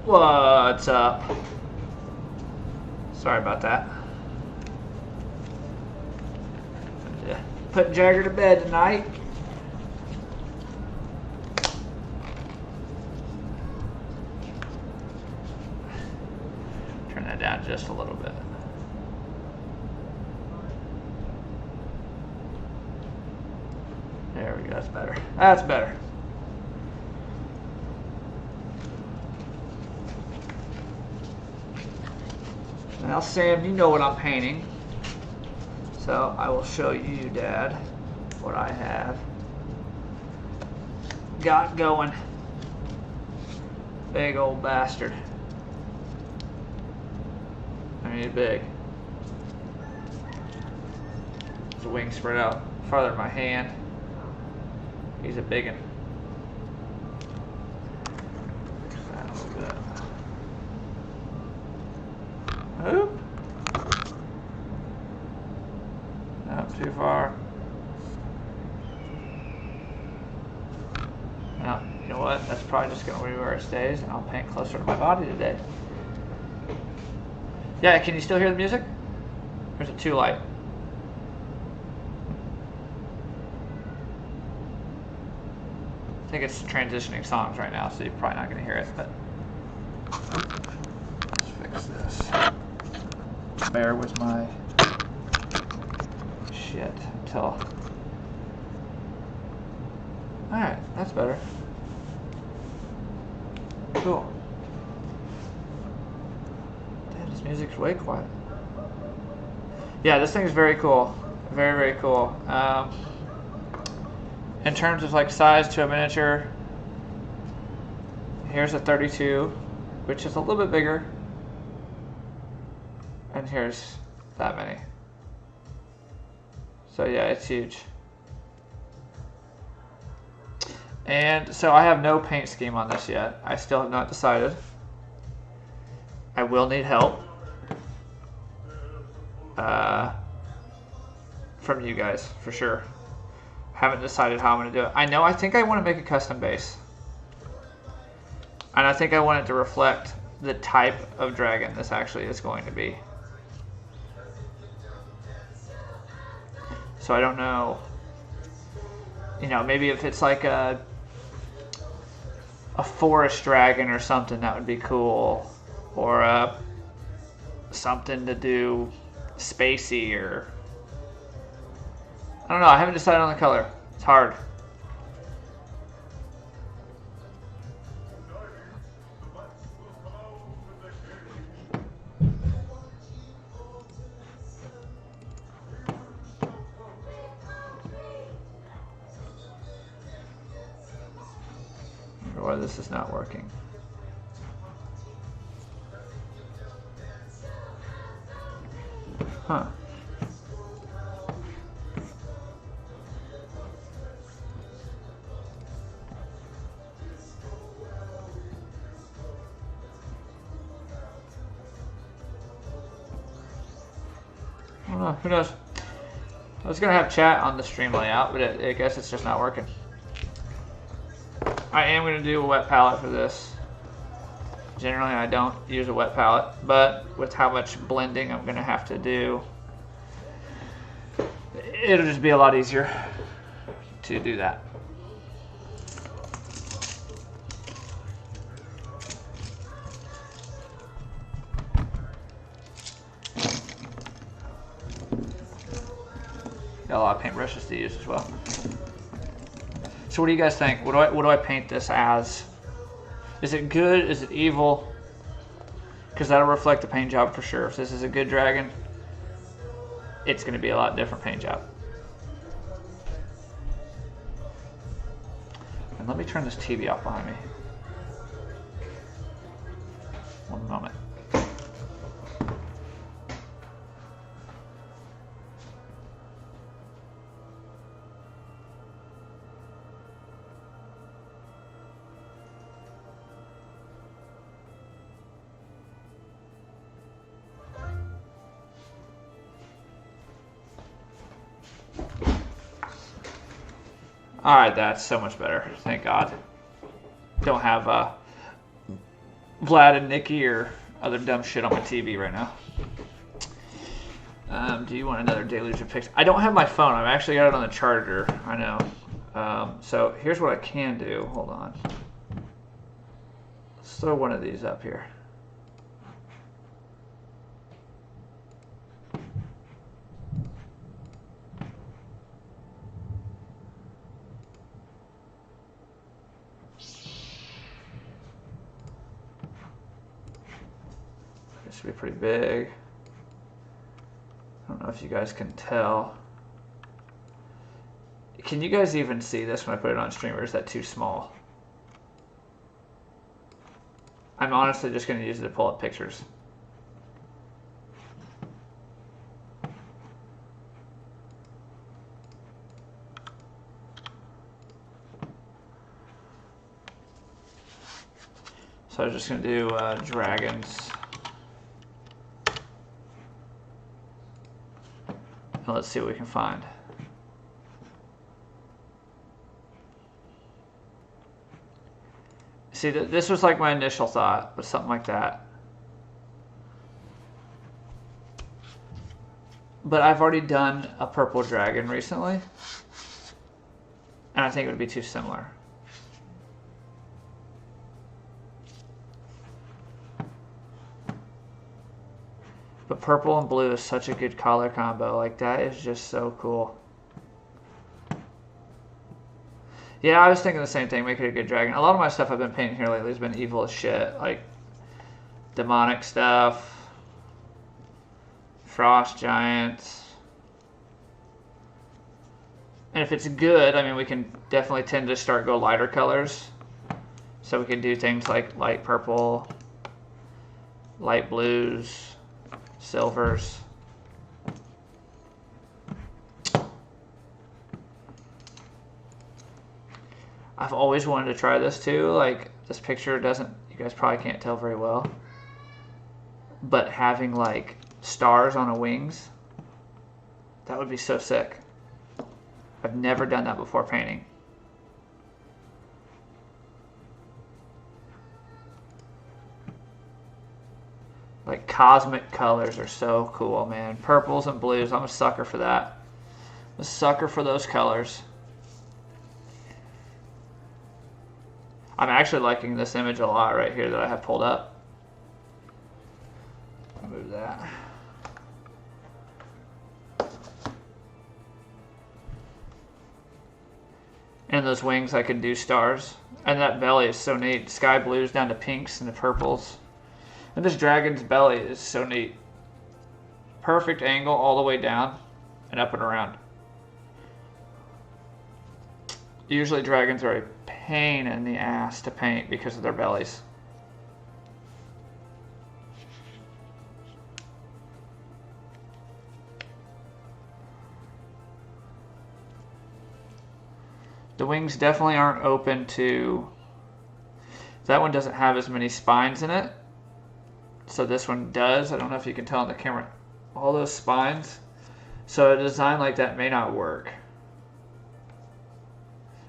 What's up? Sorry about that. Put Jagger to bed tonight. Turn that down just a little bit. There we go, that's better. That's better. Now, Sam, you know what I'm painting. So I will show you, Dad, what I have got going. Big old bastard. I mean, big. His wings spread out farther than my hand. He's a big one. That a little bit. Oop. Not too far. Now, you know what? That's probably just going to be where it stays, and I'll paint closer to my body today. Yeah, can you still hear the music? Or is it too light? I think it's transitioning songs right now, so you're probably not going to hear it, but let's fix this. Bear with my shit until... Alright, that's better. Cool. Damn, this music's way quiet. Yeah, this thing is very cool. Very, very cool. In terms of like size to a miniature, here's a 32, which is a little bit bigger. And here's that many. So yeah, it's huge. And so I have no paint scheme on this yet. I still have not decided. I will need help from you guys for sure. Haven't decided how I'm going to do it. I think I want to make a custom base. And I think I want it to reflect the type of dragon this actually is going to be. So I don't know, you know, maybe if it's like a forest dragon or something, that would be cool. Or something to do spacey, or I don't know. I haven't decided on the color. It's hard. Why this is not working. Huh. I don't know, who knows? I was gonna have chat on the stream layout, but I guess it's just not working. I am going to do a wet palette for this. Generally I don't use a wet palette, but with how much blending I'm going to have to do, it'll just be a lot easier to do that. Got a lot of paintbrushes to use as well. So what do you guys think? What do I paint this as? Is it good? Is it evil? Because that'll reflect the paint job for sure. If this is a good dragon, it's going to be a lot different paint job. And let me turn this TV off behind me. One moment. Alright, that's so much better. Thank God. Don't have Vlad and Nikki or other dumb shit on my TV right now. Do you want another deluge of pics? I don't have my phone. I've actually got it on the charger. I know. So here's what I can do. Hold on. Let's throw one of these up here. This should be pretty big. I don't know if you guys can tell. Can you guys even see this when I put it on stream, or is that too small? I'm honestly just going to use it to pull up pictures. So I was just going to do dragons. And let's see what we can find. See, this was like my initial thought, was something like that. But I've already done a purple dragon recently, and I think it would be too similar. But purple and blue is such a good color combo. Like, that is just so cool. Yeah, I was thinking the same thing. Make it a good dragon. A lot of my stuff I've been painting here lately has been evil as shit. Like, demonic stuff. Frost giants. And if it's good, I mean, we can definitely tend to start go lighter colors. So we can do things like light purple, light blues, silvers. I've always wanted to try this too. Like, this picture doesn't, you guys probably can't tell very well, but having like stars on a wings, that would be so sick. I've never done that before painting. Like, cosmic colors are so cool, man. Purples and blues, I'm a sucker for that. I'm a sucker for those colors. I'm actually liking this image a lot right here that I have pulled up. I'll move that. And those wings, I can do stars. And that belly is so neat. Sky blues down to pinks and the purples. And this dragon's belly is so neat. Perfect angle all the way down and up and around. Usually dragons are a pain in the ass to paint because of their bellies. The wings definitely aren't open to... That one doesn't have as many spines in it. So this one does. I don't know if you can tell on the camera. All those spines. So a design like that may not work.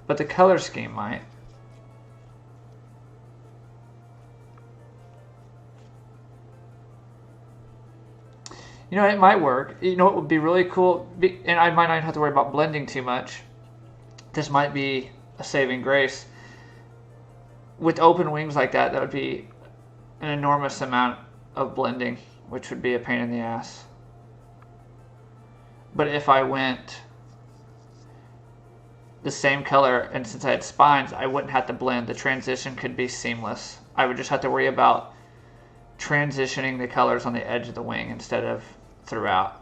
But the color scheme might. You know, it might work. You know, it would be really cool. And I might not have to worry about blending too much. This might be a saving grace. With open wings like that, that would be an enormous amount of blending, which would be a pain in the ass. But if I went the same color, and since I had spines, I wouldn't have to blend. The transition could be seamless. I would just have to worry about transitioning the colors on the edge of the wing instead of throughout.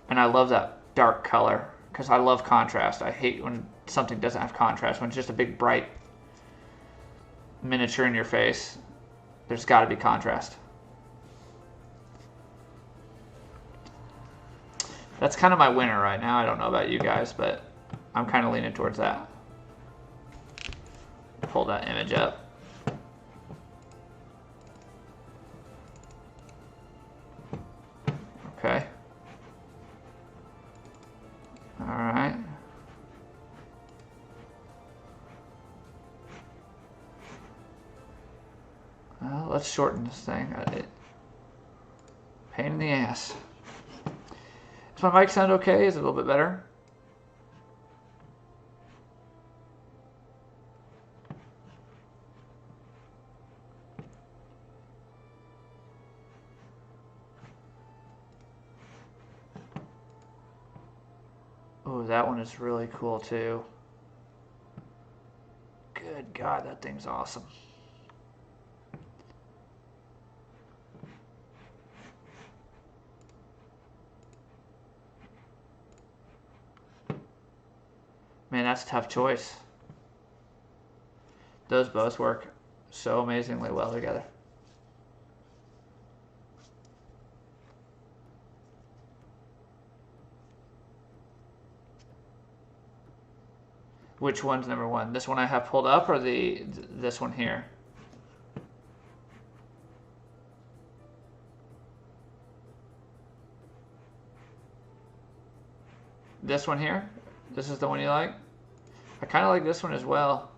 And I love that dark color because I love contrast. I hate when something doesn't have contrast. When it's just a big bright miniature in your face, there's got to be contrast. That's kind of my winner right now. I don't know about you guys, but I'm kind of leaning towards that. Pull that image up. Okay. All right. let's shorten this thing. Pain in the ass. Does my mic sound okay? Is it a little bit better? Oh, that one is really cool too. Good God, that thing's awesome. Man, that's a tough choice. Those both work so amazingly well together. Which one's number one? This one I have pulled up, or this one here? This one here? This is the one you like? I kind of like this one as well.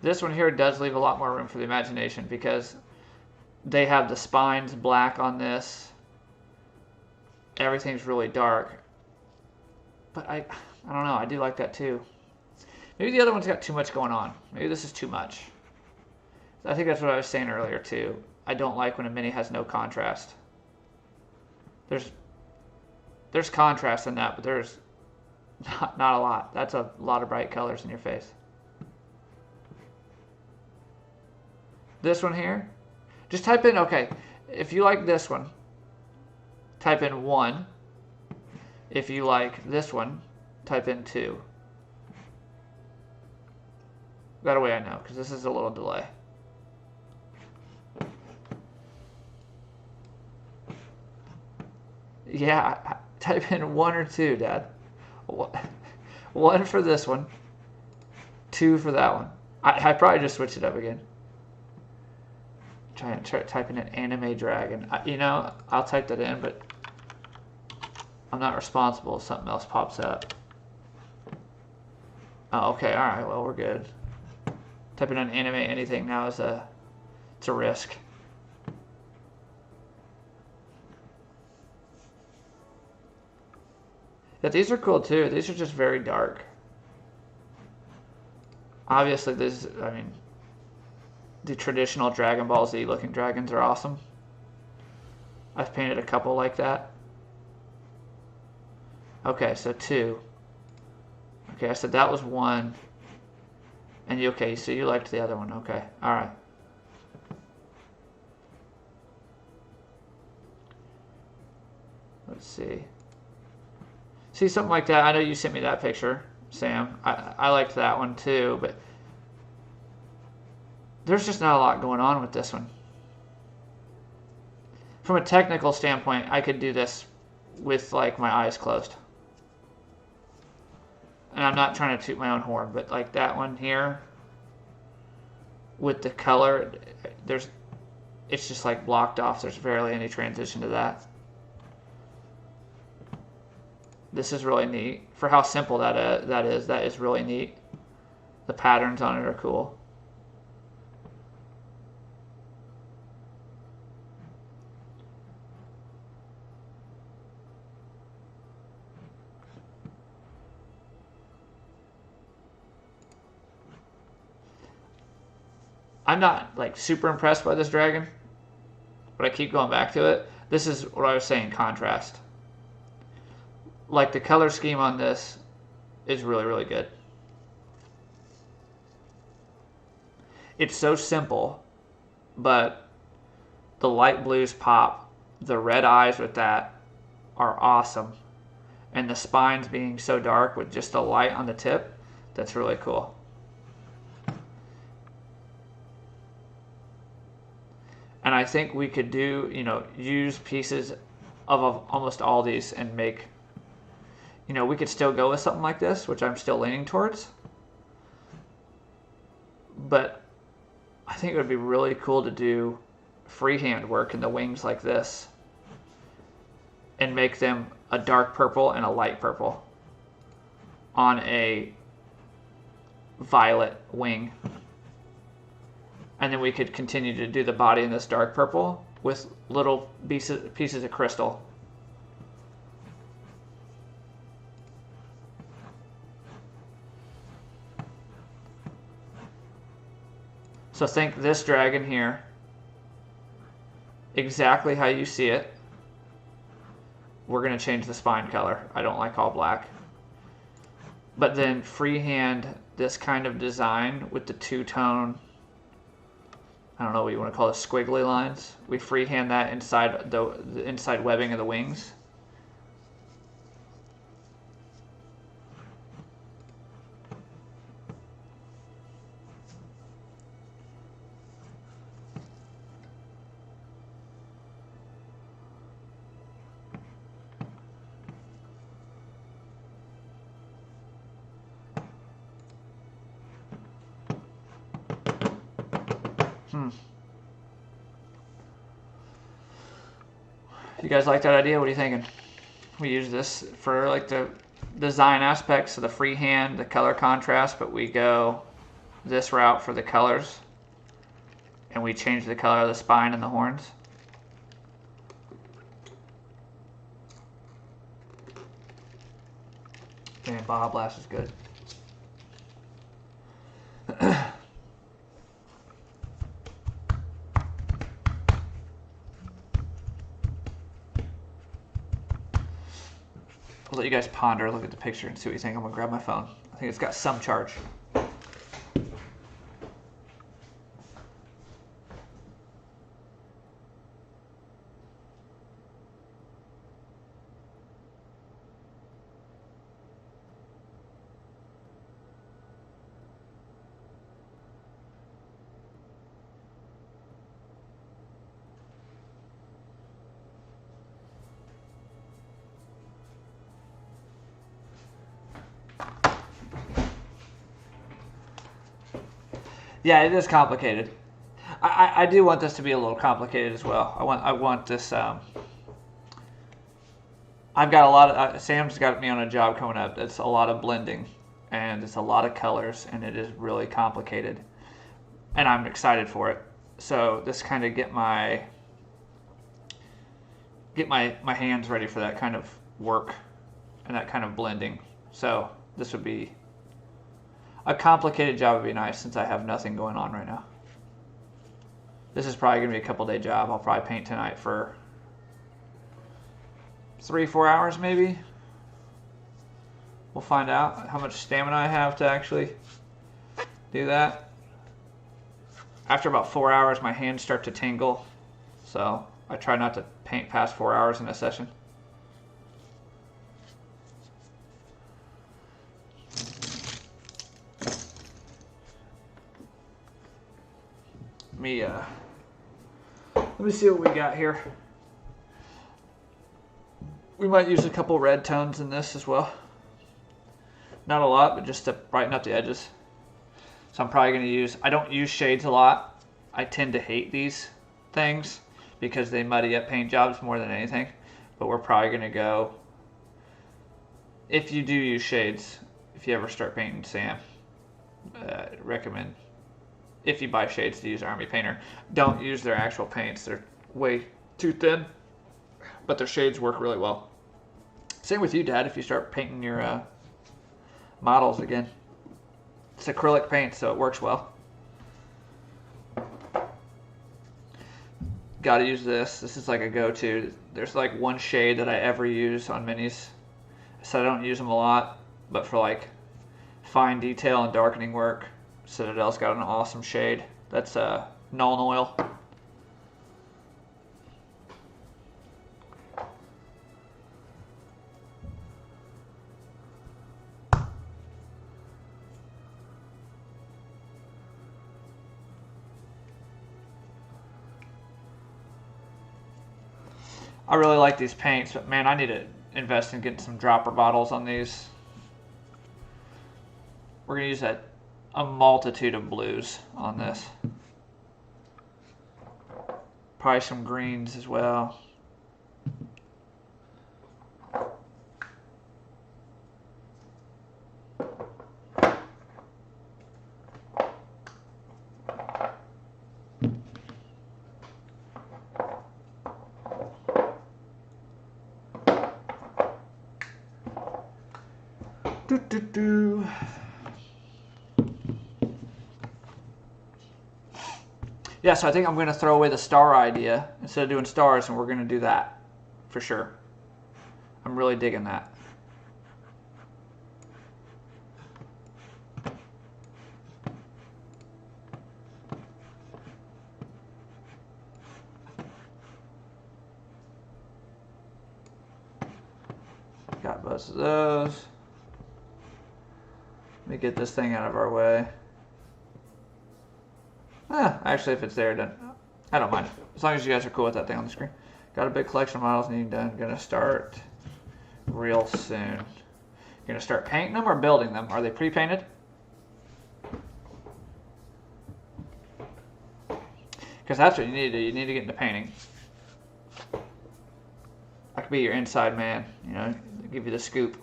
This one here does leave a lot more room for the imagination because they have the spines black on this. Everything's really dark. But I don't know, I do like that too. Maybe the other one's got too much going on. Maybe this is too much. I think that's what I was saying earlier too. I don't like when a mini has no contrast. There's contrast in that, but there's not a lot. That's a lot of bright colors in your face. This one here, just type in, okay, if you like this one, type in 1. If you like this one, type in 2. That way I know, because this is a little delay. Yeah, type in 1 or 2, Dad. 1 for this one, 2 for that one. I probably just switched it up again. Try typing in anime dragon. You know, I'll type that in, but I'm not responsible if something else pops up. Oh, okay, all right, well, we're good. Typing in anime anything now is it's a risk. Yeah, these are cool too. These are just very dark. Obviously, I mean, the traditional Dragon Ball Z looking dragons are awesome. I've painted a couple like that. Okay, so 2. Okay, I said that was 1. And okay, so you liked the other one. Okay, all right. Let's see. See, something like that. I know you sent me that picture, Sam. I liked that one too, but there's just not a lot going on with this one. From a technical standpoint, I could do this with like my eyes closed. And I'm not trying to toot my own horn, but like that one here with the color, it's just like blocked off. There's barely any transition to that. This is really neat. For how simple that is really neat. The patterns on it are cool. I'm not like super impressed by this dragon, but I keep going back to it. This is what I was saying, contrast. Like the color scheme on this is really, really good. It's so simple, but the light blues pop. The red eyes with that are awesome. And the spines being so dark with just the light on the tip, that's really cool. And I think we could do, use pieces of almost all these and make, we could still go with something like this, which I'm still leaning towards. But I think it would be really cool to do freehand work in the wings like this and make them a dark purple and a light purple on a violet wing. And then we could continue to do the body in this dark purple with little pieces of crystal. So think this dragon here, exactly how you see it. We're going to change the spine color. I don't like all black. But then freehand this kind of design with the two-tone, I don't know what you want to call it, squiggly lines. We freehand that inside the inside webbing of the wings. You guys like that idea? What are you thinking? We use this for like the design aspects of the freehand, the color contrast, but we go this route for the colors, and we change the color of the spine and the horns. Man, Baja Blast is good. I'll let you guys ponder, look at the picture, and see what you think. I'm going to grab my phone. I think it's got some charge. Yeah, it is complicated. I do want this to be a little complicated as well. I want this. I've got a lot of. Sam's got me on a job coming up. It's a lot of blending, and it's a lot of colors, and it is really complicated. And I'm excited for it. So this kind of get my hands ready for that kind of work and that kind of blending. So this would be. A complicated job would be nice since I have nothing going on right now. This is probably going to be a couple-day job. I'll probably paint tonight for 3-4 hours maybe. We'll find out how much stamina I have to actually do that. After about 4 hours, my hands start to tingle. So I try not to paint past 4 hours in a session. Let me see what we got here. We might use a couple red tones in this as well. Not a lot, but just to brighten up the edges. So I'm probably going to use, I don't use shades a lot. I tend to hate these things because they muddy up paint jobs more than anything. But we're probably going to go, if you do use shades, if you ever start painting Sam, recommend, if you buy shades, to use Army Painter. Don't use their actual paints. They're way too thin, but their shades work really well. Same with you, Dad, if you start painting your models again. It's acrylic paint, so it works well. Got to use this. This is like a go-to. There's like one shade that I ever use on minis. So I don't use them a lot, but for like fine detail and darkening work, Citadel's got an awesome shade. That's Nuln Oil. I really like these paints, but man, I need to invest in getting some dropper bottles on these. We're going to use a multitude of blues on this. Probably some greens as well. Do, do, do. Yeah, so I think I'm going to throw away the star idea instead of doing stars, and we're going to do that for sure. I'm really digging that. Got both of those. Let me get this thing out of our way. Actually, if it's there, then I don't mind. As long as you guys are cool with that thing on the screen. Got a big collection of models needing done. Gonna start real soon. Gonna start painting them or building them? Are they pre-painted? Because that's what you need to do. You need to get into painting. I could be your inside man, you know, give you the scoop.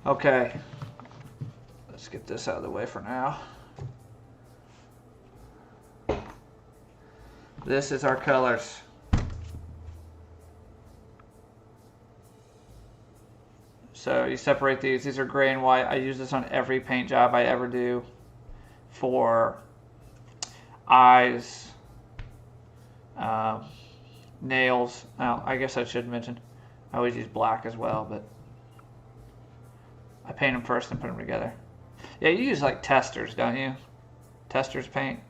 Okay, let's get this out of the way for now. This is our colors. So you separate these. These are gray and white. I use this on every paint job I ever do for eyes, nails. Now, I guess I should mention, I always use black as well, but I paint them first and put them together. Yeah, you use like testers, don't you? Testers paint.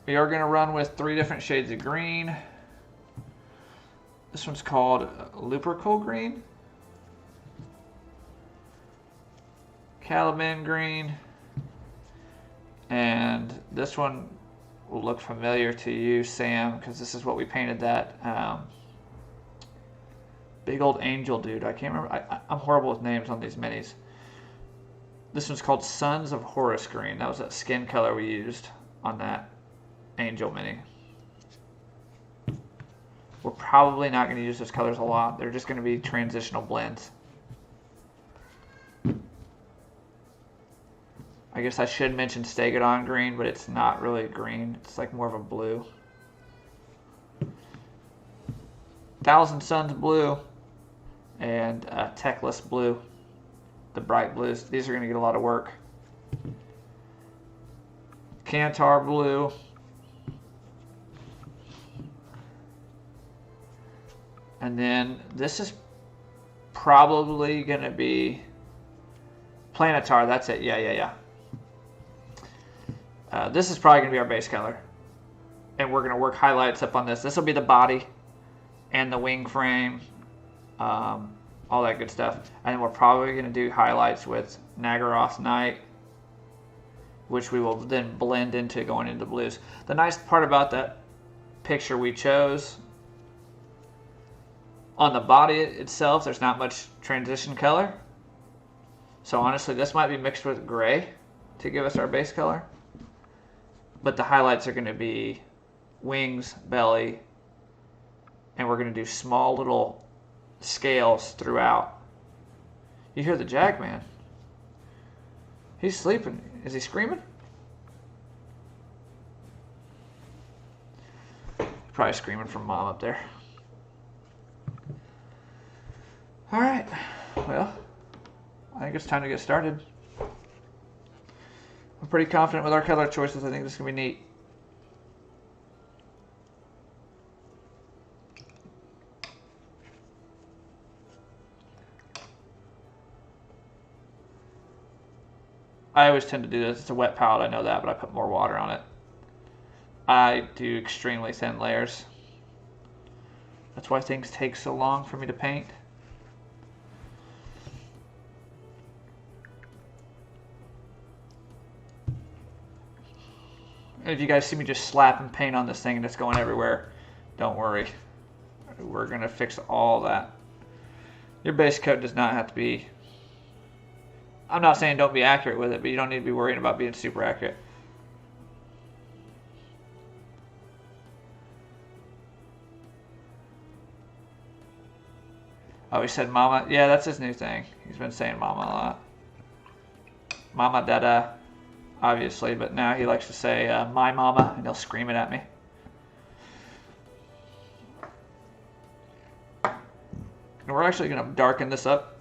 We are going to run with 3 different shades of green. This one's called Lupercal Green, Calaban Green, and this one will look familiar to you, Sam, because this is what we painted that big old angel dude. I can't remember. I'm horrible with names on these minis. This one's called Sons of Horus Green. That was that skin color we used on that angel mini. We're probably not going to use those colors a lot. They're just going to be transitional blends. I guess I should mention Stegodon green, but it's not really green. It's like more of a blue. Thousand Suns blue and Teclis blue. The bright blues. These are going to get a lot of work. Kantar blue. And then this is probably going to be Planetar. That's it. Yeah. This is probably going to be our base color. And we're going to work highlights up on this. This will be the body and the wing frame, all that good stuff. And then we're probably going to do highlights with Nagaroth Knight, which we will then blend into going into blues. The nice part about that picture we chose, on the body itself, there's not much transition color. So honestly, this might be mixed with gray to give us our base color. But the highlights are going to be wings, belly, and we're going to do small little scales throughout. You hear the Jackman. He's sleeping. Is he screaming? Probably screaming from mom up there. All right, well, I think it's time to get started. I'm pretty confident with our color choices. I think this is going to be neat. I always tend to do this. It's a wet palette, I know that, but I put more water on it. I do extremely thin layers. That's why things take so long for me to paint. And if you guys see me just slapping paint on this thing and it's going everywhere, don't worry. We're going to fix all that. Your base coat does not have to be I'm not saying don't be accurate with it, but you don't need to be worrying about being super accurate. Oh, he said mama. Yeah, that's his new thing. He's been saying mama a lot. Mama dada, obviously, but now he likes to say my mama, and he'll scream it at me. And we're actually going to darken this up.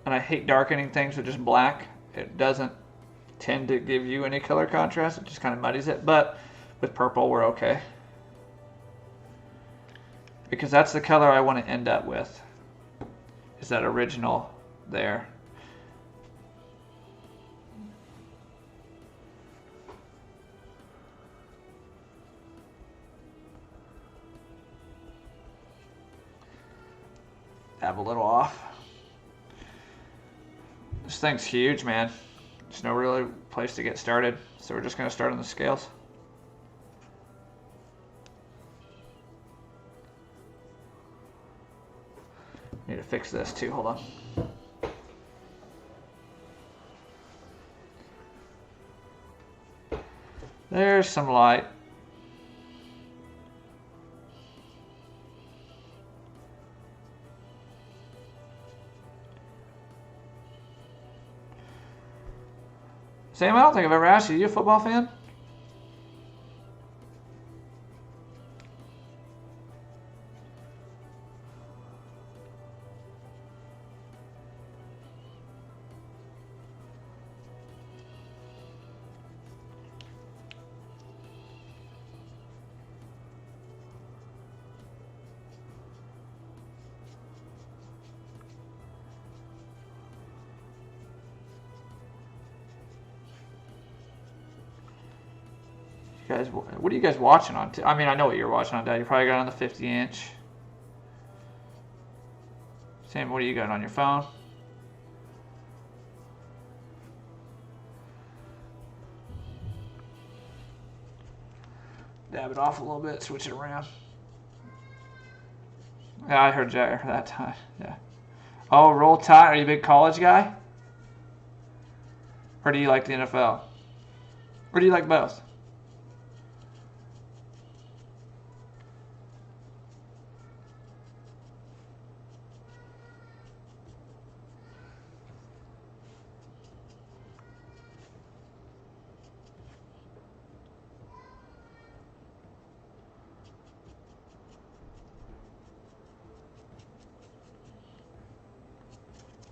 And I hate darkening things with just black. It doesn't tend to give you any color contrast. It just kind of muddies it. But with purple, we're okay. Because that's the color I want to end up with. Is that original there. Dab a little off. This thing's huge, man. There's no really place to get started. So we're just going to start on the scales. Need to fix this too. Hold on. There's some light. Sam, I don't think I've ever asked you. You a football fan? Guys, what are you guys watching on? I mean, I know what you're watching on, Dad. You probably got on the 50-inch. Sam, what do you got on your phone? Dab it off a little bit, switch it around. Yeah, I heard Jack that time. Yeah. Oh, Roll Tide. Are you a big college guy? Or do you like the NFL? Or do you like both?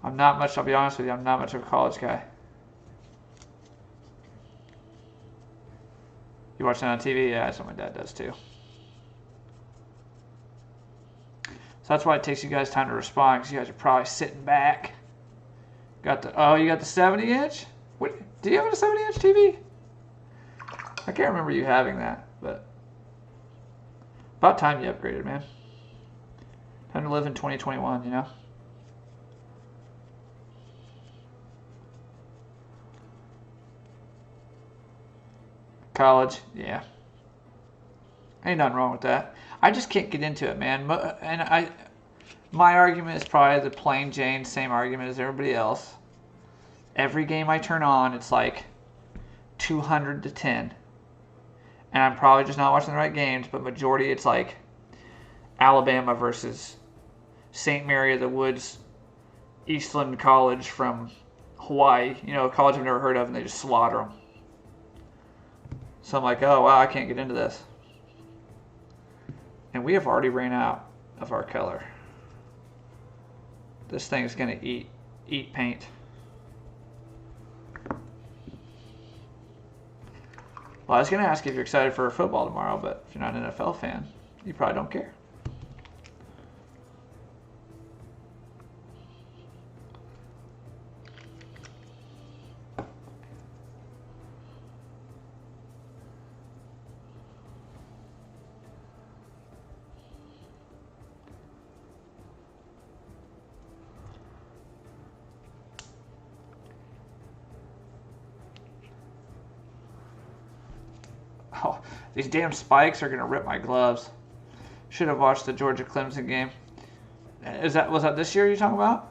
I'm not much, I'll be honest with you, I'm not much of a college guy. You watch that on TV? Yeah, that's what my dad does too. So that's why it takes you guys time to respond, because you guys are probably sitting back. Got the, oh, you got the 70-inch? What, do you have a 70-inch TV? I can't remember you having that, but about time you upgraded, man. Time to live in 2021, you know? College, yeah. Ain't nothing wrong with that. I just can't get into it, man. And my argument is probably the plain Jane, same argument as everybody else. Every game I turn on, it's like 200 to 10. And I'm probably just not watching the right games, but majority it's like Alabama versus St. Mary of the Woods, Eastland College from Hawaii. You know, a college I've never heard of, and they just slaughter them. So I'm like, oh, wow, I can't get into this. And we have already ran out of our color. This thing is going to eat paint. Well, I was going to ask you if you're excited for football tomorrow, but if you're not an NFL fan, you probably don't care. Oh, these damn spikes are gonna rip my gloves. Should have watched the Georgia Clemson game. Was that this year you're talking about?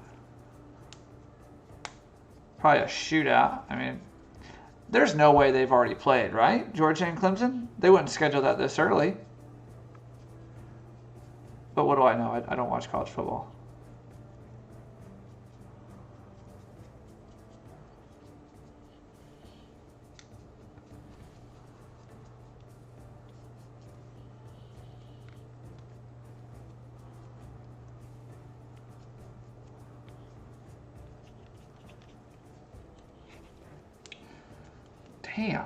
Probably a shootout. I mean, there's no way they've already played, right? Georgia and Clemson? They wouldn't schedule that this early. But what do I know? I don't watch college football. Damn,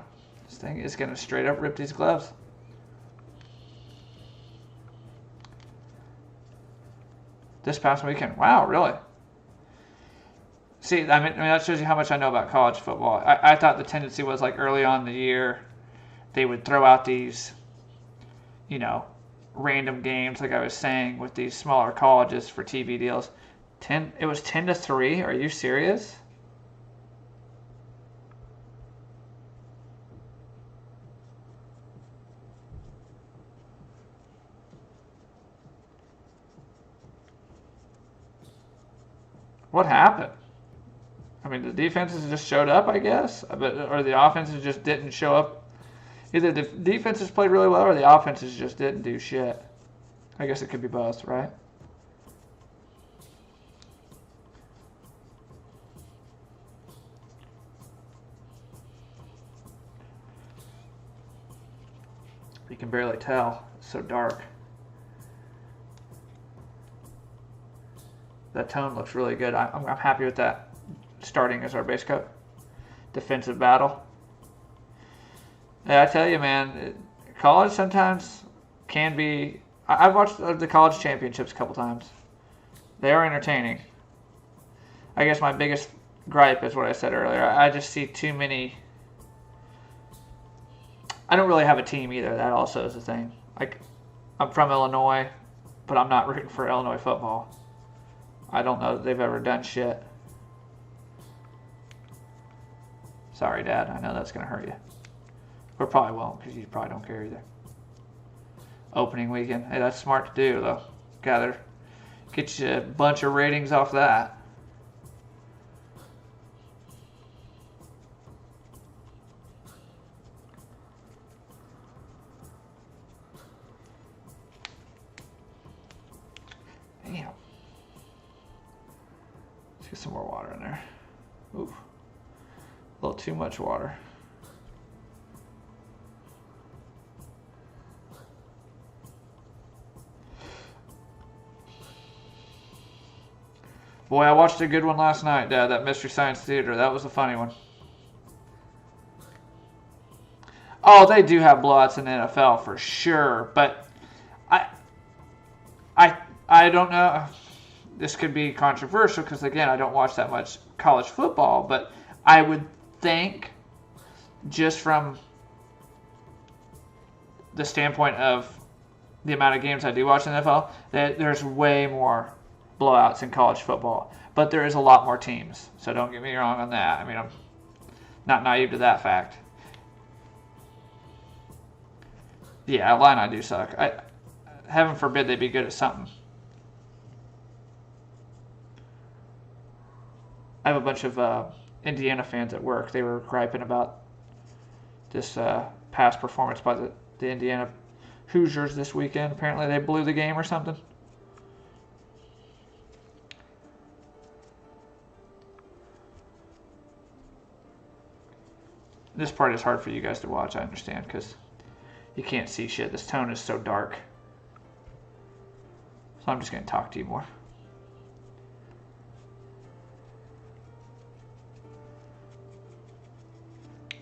this thing is going to straight up rip these gloves. This past weekend. Wow, really? See, I mean that shows you how much I know about college football. I thought the tendency was like early on in the year, they would throw out these, you know, random games like I was saying with these smaller colleges for TV deals. It was 10-3. Are you serious? What happened? I mean, the defenses just showed up, I guess, or the offenses just didn't show up. Either the defenses played really well or the offenses just didn't do shit. I guess it could be both, right? You can barely tell. It's so dark. That tone looks really good. I'm happy with that. Starting as our base coat. Defensive battle. Yeah, I tell you, man, college sometimes can be... I've watched the college championships a couple times. They are entertaining. I guess my biggest gripe is what I said earlier. I just see too many... I don't really have a team either. That also is a thing. Like, I'm from Illinois, but I'm not rooting for Illinois football. I don't know that they've ever done shit. Sorry, Dad. I know that's going to hurt you. Or probably won't, because you probably don't care either. Opening weekend. Hey, that's smart to do, though. Get you a bunch of ratings off that. Damn. Let's get some more water in there. Ooh. A little too much water. Boy, I watched a good one last night, Dad, that Mystery Science Theater. That was a funny one. Oh, they do have blowouts in the NFL for sure, but I don't know. This could be controversial because, again, I don't watch that much college football, but I would think just from the standpoint of the amount of games I do watch in the NFL, that there's way more blowouts in college football, but there is a lot more teams, so don't get me wrong on that. I mean, I'm not naive to that fact. Yeah, Illini do suck. Heaven forbid they be good at something. I have a bunch of Indiana fans at work. They were griping about this past performance by the Indiana Hoosiers this weekend. Apparently they blew the game or something. This part is hard for you guys to watch, I understand, because you can't see shit. This tone is so dark. So I'm just going to talk to you more.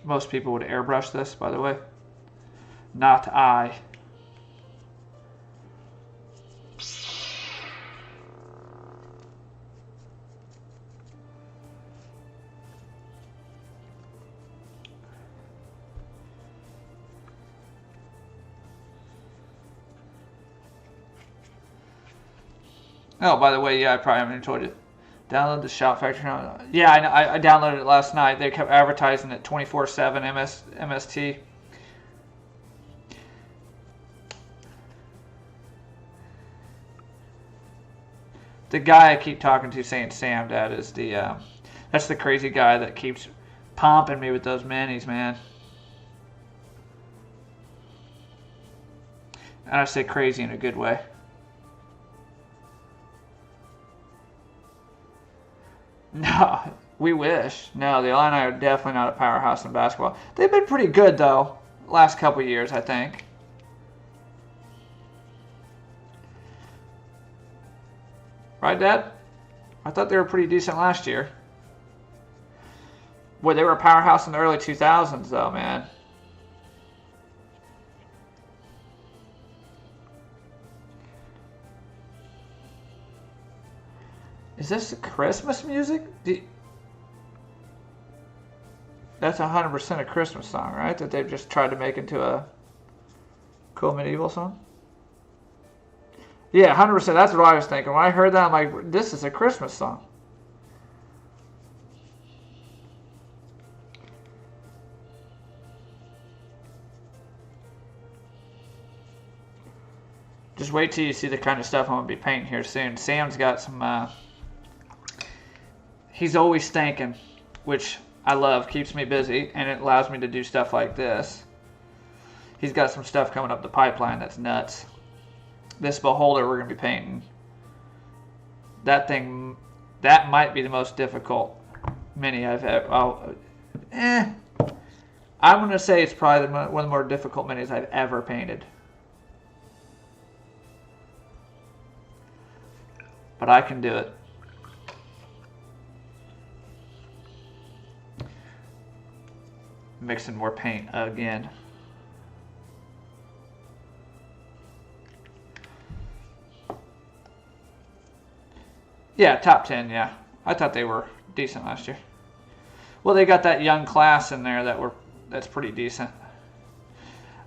Most people would airbrush this, by the way. Not I. Oh, by the way, yeah, I probably haven't told you. Download the Shout Factory. Yeah, I downloaded it last night. They kept advertising it 24/7 MST. The guy I keep talking to saying Sam, Dad, is that's That's the crazy guy that keeps pumping me with those minis, man. And I say crazy in a good way. No, we wish. No, the Illini are definitely not a powerhouse in basketball. They've been pretty good, though, last couple years, I think. Right, Dad? I thought they were pretty decent last year. Boy, they were a powerhouse in the early 2000s, though, man. Is this Christmas music? That's 100% a Christmas song, right? That they've just tried to make into a cool medieval song? Yeah, 100%. That's what I was thinking. When I heard that, I'm like, this is a Christmas song. Just wait till you see the kind of stuff I'm going to be painting here soon. Sam's got some... he's always thinking, which I love. Keeps me busy, and it allows me to do stuff like this. He's got some stuff coming up the pipeline that's nuts. This beholder we're going to be painting. That thing, that might be the most difficult mini I've ever... I'm going to say it's probably one of the more difficult minis I've ever painted. But I can do it. Mixing more paint again. Yeah, top 10, yeah. I thought they were decent last year. Well, they got that young class in there that's pretty decent.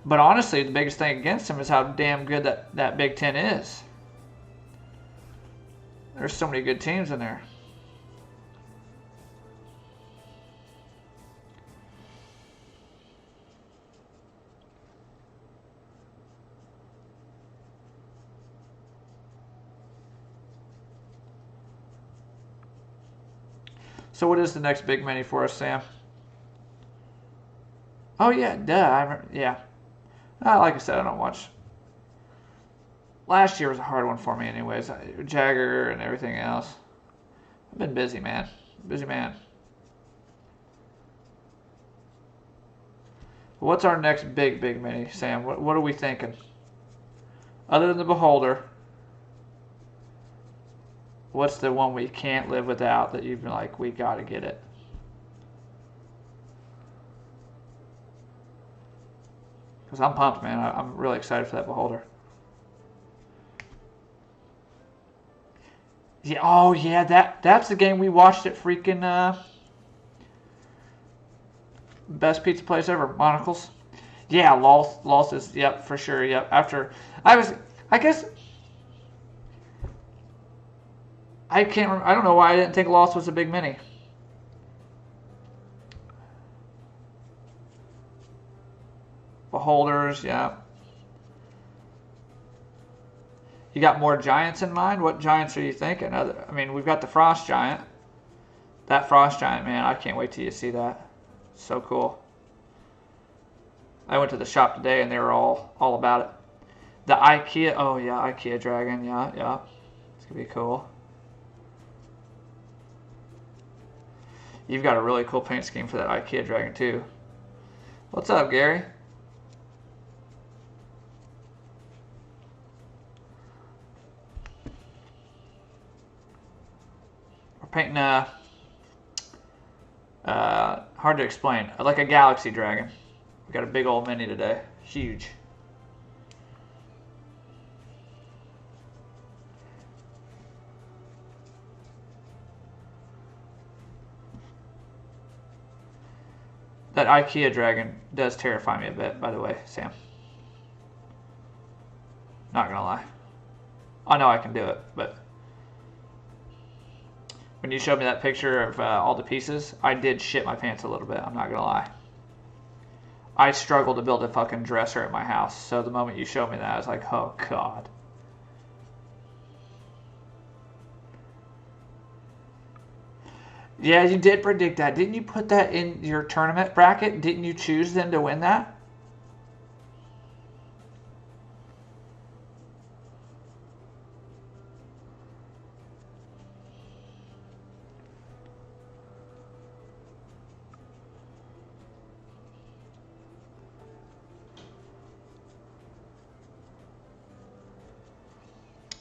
But honestly, the biggest thing against them is how damn good that Big Ten is. There's so many good teams in there. So what is the next big mini for us, Sam? Oh yeah, duh. Yeah. Like I said, I don't watch. Last year was a hard one for me anyways. Jagger and everything else. I've been busy, man. Busy man. What's our next big mini, Sam? What are we thinking? Other than the beholder, what's the one we can't live without that you've been like, we got to get it? Because I'm pumped, man. I'm really excited for that beholder. Yeah, oh yeah, that's the game we watched at freaking best pizza place ever, Monocles. Yeah, Lost is, yep, for sure, yep. After I guess I can't remember, I don't know why I didn't think Lost was a big mini. Beholders, yeah. You got more giants in mind? What giants are you thinking? I mean, we've got the Frost Giant. That Frost Giant, man, I can't wait till you see that. So cool. I went to the shop today and they were all about it. The IKEA, oh yeah, IKEA Dragon, yeah. It's going to be cool. You've got a really cool paint scheme for that IKEA Dragon too. What's up, Gary? Painting hard to explain, like a galaxy dragon. We got a big old mini today, huge. That IKEA dragon does terrify me a bit, by the way, Sam. Not gonna lie. I know I can do it, but when you showed me that picture of all the pieces, I did shit my pants a little bit. I'm not going to lie. I struggled to build a fucking dresser at my house. So the moment you showed me that, I was like, oh, God. Yeah, you did predict that. Didn't you put that in your tournament bracket? Didn't you choose them to win that?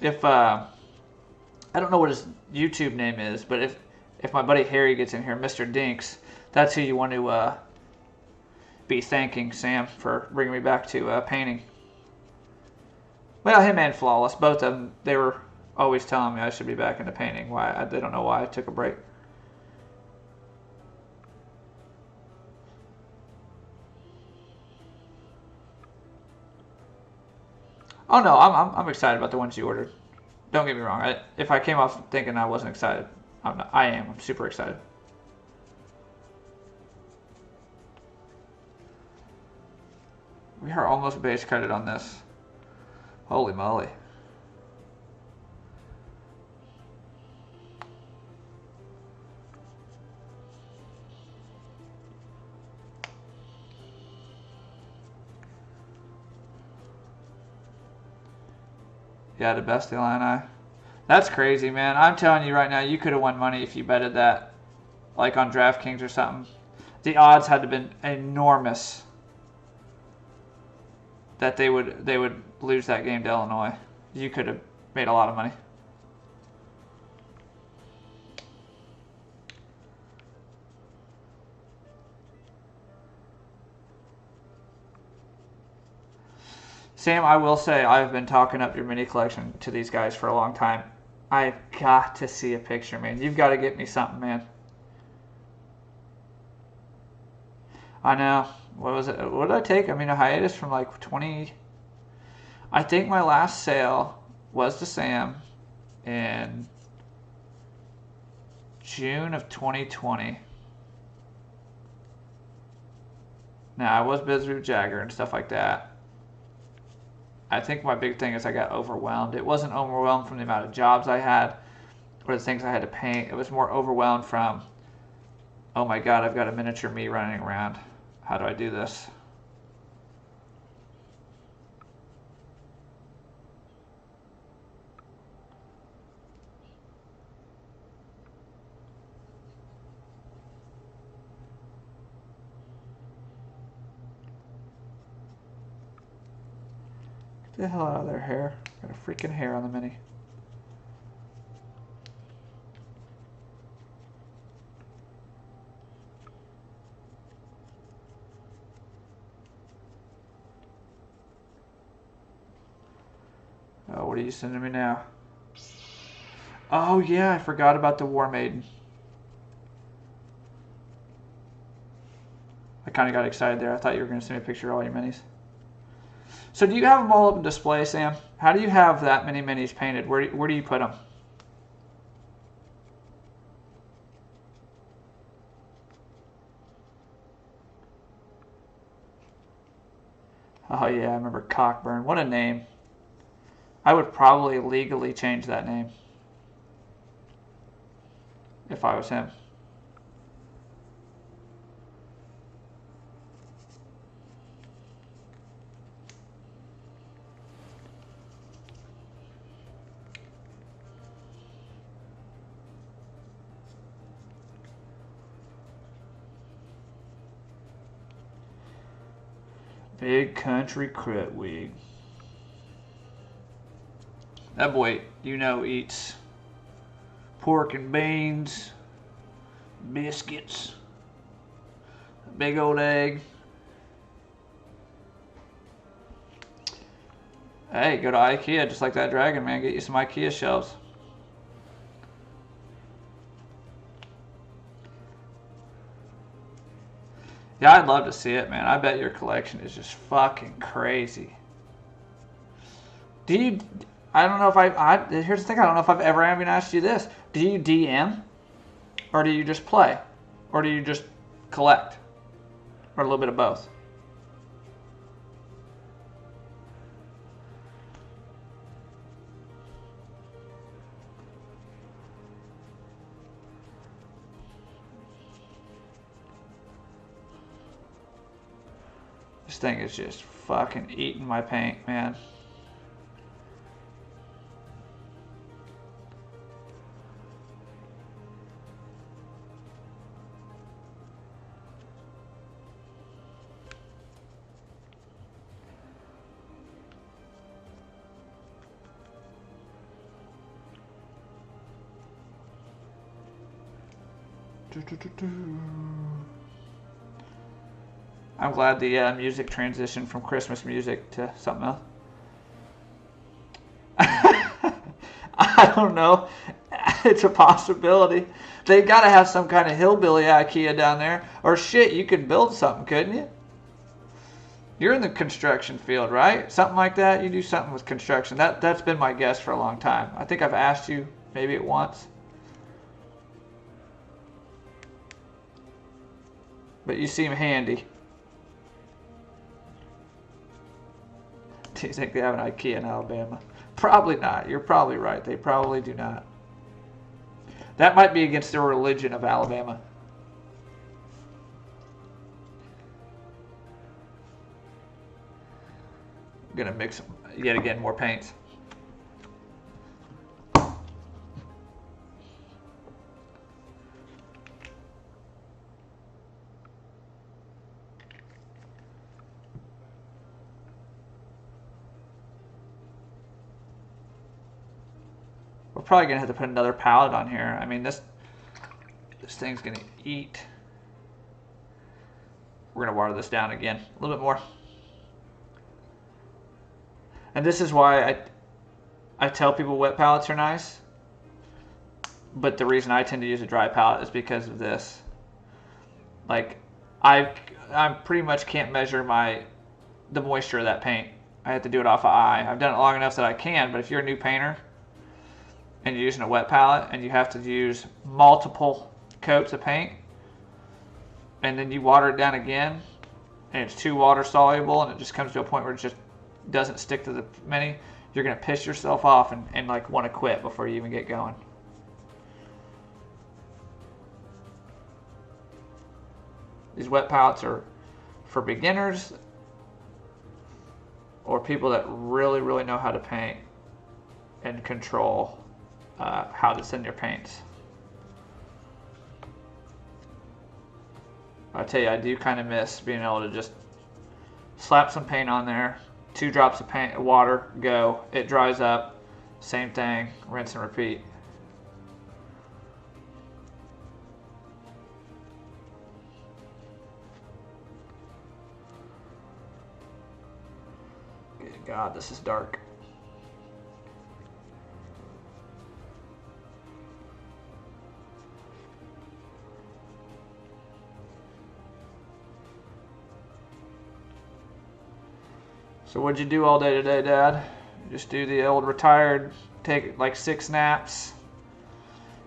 If I don't know what his YouTube name is, but if my buddy Harry gets in here, Mr. Dinks, that's who you want to be thanking Sam for bringing me back to painting. Well, him and Flawless, both of them, they were always telling me I should be back into painting. Why? They don't know why I took a break. Oh no, I'm excited about the ones you ordered. Don't get me wrong. If I came off thinking I wasn't excited, I am. I'm super excited. We are almost base credit on this. Holy moly. Yeah, the best Illini. That's crazy, man. I'm telling you right now, you could have won money if you betted that, like on DraftKings or something. The odds had to have been enormous that they would lose that game to Illinois. You could have made a lot of money. Sam, I will say I've been talking up your mini collection to these guys for a long time. I've got to see a picture, man. You've got to get me something, man. I know. What was it? What did I take? I mean, a hiatus from like 20. I think my last sale was to Sam in June of 2020. Now, I was busy with Jagger and stuff like that. I think my big thing is I got overwhelmed. It wasn't overwhelmed from the amount of jobs I had or the things I had to paint. It was more overwhelmed from, oh my God, I've got a miniature me running around. How do I do this? Get the hell out of their hair. Got a freaking hair on the mini. Oh, what are you sending me now? Oh yeah, I forgot about the War Maiden. I kind of got excited there. I thought you were going to send me a picture of all your minis. So do you have them all up in display, Sam? How do you have that many minis painted? Where do you put them? Oh yeah, I remember Cockburn. What a name. I would probably legally change that name if I was him. Big country crit wig. That boy, you know, eats pork and beans, biscuits, a big old egg. Hey, go to IKEA just like that dragon, man. Get you some IKEA shelves. Yeah, I'd love to see it, man. I bet your collection is just fucking crazy. Do you... I don't know if here's the thing. I don't know if I've ever even asked you this. Do you DM? Or do you just play? Or do you just collect? Or a little bit of both? This thing is just fucking eating my paint, man. I'm glad the music transitioned from Christmas music to something else. I don't know. It's a possibility. They got to have some kind of hillbilly IKEA down there. Or shit, you could build something, couldn't you? You're in the construction field, right? Something like that? You do something with construction. That's been my guess for a long time. I think I've asked you maybe at once. But you seem handy. Do you think they have an IKEA in Alabama? Probably not. You're probably right. They probably do not. That might be against the religion of Alabama. I'm going to mix yet again more paints. We're probably gonna have to put another palette on here. I mean, this thing's gonna eat. We're gonna water this down again a little bit more. And this is why I tell people wet palettes are nice. But the reason I tend to use a dry palette is because of this. Like, I pretty much can't measure the moisture of that paint. I have to do it off of eye. I've done it long enough that I can, but if you're a new painter and you're using a wet palette and you have to use multiple coats of paint and then you water it down again and it's too water soluble and it just comes to a point where it just doesn't stick to the many, you're going to piss yourself off and like want to quit before you even get going. These wet palettes are for beginners or people that really, really know how to paint and control how to send your paints. I tell you, I do kind of miss being able to just slap some paint on there, 2 drops of paint, water, go. It dries up, same thing, rinse and repeat. Good God, this is dark. So what'd you do all day today, Dad? Just do the old retired, take like 6 naps,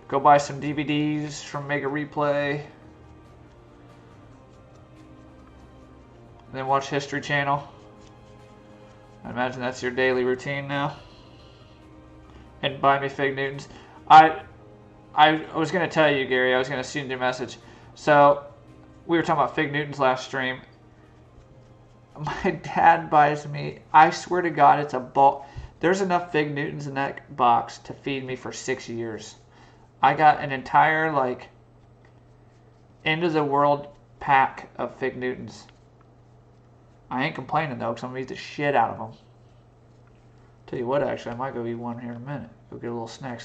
go buy some DVDs from Mega Replay, then watch History Channel. I imagine that's your daily routine now. And buy me Fig Newtons. I was going to tell you, Gary, I was going to send you a message. So we were talking about Fig Newtons last stream. My dad buys me, I swear to God, it's a ball. There's enough Fig Newtons in that box to feed me for 6 years. I got an entire, like, end of the world pack of Fig Newtons. I ain't complaining, though, because I'm going to eat the shit out of them. Tell you what, actually, I might go eat one here in a minute. Go get a little snack.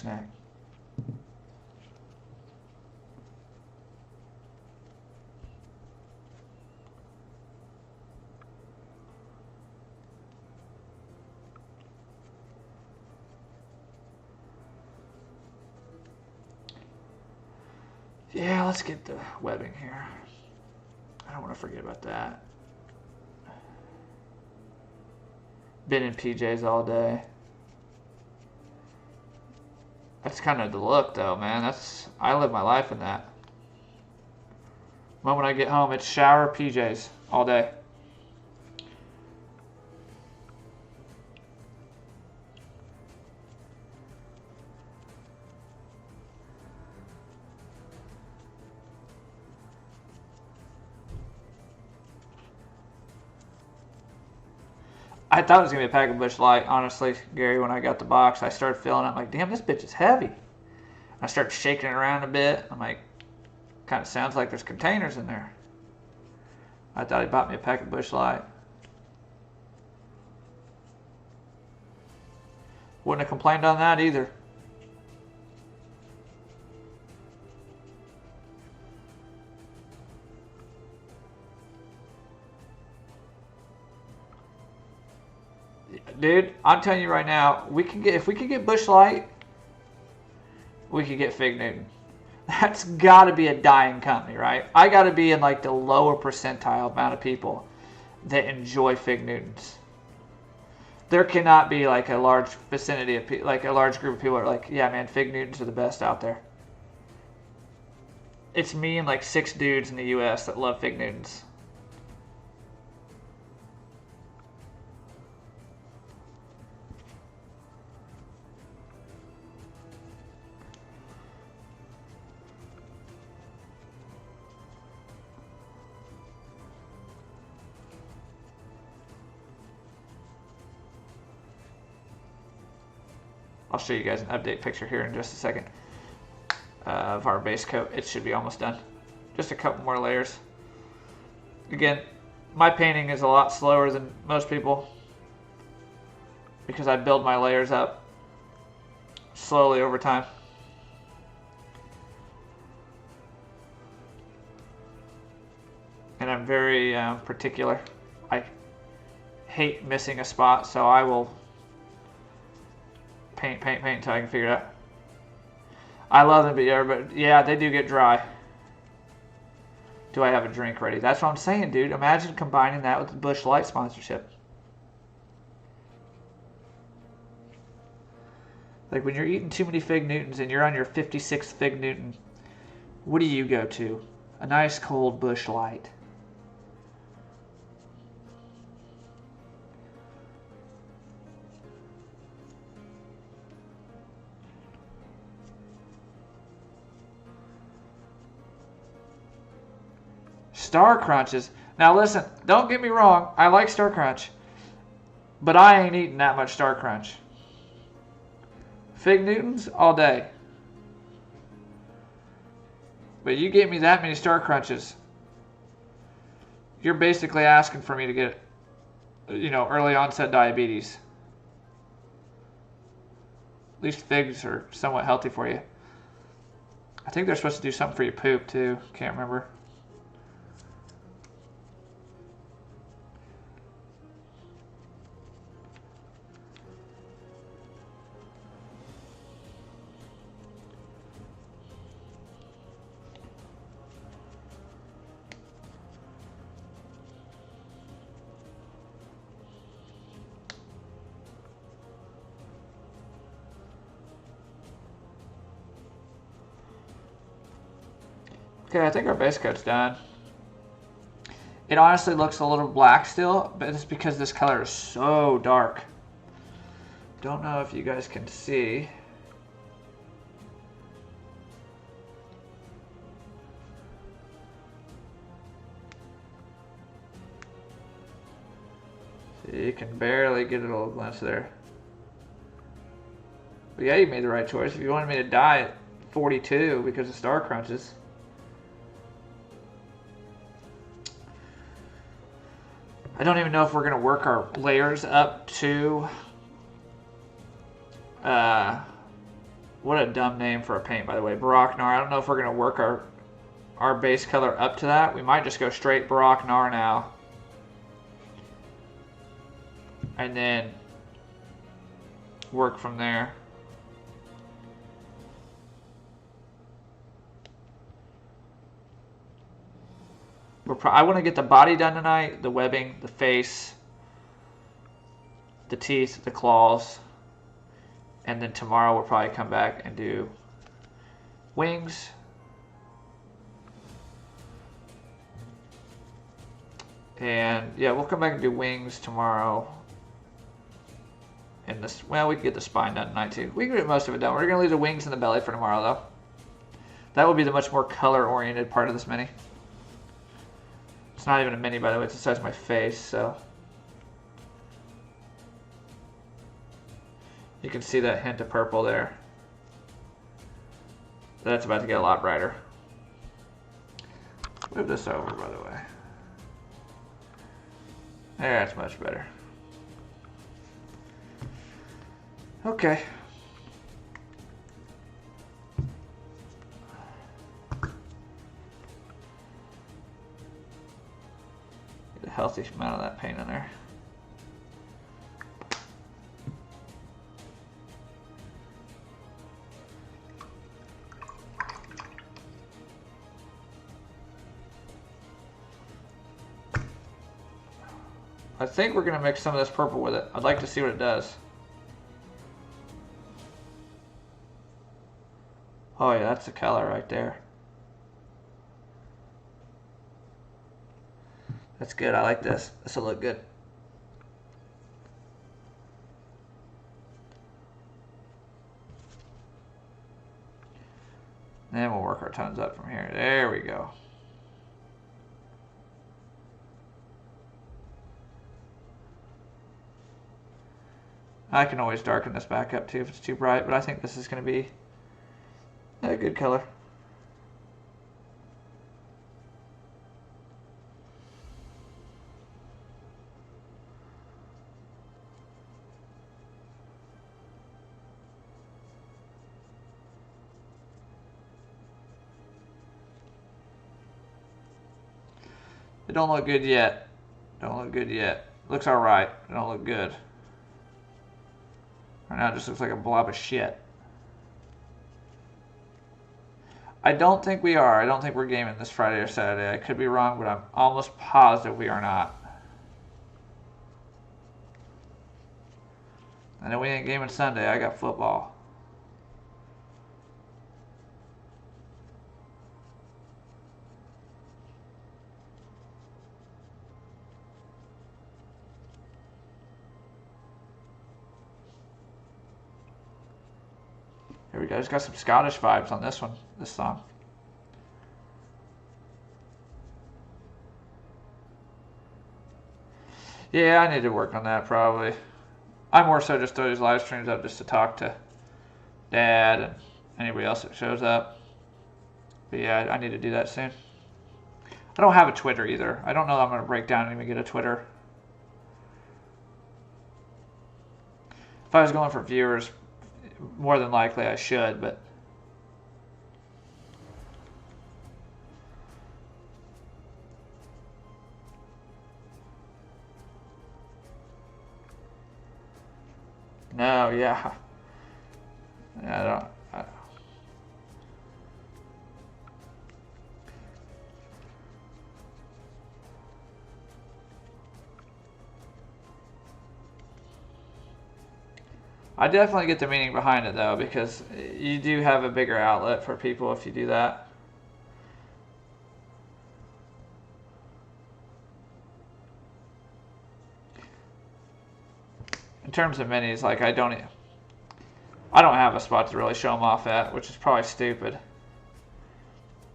Yeah, let's get the webbing here. I don't want to forget about that. Been in PJs all day. That's kind of the look, though, man. I live my life in that. The moment I get home, it's shower, PJs all day. I thought it was going to be a pack of Bush Light, honestly, Gary, when I got the box. I started feeling it. I'm like, damn, this bitch is heavy. I started shaking it around a bit. I'm like, kind of sounds like there's containers in there. I thought he bought me a pack of Bush Light. Wouldn't have complained on that either. Dude, I'm telling you right now, if we could get Bush Light, we could get Fig Newton. That's got to be a dying company, right? I got to be in like the lower percentile amount of people that enjoy Fig Newtons. There cannot be like a large vicinity of people, like a large group of people that are like, yeah, man, Fig Newtons are the best out there. It's me and like 6 dudes in the U.S. that love Fig Newtons. I'll show you guys an update picture here in just a second of our base coat. It should be almost done. Just a couple more layers. Again, my painting is a lot slower than most people because I build my layers up slowly over time. And I'm very particular. I hate missing a spot, so I will paint until I can figure it out. I love them, but yeah, they do get dry. Do I have a drink ready? That's what I'm saying, dude. Imagine combining that with the Bush Light sponsorship. Like when you're eating too many Fig Newtons and you're on your 56th Fig Newton, what do you go to? A nice cold Bush Light. Star Crunches. Now listen, don't get me wrong. I like Star Crunch. But I ain't eating that much Star Crunch. Fig Newtons all day. But you gave me that many Star Crunches, you're basically asking for me to get, early onset diabetes. At least figs are somewhat healthy for you. I think they're supposed to do something for your poop too. Can't remember. Okay, I think our base coat's done. It honestly looks a little black still, but it's because this color is so dark. Don't know if you guys can see. See, you can barely get a little glimpse there. But yeah, you made the right choice. If you wanted me to die at 42 because of Star Crunches. I don't even know if we're going to work our layers up to, what a dumb name for a paint, by the way, Baroque Noir. I don't know if we're going to work our base color up to that. We might just go straight Baroque Noir now. And then work from there. I want to get the body done tonight, the webbing, the face, the teeth, the claws, and then tomorrow we'll probably come back and do wings. And yeah, we'll come back and do wings tomorrow. And this, well, we can get the spine done tonight too. We can get most of it done. We're gonna leave the wings and the belly for tomorrow though. That will be the much more color-oriented part of this mini. It's not even a mini, by the way. It's the size of my face, so. You can see that hint of purple there. That's about to get a lot brighter. Move this over, by the way. There, that's much better. Okay. Get a healthy amount of that paint in there. I think we're going to mix some of this purple with it. I'd like to see what it does. Oh yeah, that's the color right there. That's good. I like this. This will look good. Then we'll work our tones up from here. There we go. I can always darken this back up too if it's too bright, but I think this is going to be a good color. It don't look good yet. Don't look good yet. Looks alright. It don't look good. Right now it just looks like a blob of shit. I don't think we are. I don't think we're gaming this Friday or Saturday. I could be wrong, but I'm almost positive we are not. I know we ain't gaming Sunday. I got football. Here we go. It's got some Scottish vibes on this one, this song. Yeah, I need to work on that probably. I more so just throw these live streams up just to talk to Dad and anybody else that shows up. But yeah, I need to do that soon. I don't have a Twitter either. I don't know that I'm going to break down and even get a Twitter. If I was going for viewers, more than likely I should, but no, yeah. I don't. I definitely get the meaning behind it though, because you do have a bigger outlet for people if you do that. In terms of minis, like I don't have a spot to really show them off at, which is probably stupid.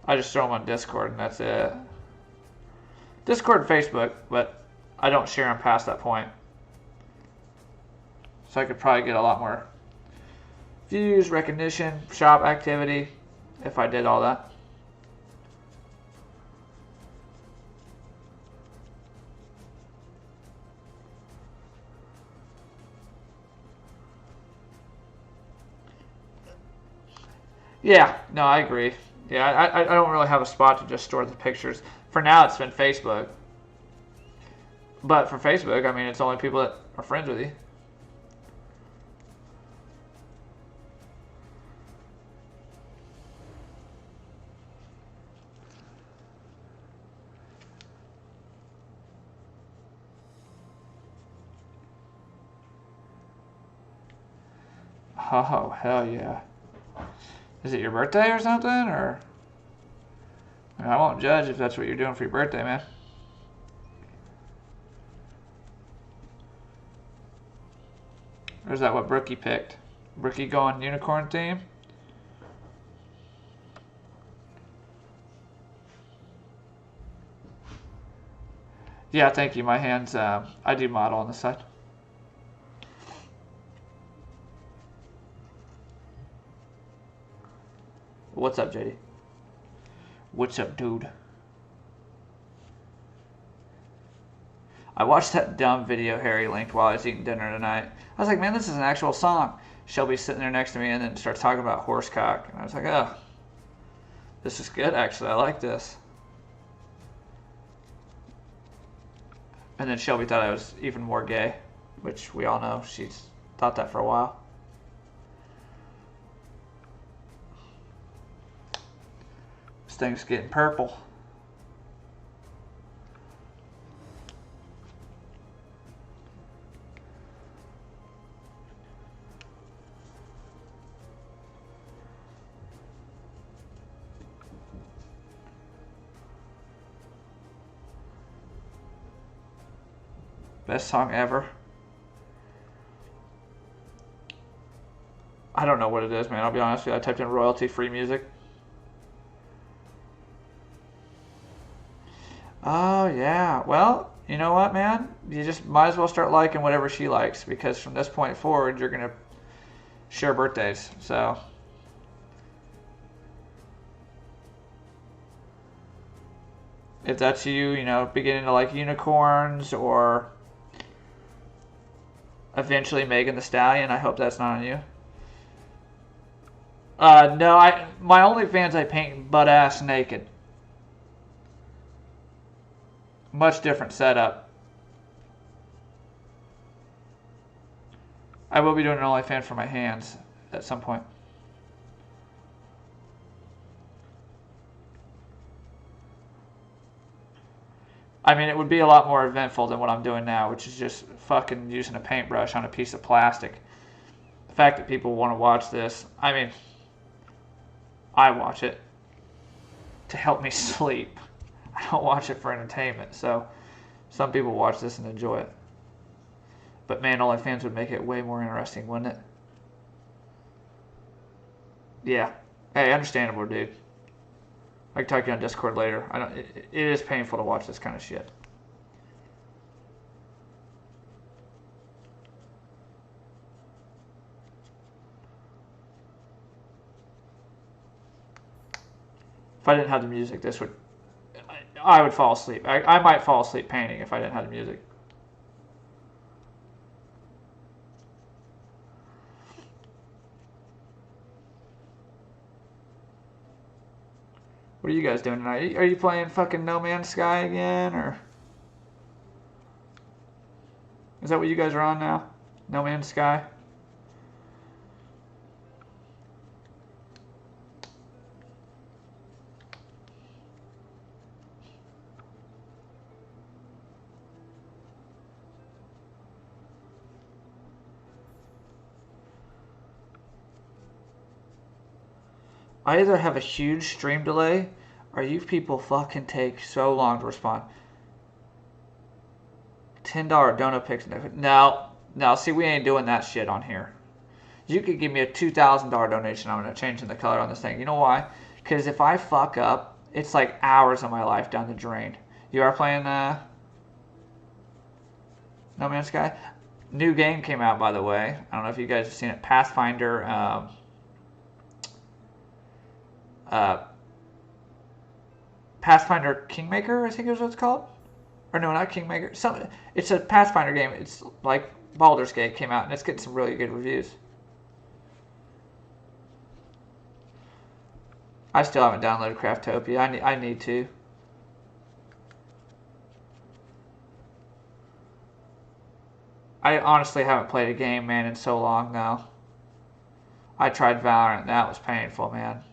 I just throw them on Discord and that's it. Discord and Facebook, but I don't share them past that point. So I could probably get a lot more views, recognition, shop activity if I did all that. Yeah, no, I agree. Yeah, I don't really have a spot to just store the pictures. For now, it's been Facebook. But for Facebook, I mean, it's only people that are friends with you. Oh, hell yeah. Is it your birthday or something? Or I won't judge if that's what you're doing for your birthday, man. Or is that what Brookie picked? Brookie going unicorn theme? Yeah, thank you. My hands, I do model on the side. What's up, JD? What's up, dude? I watched that dumb video Harry linked while I was eating dinner tonight. I was like, man, this is an actual song. Shelby's sitting there next to me and then starts talking about horsecock. And I was like, oh, this is good, actually. I like this. And then Shelby thought I was even more gay, which we all know. She's thought that for a while. This thing's getting purple. Best song ever. I don't know what it is, man. I'll be honest with you. I typed in royalty-free music. Oh, yeah. Well, you know what, man? You just might as well start liking whatever she likes, because from this point forward, you're going to share birthdays. So, if that's you, you know, beginning to like unicorns or eventually Megan Thee Stallion, I hope that's not on you. No, my OnlyFans I paint butt ass naked. Much different setup. I will be doing an OnlyFans for my hands at some point. I mean, it would be a lot more eventful than what I'm doing now, which is just fucking using a paintbrush on a piece of plastic. The fact that people want to watch this, I mean, I watch it to help me sleep. I don't watch it for entertainment, so some people watch this and enjoy it. But man, OnlyFans would make it way more interesting, wouldn't it? Yeah. Hey, understandable, dude. I can talk to you on Discord later. It is painful to watch this kind of shit. If I didn't have the music, I would fall asleep. I might fall asleep painting if I didn't have the music. What are you guys doing tonight? Are you playing fucking No Man's Sky again, or is that what you guys are on now? No Man's Sky? I either have a huge stream delay or you people fucking take so long to respond. $10 donut picks. No, see, we ain't doing that shit on here. You could give me a $2,000 donation. I'm going to change the color on this thing. You know why? Because if I fuck up, it's like hours of my life down the drain. You are playing No Man's Sky? New game came out, by the way. I don't know if you guys have seen it. Pathfinder... Pathfinder Kingmaker, I think is what it's called. Or no, not Kingmaker. It's a Pathfinder game. It's like Baldur's Gate came out, and it's getting some really good reviews. I still haven't downloaded Craftopia. I need to. I honestly haven't played a game, man, in so long now. I tried Valorant, and that was painful, man.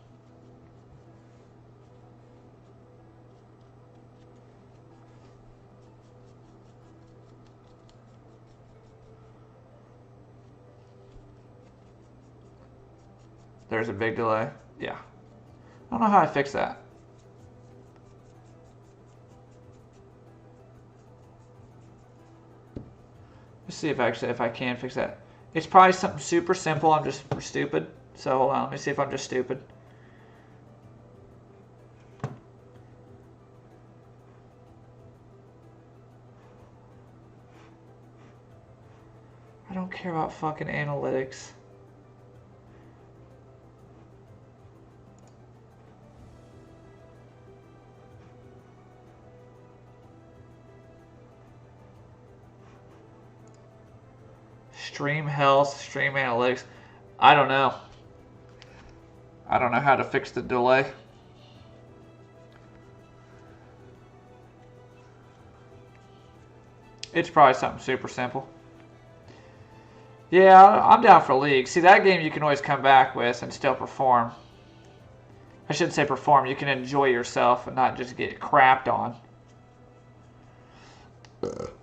There's a big delay. Yeah. I don't know how I fix that. Let's see if I can fix that. It's probably something super simple. I'm just stupid. So hold on. Let me see if I'm just stupid. I don't care about fucking analytics. Stream health, stream analytics. I don't know. I don't know how to fix the delay. It's probably something super simple. Yeah, I'm down for League. See, that game you can always come back with and still perform. I shouldn't say perform. You can enjoy yourself and not just get crapped on.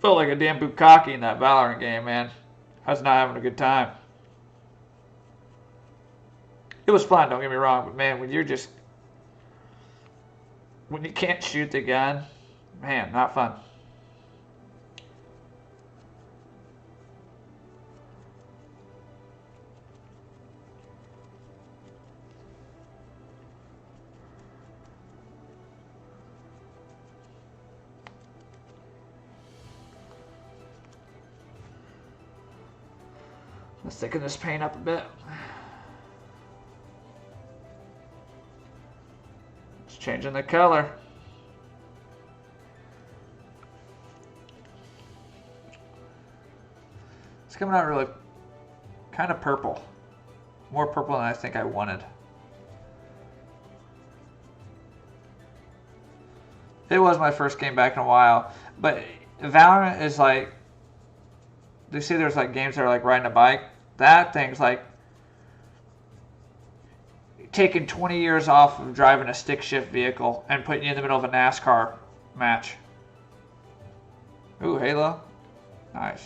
Felt like a damn bukkake in that Valorant game, man. I was not having a good time. It was fun, don't get me wrong, but man, when you can't shoot the gun, man, not fun. Let's thicken this paint up a bit. It's changing the color. It's coming out really kind of purple. More purple than I think I wanted. It was my first game back in a while, but Valorant is like, they say there's like games that are like riding a bike. That thing's like taking 20 years off of driving a stick shift vehicle and putting you in the middle of a NASCAR match. Ooh, Halo. Nice.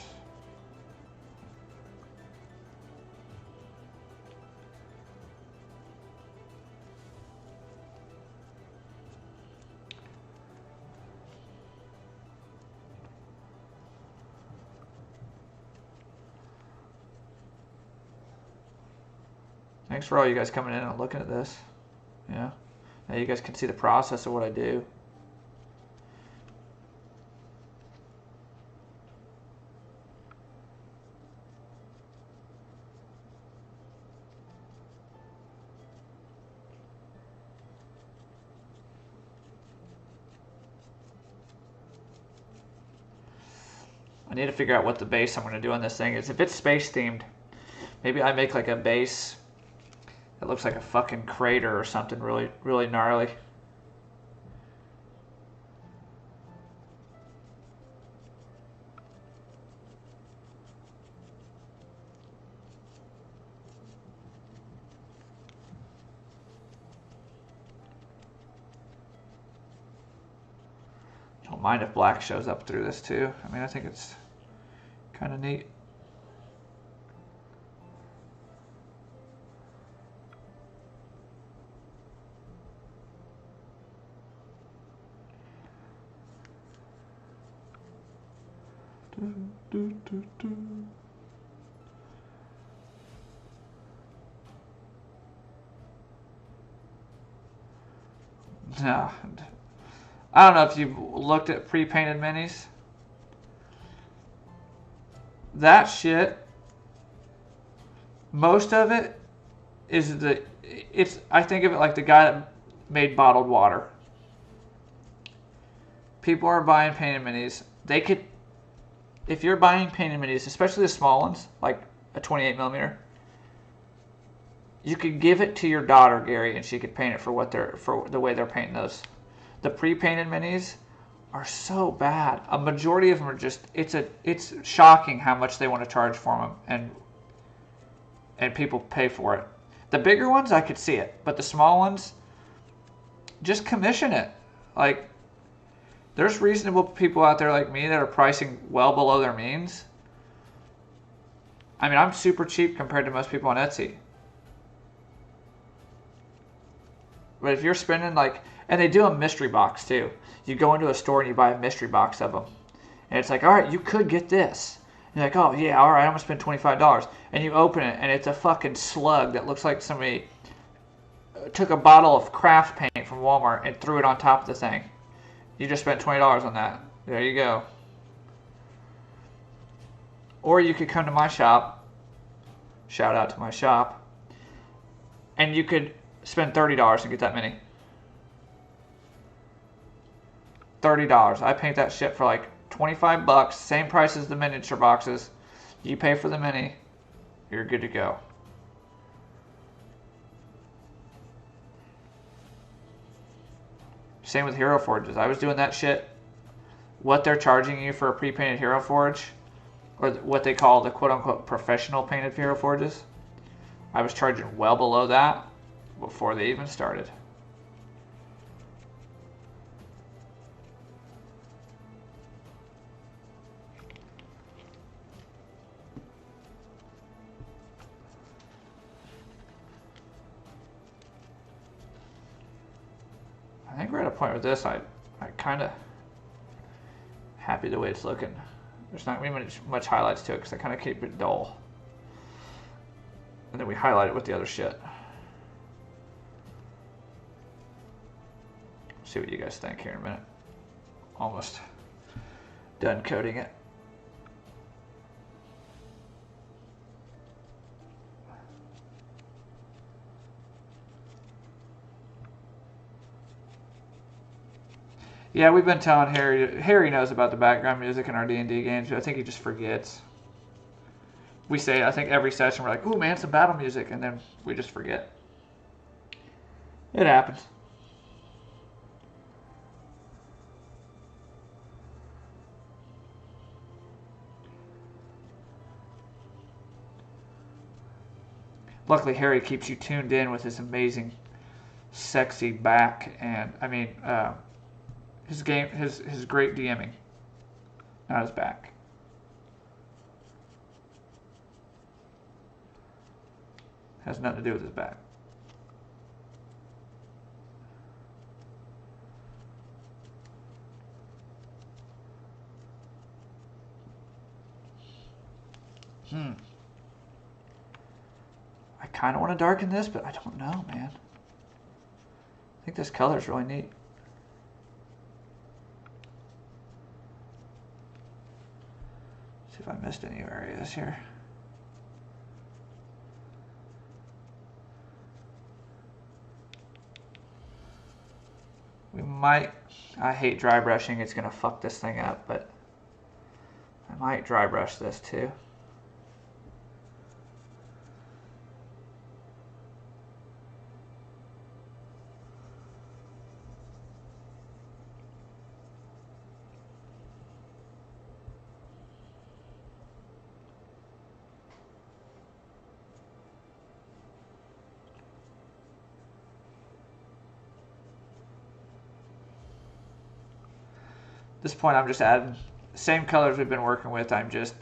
Thanks for all you guys coming in and looking at this. Yeah. Now you guys can see the process of what I do. I need to figure out what the base I'm going to do on this thing is. If it's space themed, maybe I make like a base that looks like a fucking crater or something really, really gnarly. Don't mind if black shows up through this too. I mean, I think it's kind of neat. No, I don't know if you've looked at pre-painted minis. That shit, most of it is I think of it like the guy that made bottled water. People are buying painted minis. They could, if you're buying painted minis, especially the small ones, like a 28 millimeter, you could give it to your daughter, Gary, and she could paint it for the way they're painting those. The pre-painted minis are so bad. A majority of them are just, it's shocking how much they want to charge for them, and people pay for it. The bigger ones, I could see it, but the small ones, just commission it. Like, there's reasonable people out there like me that are pricing well below their means. I mean, I'm super cheap compared to most people on Etsy. But if you're spending like, and they do a mystery box too. You go into a store and you buy a mystery box of them. And it's like, all right, you could get this. And you're like, oh yeah, all right, I'm gonna spend $25. And you open it and it's a fucking slug that looks like somebody took a bottle of craft paint from Walmart and threw it on top of the thing. You just spent $20 on that. There you go. Or you could come to my shop. Shout out to my shop. And you could spend $30 and get that mini. $30. I paint that shit for like 25 bucks, same price as the miniature boxes. You pay for the mini, you're good to go. Same with Hero Forges. I was doing that shit. What they're charging you for a pre-painted Hero Forge, or what they call the quote-unquote professional painted Hero Forges, I was charging well below that before they even started. I think we're at a point with this. I kind of happy the way it's looking. There's not really much highlights to it because I kind of keep it dull. And then we highlight it with the other shit. See what you guys think here in a minute. Almost done coating it. Yeah, we've been telling Harry. Harry knows about the background music in our D&D games, but I think he just forgets. We say, I think every session, we're like, ooh, man, some battle music, and then we just forget. It happens. Luckily, Harry keeps you tuned in with his amazing, sexy back, and, I mean, his great DMing, not his back. Has nothing to do with his back. I kind of want to darken this, but I don't know, man. I think this color is really neat. See if I missed any areas here. We might, I hate dry brushing, it's gonna fuck this thing up, but I might dry brush this too. At this point, I'm just adding the same colors we've been working with. I'm just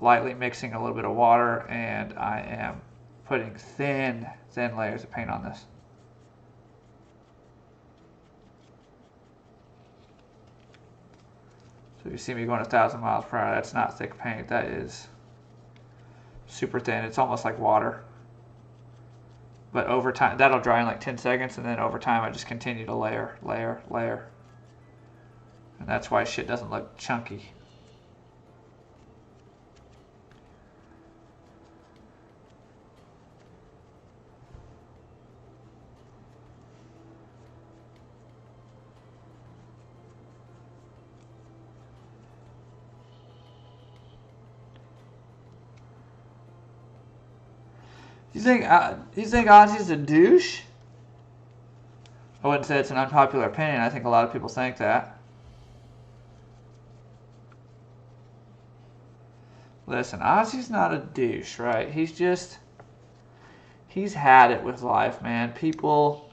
lightly mixing a little bit of water, and I am putting thin layers of paint on this. So you see me going 1,000 miles per hour, that's not thick paint. That is super thin. It's almost like water. But over time, that'll dry in like 10 seconds, and then over time, I just continue to layer, layer, layer. And that's why shit doesn't look chunky. You think Ozzy's a douche? I wouldn't say it's an unpopular opinion. I think a lot of people think that. Listen, Ozzy's not a douche, right? He's had it with life, man. People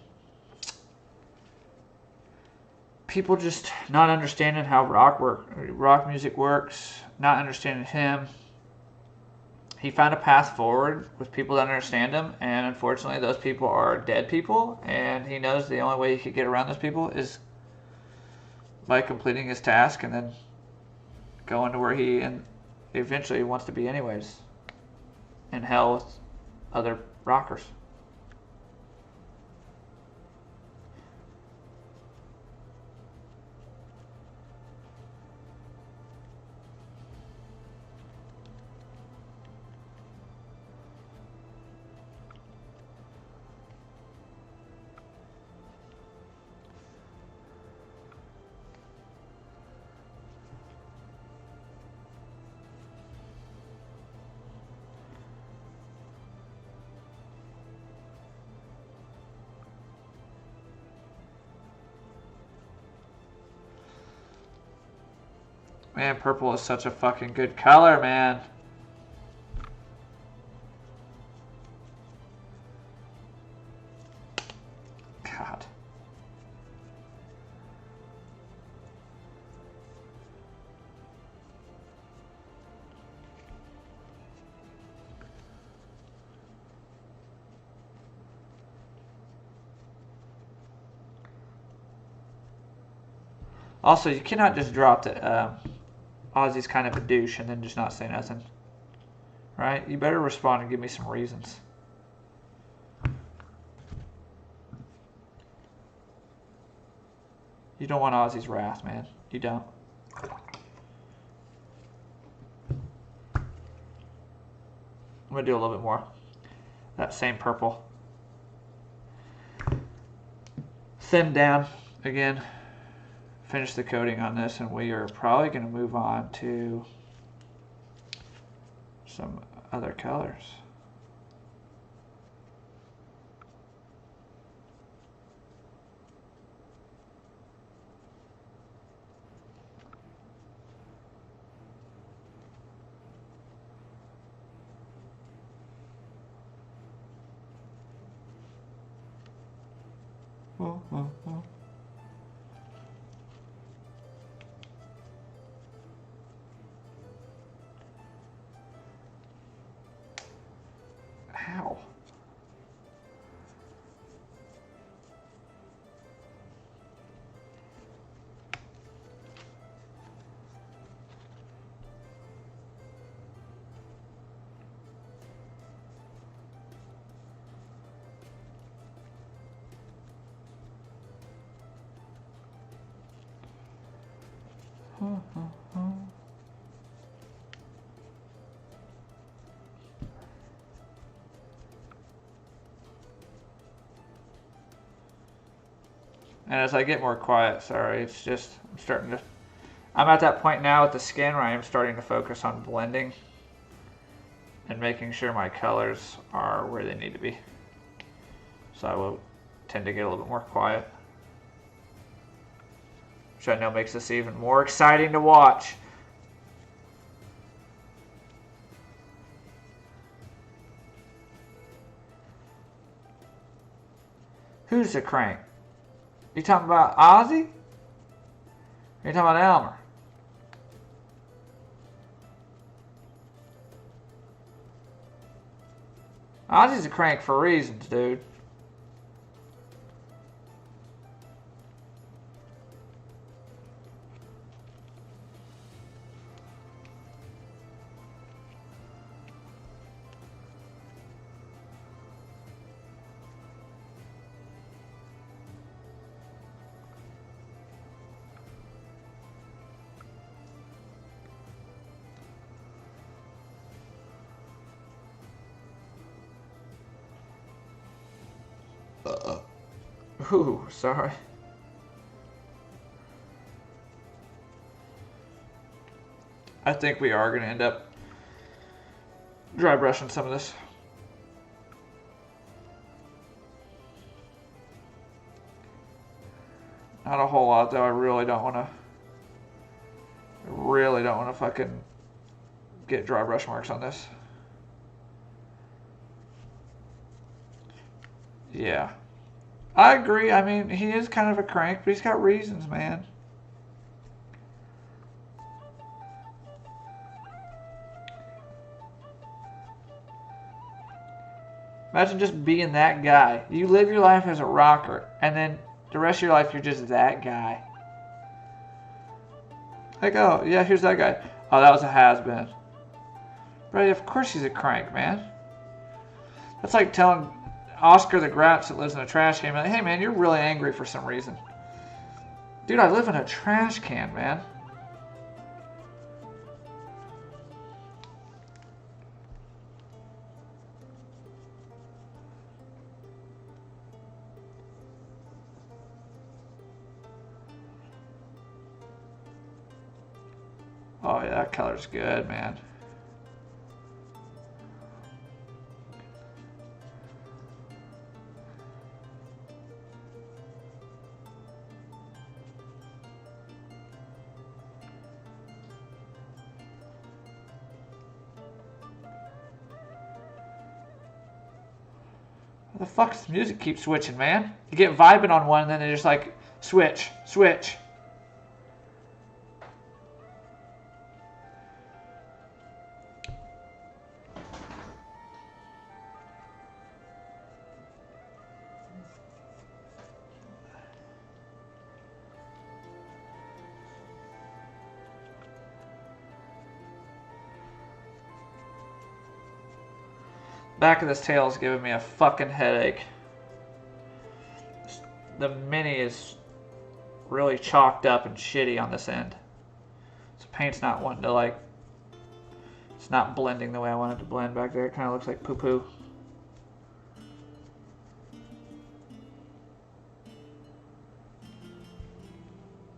just not understanding how rock music works, not understanding him. He found a path forward with people that understand him, and unfortunately those people are dead people, and he knows the only way he could get around those people is by completing his task and then going to where he eventually wants to be anyways, in hell with other rockers. Man, purple is such a fucking good color, man. God. Also, you cannot just drop the Ozzy's kind of a douche and then just not say nothing. Right? You better respond and give me some reasons. You don't want Ozzy's wrath, man. You don't. I'm going to do a little bit more. That same purple. Thin down again. Finish the coating on this, and we are probably going to move on to some other colors. Ow. And as I get more quiet, sorry, it's just, I'm at that point now with the skin where I am starting to focus on blending and making sure my colors are where they need to be. So I will tend to get a little bit more quiet, which I know makes this even more exciting to watch. Who's the crank? You talking about Ozzy? Or you talking about Elmer? Ozzy's a crank for reasons, dude. Ooh, sorry. I think we are going to end up dry brushing some of this. Not a whole lot, though. I really don't want to fucking get dry brush marks on this. Yeah. I agree. I mean, he is kind of a crank, but he's got reasons, man. Imagine just being that guy. You live your life as a rocker, and then the rest of your life you're just that guy. Like, oh, yeah, here's that guy. Oh, that was a has-been. But of course he's a crank, man. That's like telling Oscar the Grouch that lives in a trash can, like, hey man, you're really angry for some reason. Dude, I live in a trash can, man. Oh yeah, that color's good, man. The fuck does the music keep switching, man? You get vibing on one and then they just like switch, switch. Back of this tail is giving me a fucking headache. The mini is really chalked up and shitty on this end. So paint's not wanting to like, it's not blending the way I want it to blend back there. It kind of looks like poo-poo.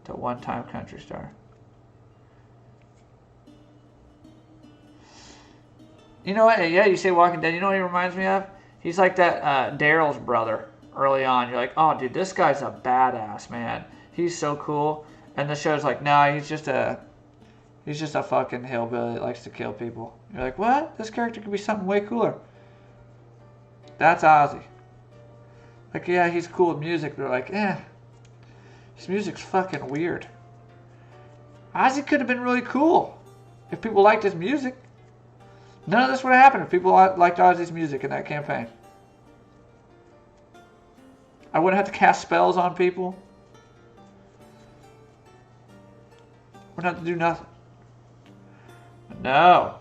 To one-time country star. You know what? Yeah, you say Walking Dead. You know what he reminds me of? He's like that Daryl's brother early on. You're like, oh, dude, this guy's a badass, man. He's so cool. And the show's like, nah, he's just a fucking hillbilly that likes to kill people. You're like, what? This character could be something way cooler. That's Ozzy. Like, yeah, he's cool with music. But they're like, his music's fucking weird. Ozzy could have been really cool if people liked his music. None of this would have happened if people liked Ozzy's music in that campaign. I wouldn't have to cast spells on people. Wouldn't have to do nothing. No.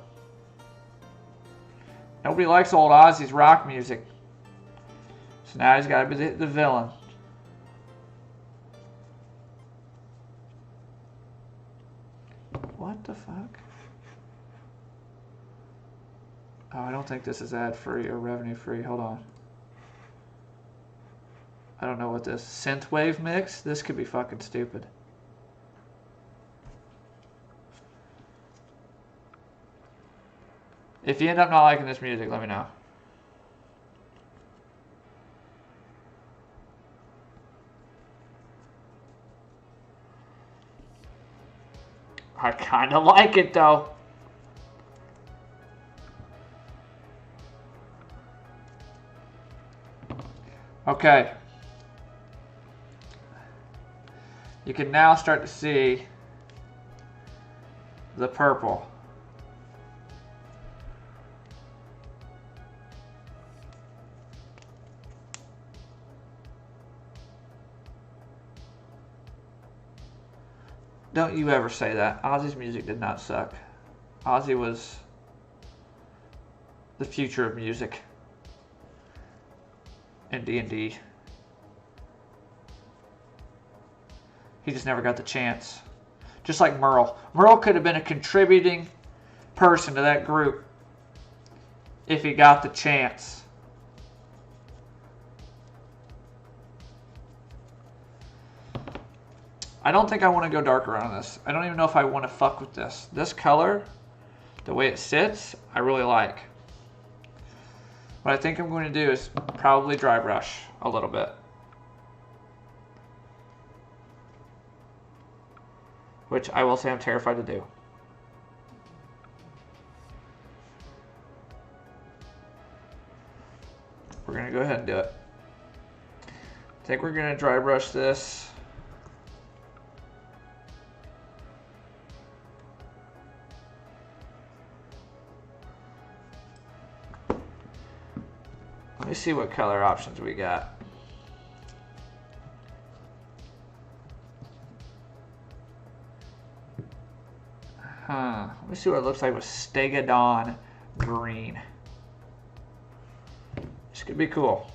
Nobody likes old Ozzy's rock music. So now he's got to be the villain. What the fuck? Oh, I don't think this is ad-free or revenue-free. Hold on. I don't know what this... Synthwave mix? This could be fucking stupid. If you end up not liking this music, let me know. I kind of like it, though. Okay. You can now start to see the purple. Don't you ever say that. Ozzy's music did not suck. Ozzy was the future of music in D&D. He just never got the chance. Just like Merle. Merle could have been a contributing person to that group if he got the chance. I don't think I want to go darker on this. I don't even know if I want to fuck with this. This color, the way it sits, I really like. What I think I'm going to do is probably dry brush a little bit. Which I will say I'm terrified to do. We're going to go ahead and do it. I think we're going to dry brush this. Let me see what color options we got. Let me see what it looks like with Stegodon green. This could be cool.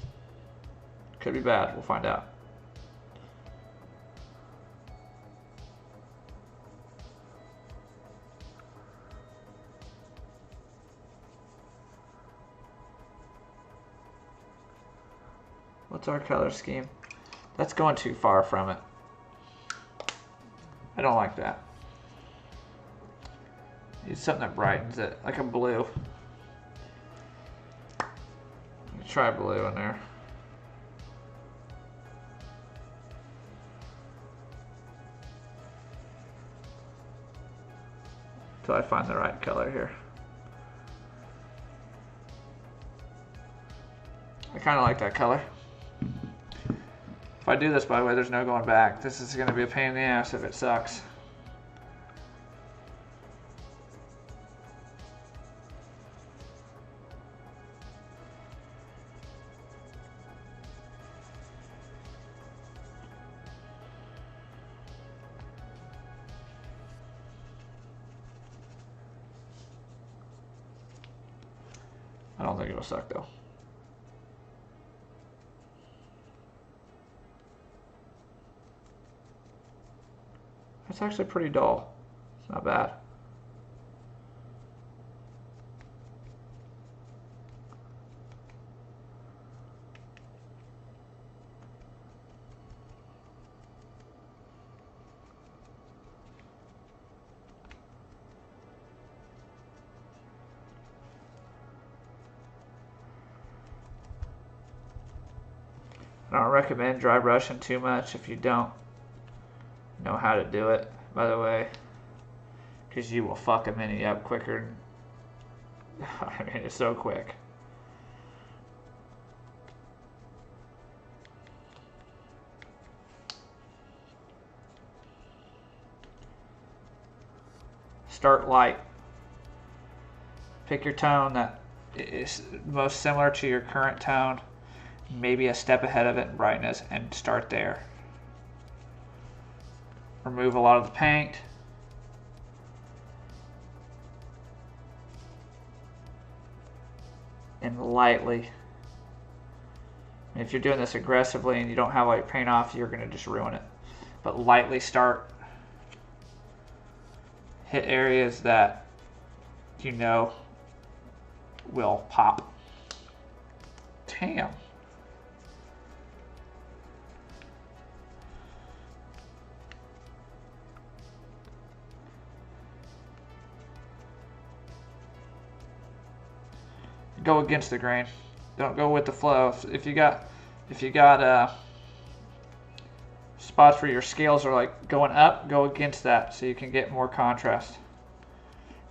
Could be bad. We'll find out. What's our color scheme? That's going too far from it. I don't like that. Need something that brightens it, like a blue. Let me try blue in there. Till I find the right color here. I kind of like that color. If I do this, by the way, there's no going back. This is going to be a pain in the ass if it sucks. I don't think it'll suck though. It's actually pretty dull. It's not bad. I don't recommend dry brushing too much if you don't know how to do it, by the way, because you will fuck a mini up quicker. I mean, it's so quick. Start light. Pick your tone that is most similar to your current tone, maybe a step ahead of it in brightness, and start there. Remove a lot of the paint. And lightly. And if you're doing this aggressively and you don't have all your paint off, you're going to just ruin it. But lightly start. Hit areas that you know will pop. Damn. Go against the grain. Don't go with the flow. If you got spots where your scales are like going up, go against that so you can get more contrast.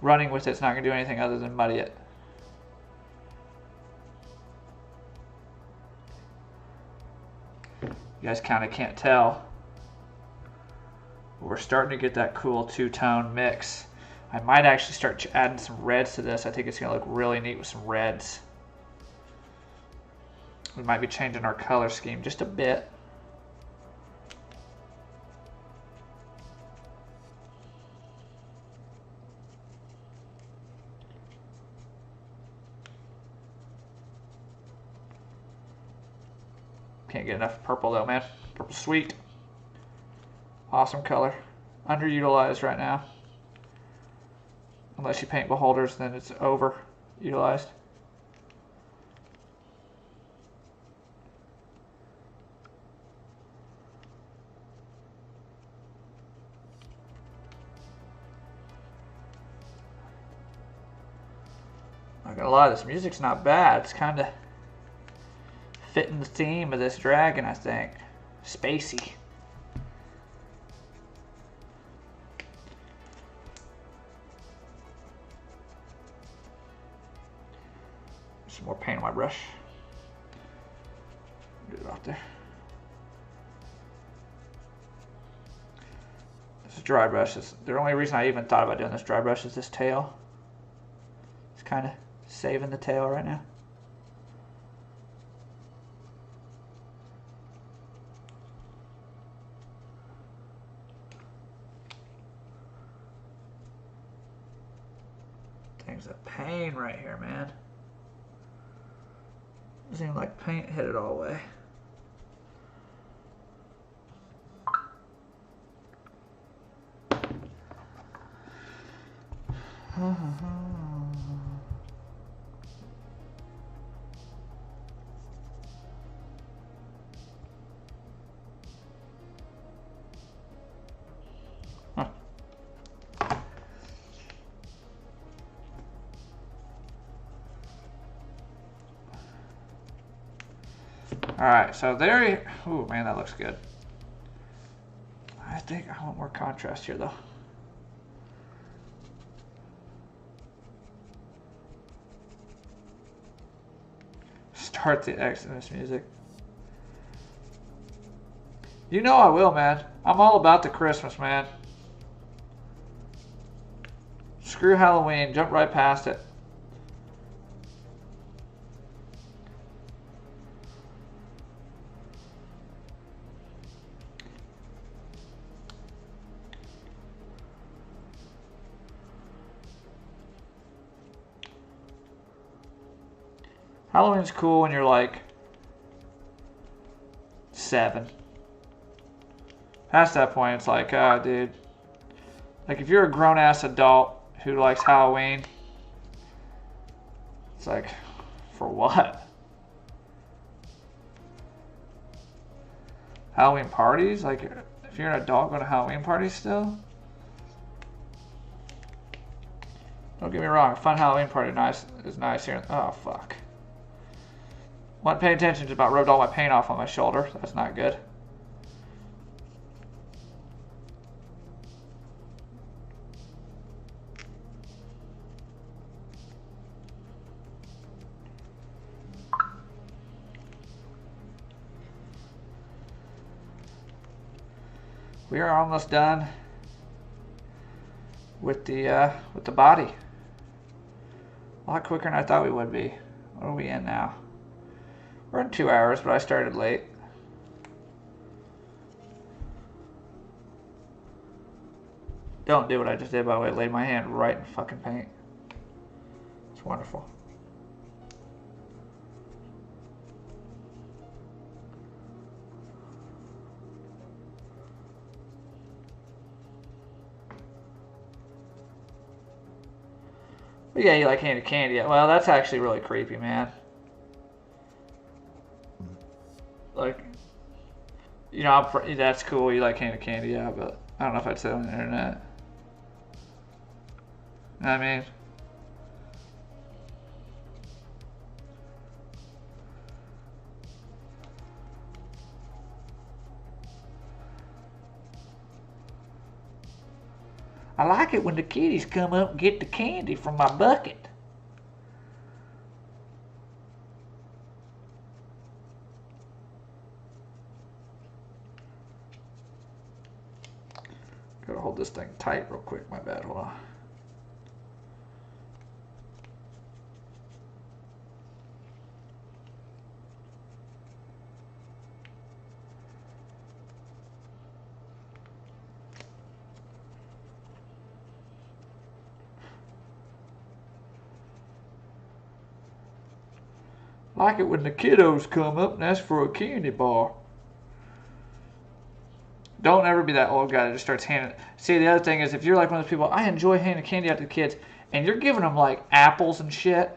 Running with it's not going to do anything other than muddy it. You guys kind of can't tell, but we're starting to get that cool two-tone mix. I might actually start adding some reds to this. I think it's going to look really neat with some reds. We might be changing our color scheme just a bit. Can't get enough purple though, man. Purple's sweet. Awesome color. Underutilized right now. Unless you paint beholders, then it's overutilized. Not gonna lie, this music's not bad. It's kind of fitting the theme of this dragon, I think. Spacey. Some more paint on my brush. Do it out there. This is dry brush. The only reason I even thought about doing this dry brush is this tail. It's kind of saving the tail right now. Thing's a pain right here, man. Doesn't even like paint hit it all the way. Alright, so there, ooh man, that looks good. I think I want more contrast here though. Start the Exodus music. You know I will, man. I'm all about the Christmas, man. Screw Halloween. Jump right past it. Halloween's cool when you're like 7. Past that point, it's like, ah, dude. Like, if you're a grown-ass adult who likes Halloween, it's like, for what? Halloween parties? Like, if you're an adult going to Halloween parties still? Don't get me wrong, a fun Halloween party is nice here. Oh, fuck. Wasn't paying attention to about rubbed all my paint off on my shoulder. That's not good. We are almost done with the body. A lot quicker than I thought we would be. What are we in now? We're in 2 hours, but I started late. Don't do what I just did, by the way. Laid my hand right in fucking paint. It's wonderful. But yeah, you like handed candy. Well, that's actually really creepy, man. Like, you know, that's cool. You like handed candy, yeah, but I don't know if I'd say it on the internet. You know what I mean? I like it when the kitties come up and get the candy from my bucket. Gotta hold this thing tight real quick. My bad. Hold on. Like it when the kiddos come up and ask for a candy bar. Don't ever be that old guy that just starts handing. See, the other thing is, if you're like one of those people, I enjoy handing candy out to the kids, and you're giving them like apples and shit.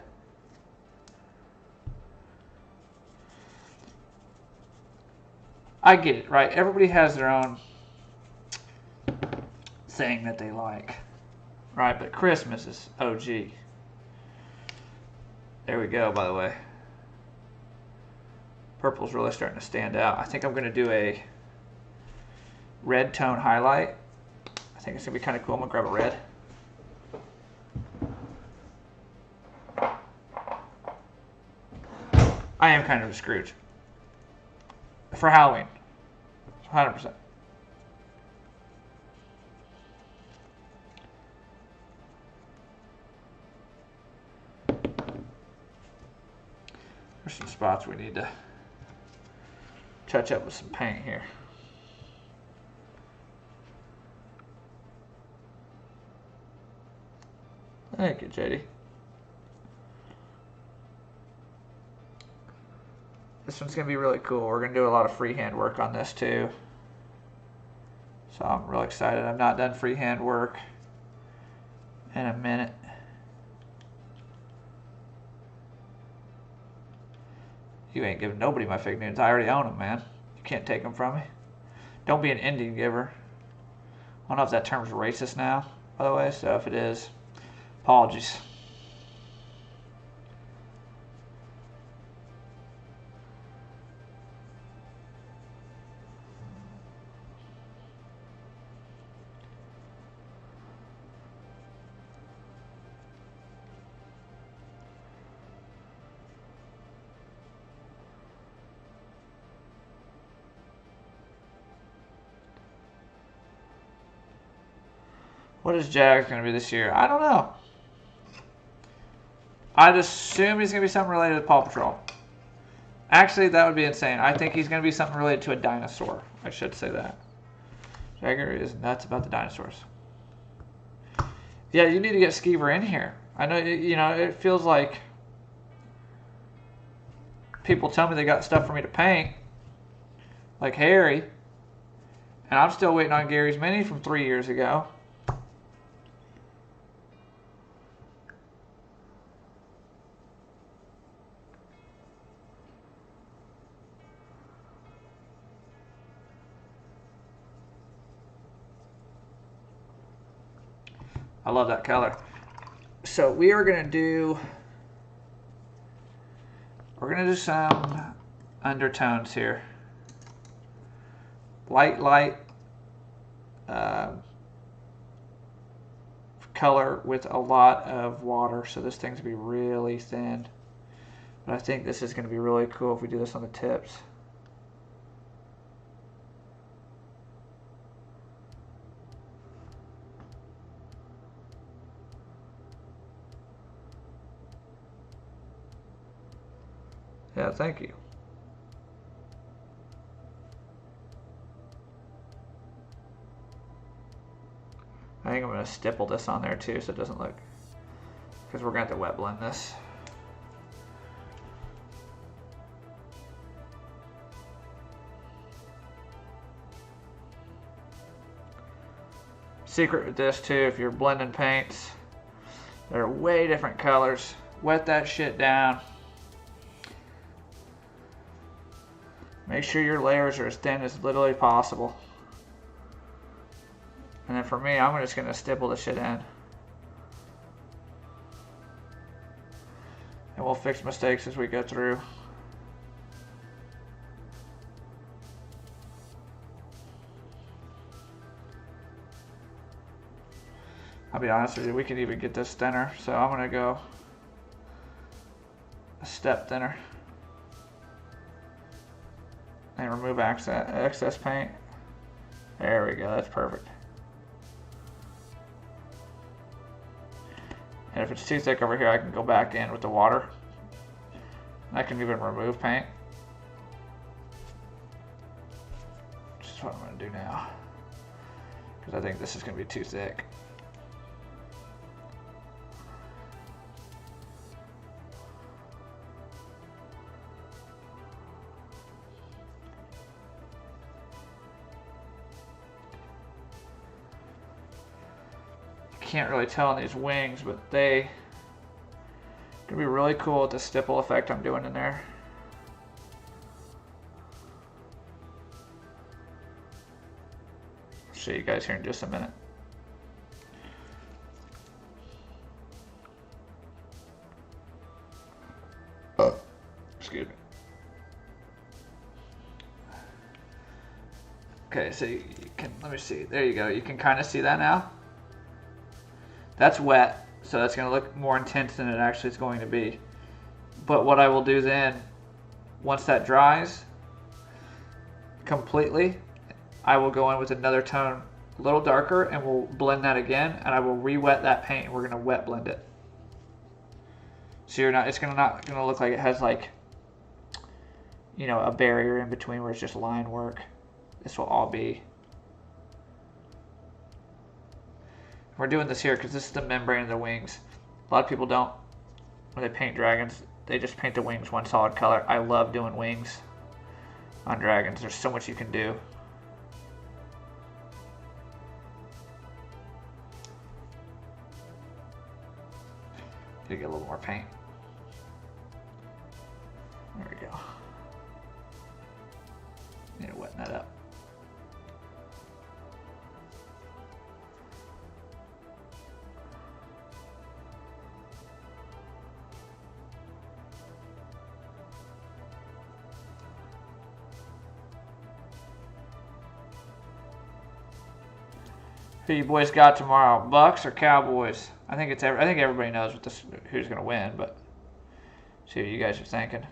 I get it, right? Everybody has their own thing that they like, right? But Christmas is OG. There we go, by the way. Purple's really starting to stand out. I think I'm going to do a red tone highlight. I think it's going to be kind of cool. I'm going to grab a red. I am kind of a Scrooge. For Halloween. 100%. There's some spots we need to touch up with some paint here. Thank you, JD. This one's going to be really cool. We're going to do a lot of freehand work on this too. So I'm really excited. I've not done freehand work in a minute. You ain't giving nobody my fig Newtons. I already own them, man. You can't take them from me. Don't be an Indian giver. I don't know if that term's racist now, by the way, so if it is, apologies. What is Jags going to be this year? I don't know. I'd assume he's going to be something related to Paw Patrol. Actually, that would be insane. I think he's going to be something related to a dinosaur. I should say that. Jagger is nuts about the dinosaurs. Yeah, you need to get Skeever in here. I know, you know, it feels like people tell me they got stuff for me to paint, like Harry, and I'm still waiting on Gary's Mini from 3 years ago. I love that color. So we are gonna do. We're gonna do some undertones here. Light color with a lot of water. So this thing's gonna be really thin. But I think this is gonna be really cool if we do this on the tips. Yeah, thank you. I think I'm going to stipple this on there too so it doesn't look, because we're going to have to wet blend this. Secret with this too, if you're blending paints, they're way different colors. Wet that shit down. Make sure your layers are as thin as literally possible. And then for me, I'm just gonna stipple the shit in. And we'll fix mistakes as we go through. I'll be honest with you, we could even get this thinner. So I'm gonna go a step thinner. And remove excess paint. There we go, that's perfect. And if it's too thick over here, I can go back in with the water. I can even remove paint. Which is what I'm going to do now. Because I think this is going to be too thick. Can't really tell on these wings, but they gonna be really cool with the stipple effect I'm doing in there. I'll show you guys here in just a minute. Excuse me. Okay, so you can, let me see, there you go, you can kind of see that now. That's wet, so that's going to look more intense than it actually is going to be. But what I will do then, once that dries completely, I will go in with another tone a little darker and we'll blend that again, and I will re-wet that paint and we're going to wet blend it. So you're not, it's not going to look like it has like, you know, a barrier in between where it's just line work. This will all be. We're doing this here because this is the membrane of the wings. A lot of people don't, when they paint dragons, they just paint the wings one solid color. I love doing wings on dragons. There's so much you can do. Need to get a little more paint. There we go. Need to weten that up. Who you boys got tomorrow? Bucks or Cowboys? I think everybody knows what who's gonna win, but see what you guys are thinking.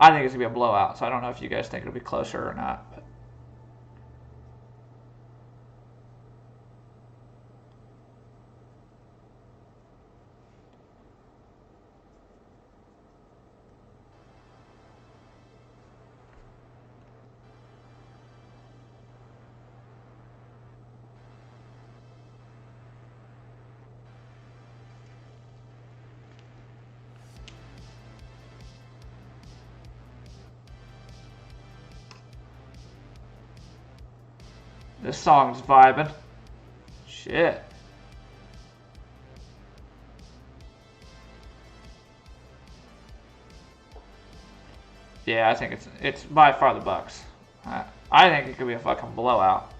I think it's going to be a blowout, so I don't know if you guys think it'll be closer or not. But. This song's vibing. Shit. Yeah, I think it's by far the Bucks. I think it could be a fucking blowout.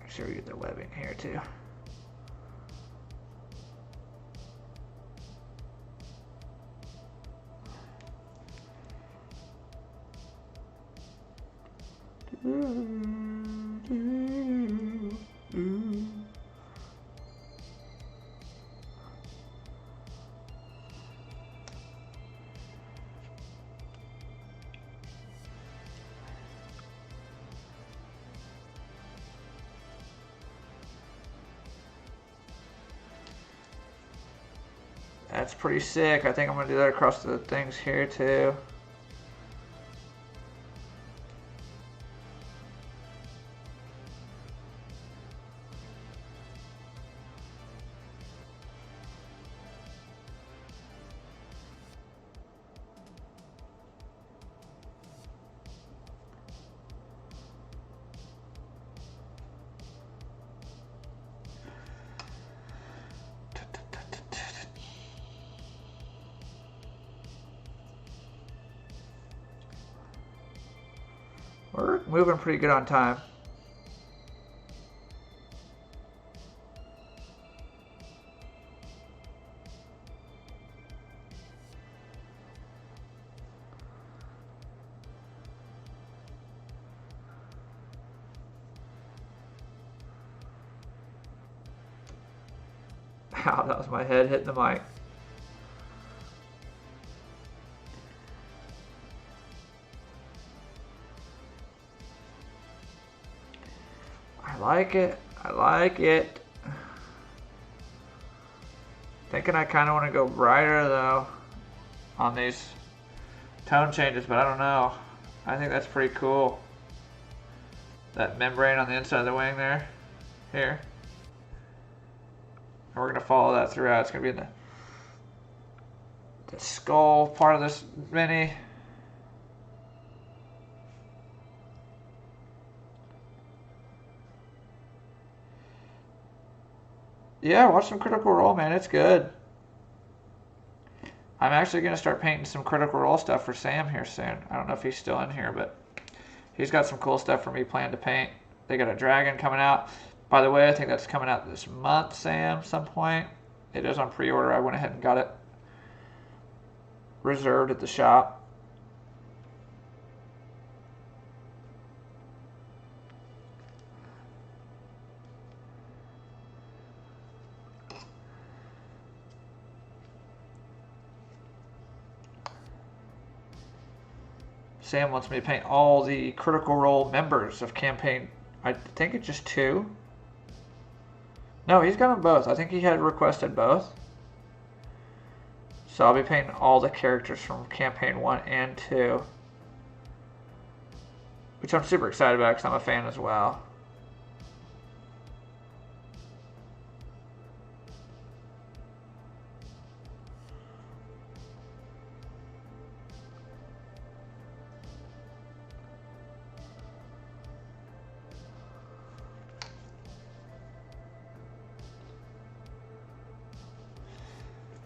Make sure we get the webbing here too. That's pretty sick. I think I'm going to do that across the things here too. We're moving pretty good on time. Ow, that was my head hitting the mic. I like it. I like it. Thinking I kind of want to go brighter though on these tone changes, but I don't know. I think that's pretty cool. That membrane on the inside of the wing there. Here. And we're going to follow that throughout. It's going to be in the skull part of this mini. Yeah, watch some Critical Role, man. It's good. I'm actually going to start painting some Critical Role stuff for Sam here soon. I don't know if he's still in here, but he's got some cool stuff for me planned to paint. They got a dragon coming out. By the way, I think that's coming out this month, Sam, some point. It is on pre-order. I went ahead and got it reserved at the shop. Sam wants me to paint all the Critical Role members of campaign. I think it's just 2. No, he's got them both. I think he had requested both. So I'll be painting all the characters from campaign 1 and 2. Which I'm super excited about because I'm a fan as well.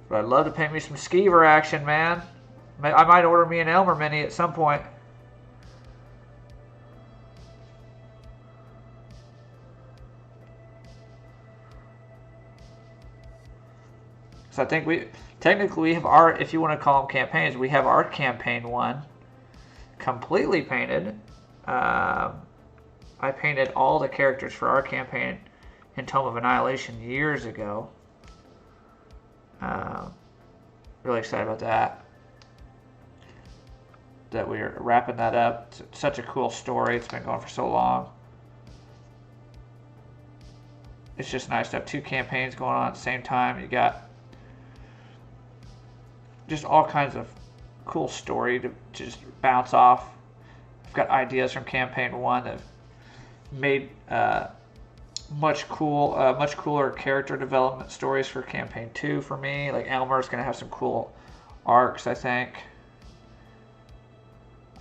But I'd love to paint me some Skeever action, man. I might order me an Elmer mini at some point. So I think technically we have our, if you want to call them campaigns, we have our campaign 1 completely painted. I painted all the characters for our campaign in Tome of Annihilation years ago. Really excited about that. That we're wrapping that up. It's such a cool story. It's been going for so long. It's just nice to have 2 campaigns going on at the same time. You got just all kinds of cool story to just bounce off. I've got ideas from campaign 1 that have made much cooler character development stories for campaign 2 for me. Like Elmer's gonna have some cool arcs, I think.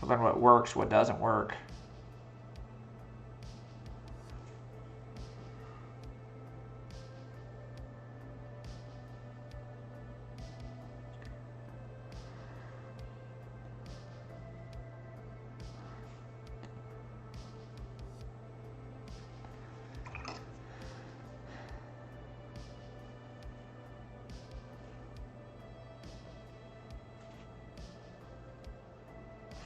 I've learned what works, what doesn't work.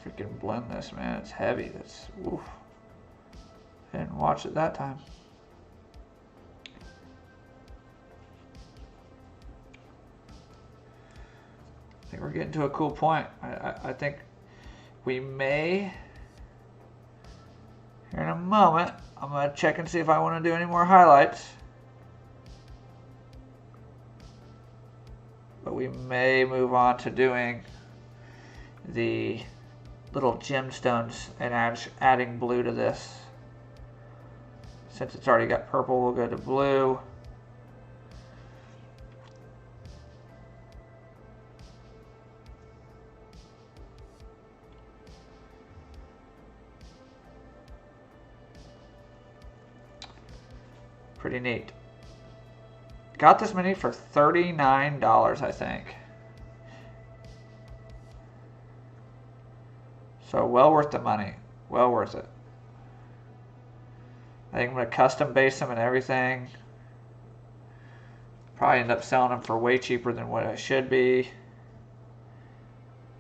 Freaking blend this, man. It's heavy. That's oof. I didn't watch it that time. I think we're getting to a cool point. I think we may, here in a moment, I'm going to check and see if I want to do any more highlights. But we may move on to doing the little gemstones and adding blue to this. Since it's already got purple, we'll go to blue. Pretty neat. Got this mini for $39, I think. So well worth the money. Well worth it. I think I'm going to custom base them and everything. Probably end up selling them for way cheaper than what I should be.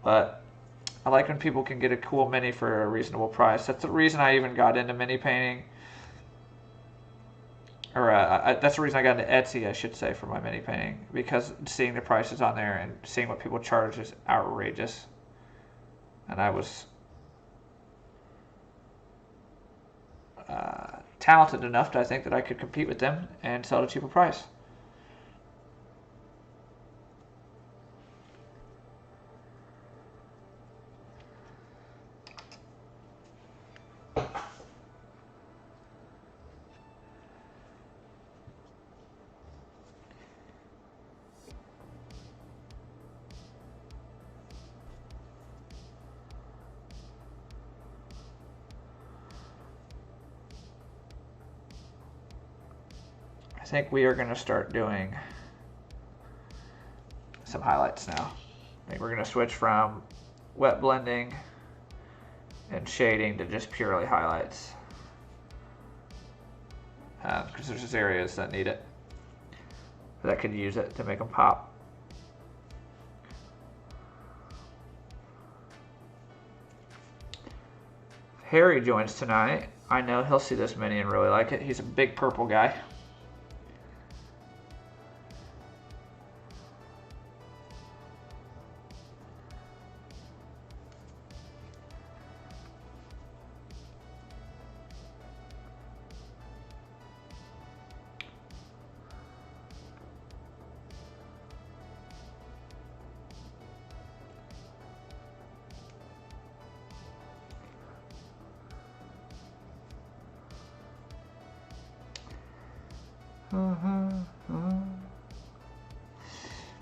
But I like when people can get a cool mini for a reasonable price. That's the reason I even got into mini painting. Or that's the reason I got into Etsy, I should say, for my mini painting. Because seeing the prices on there and seeing what people charge is outrageous. And I was talented enough to I think that I could compete with them and sell at a cheaper price. I think we are going to start doing some highlights now. I think we're going to switch from wet blending and shading to just purely highlights. Because there's just areas that need it, that could use it to make them pop. Harry joins tonight. I know he'll see this mini and really like it. He's a big purple guy.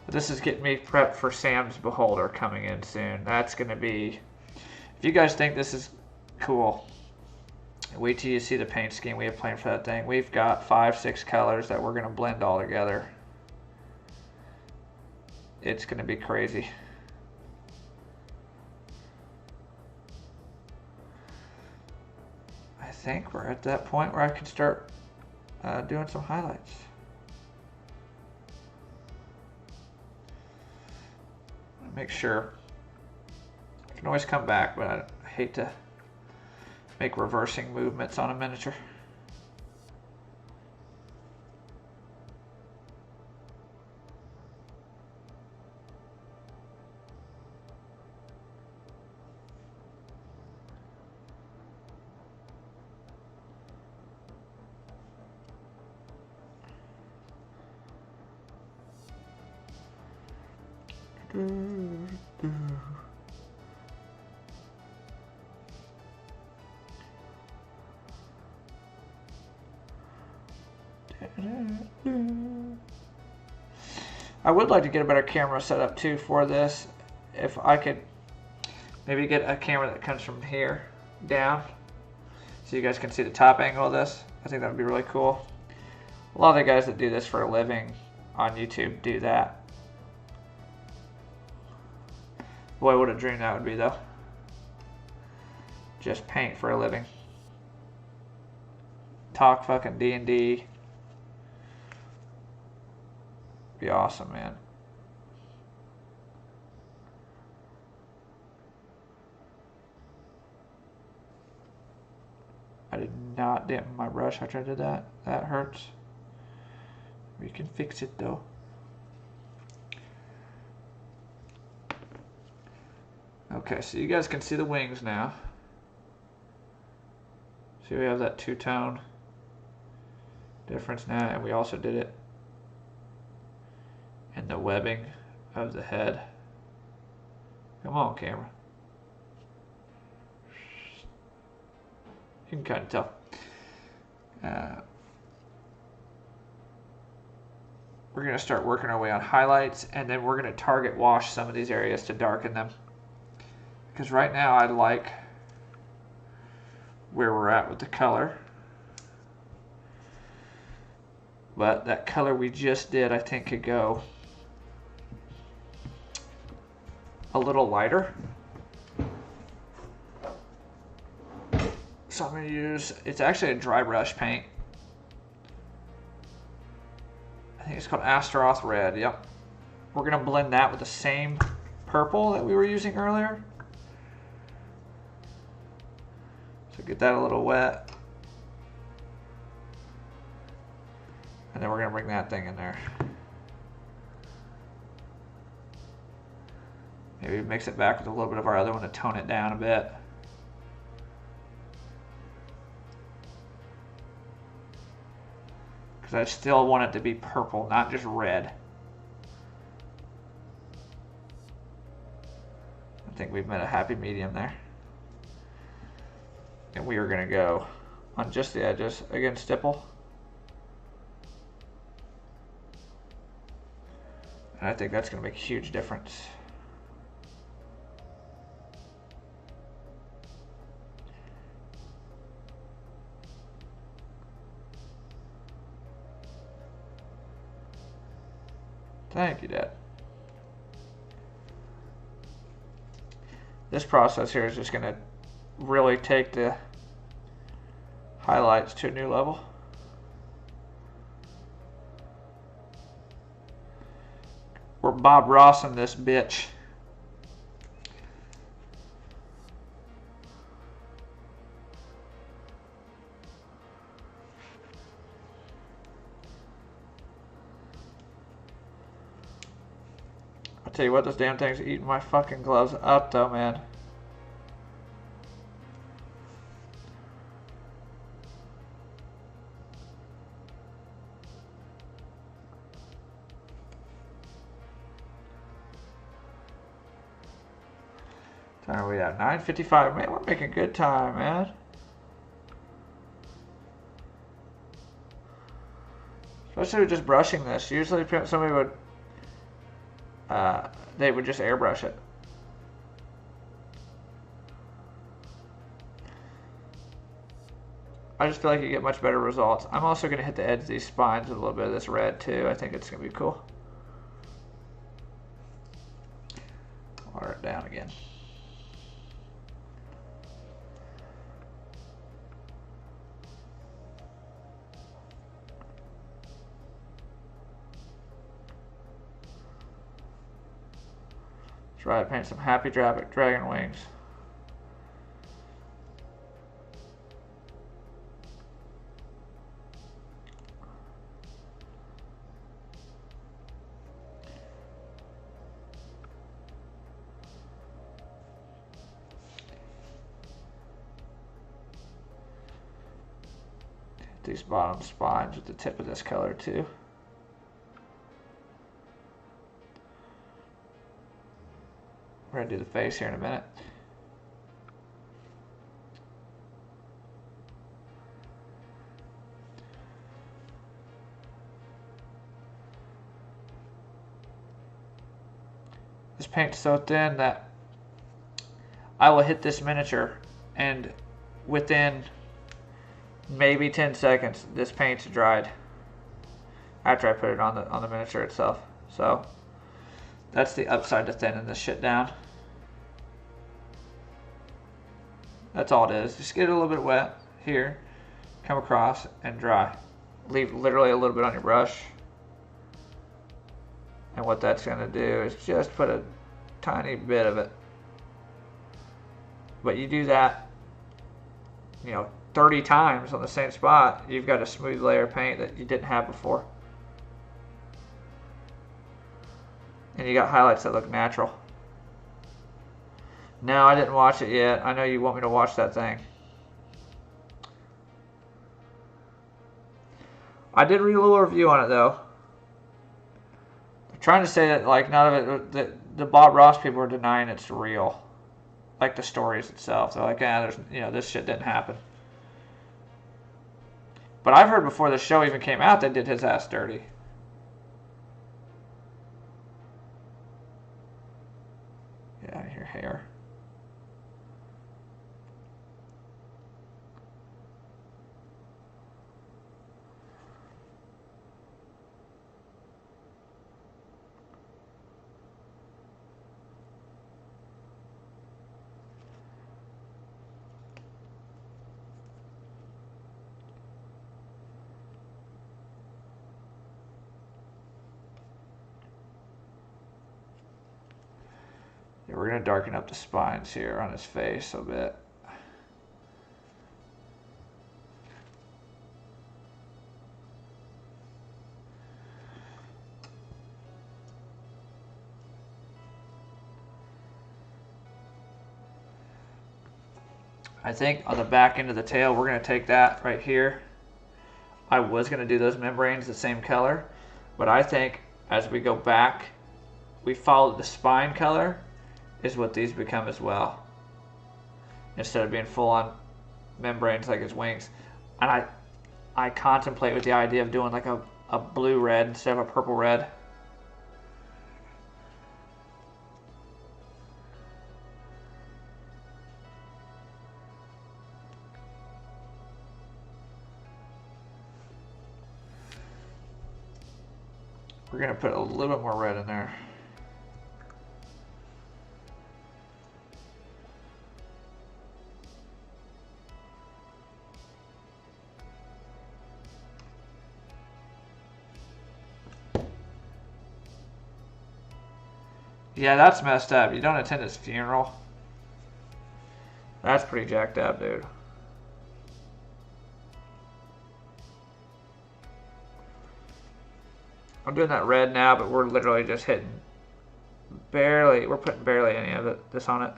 But this is getting me prepped for Sam's Beholder coming in soon. That's going to be... If you guys think this is cool, wait till you see the paint scheme we have planned for that thing. We've got 5-6 colors that we're going to blend all together. It's going to be crazy. I think we're at that point where I can start doing some highlights. Make sure. I can always come back, but I hate to make reversing movements on a miniature. I would like to get a better camera set up too for this. If I could maybe get a camera that comes from here down so you guys can see the top angle of this. I think that would be really cool. A lot of the guys that do this for a living on YouTube do that. Boy, what a dream that would be though. Just paint for a living. Talk fucking D&D. Be awesome, man. I did not dampen my brush after I did that. That hurts. We can fix it though. Okay, so you guys can see the wings now. See, we have that two-tone difference now, and we also did it in the webbing of the head. Come on, camera. You can kind of tell. We're going to start working our way on highlights, and then we're going to target wash some of these areas to darken them. Because right now I like where we're at with the color. But that color we just did, I think, could go a little lighter. So I'm going to use, it's actually a dry brush paint. I think it's called Astaroth Red, yep. We're going to blend that with the same purple that we were using earlier. So get that a little wet. And then we're going to bring that thing in there. Maybe mix it back with a little bit of our other one to tone it down a bit. Because I still want it to be purple, not just red. I think we've met a happy medium there. And we are going to go on just the edges. Again, stipple. And I think that's going to make a huge difference. Thank you, Dad. This process here is just going to really take the highlights to a new level. We're Bob Rossing this bitch. I'll tell you what, this damn thing's eating my fucking gloves up though, man. Where are we at? 9:55. Man, we're making good time, man. Especially with just brushing this. Usually somebody would, they would just airbrush it. I just feel like you get much better results. I'm also going to hit the edge of these spines with a little bit of this red too. I think it's going to be cool. Water it down again. Try to paint some happy dragon wings. These bottom spines with the tip of this color too. We're going to do the face here in a minute. This paint's so thin that I will hit this miniature and within maybe 10 seconds this paint's dried after I put it on the miniature itself. So that's the upside to thinning this shit down. That's all it is. Just get it a little bit wet here, come across and dry. Leave literally a little bit on your brush. And what that's going to do is just put a tiny bit of it. But you do that, 30 times on the same spot, you've got a smooth layer of paint that you didn't have before. And you got highlights that look natural. No, I didn't watch it yet. I know you want me to watch that thing. I did read a little review on it though. They're trying to say that like none of it, that the Bob Ross people are denying it's real. Like the stories itself. They're like, there's, this shit didn't happen. But I've heard before the show even came out, they did his ass dirty. Get out of your hair. Yeah, we're going to darken up the spines here on his face a bit. I think on the back end of the tail, we're going to take that right here. I was going to do those membranes the same color, but I think as we go back, we follow the spine color is what these become as well. Instead of being full on membranes like his wings. And I contemplate with the idea of doing like a blue red instead of a purple red. We're going to put a little bit more red in there. Yeah, that's messed up. You don't attend his funeral. That's pretty jacked up, dude. I'm doing that red now, but we're literally just hitting barely, we're putting barely any of this on it.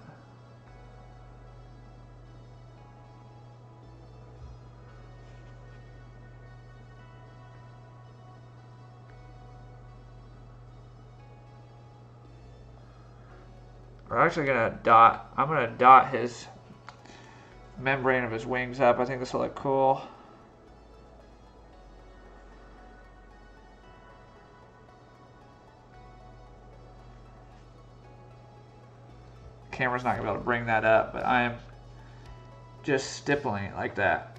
We're actually gonna dot, I'm gonna dot his membrane of his wings up. I think this will look cool. Camera's not gonna be able to bring that up, but I am just stippling it like that.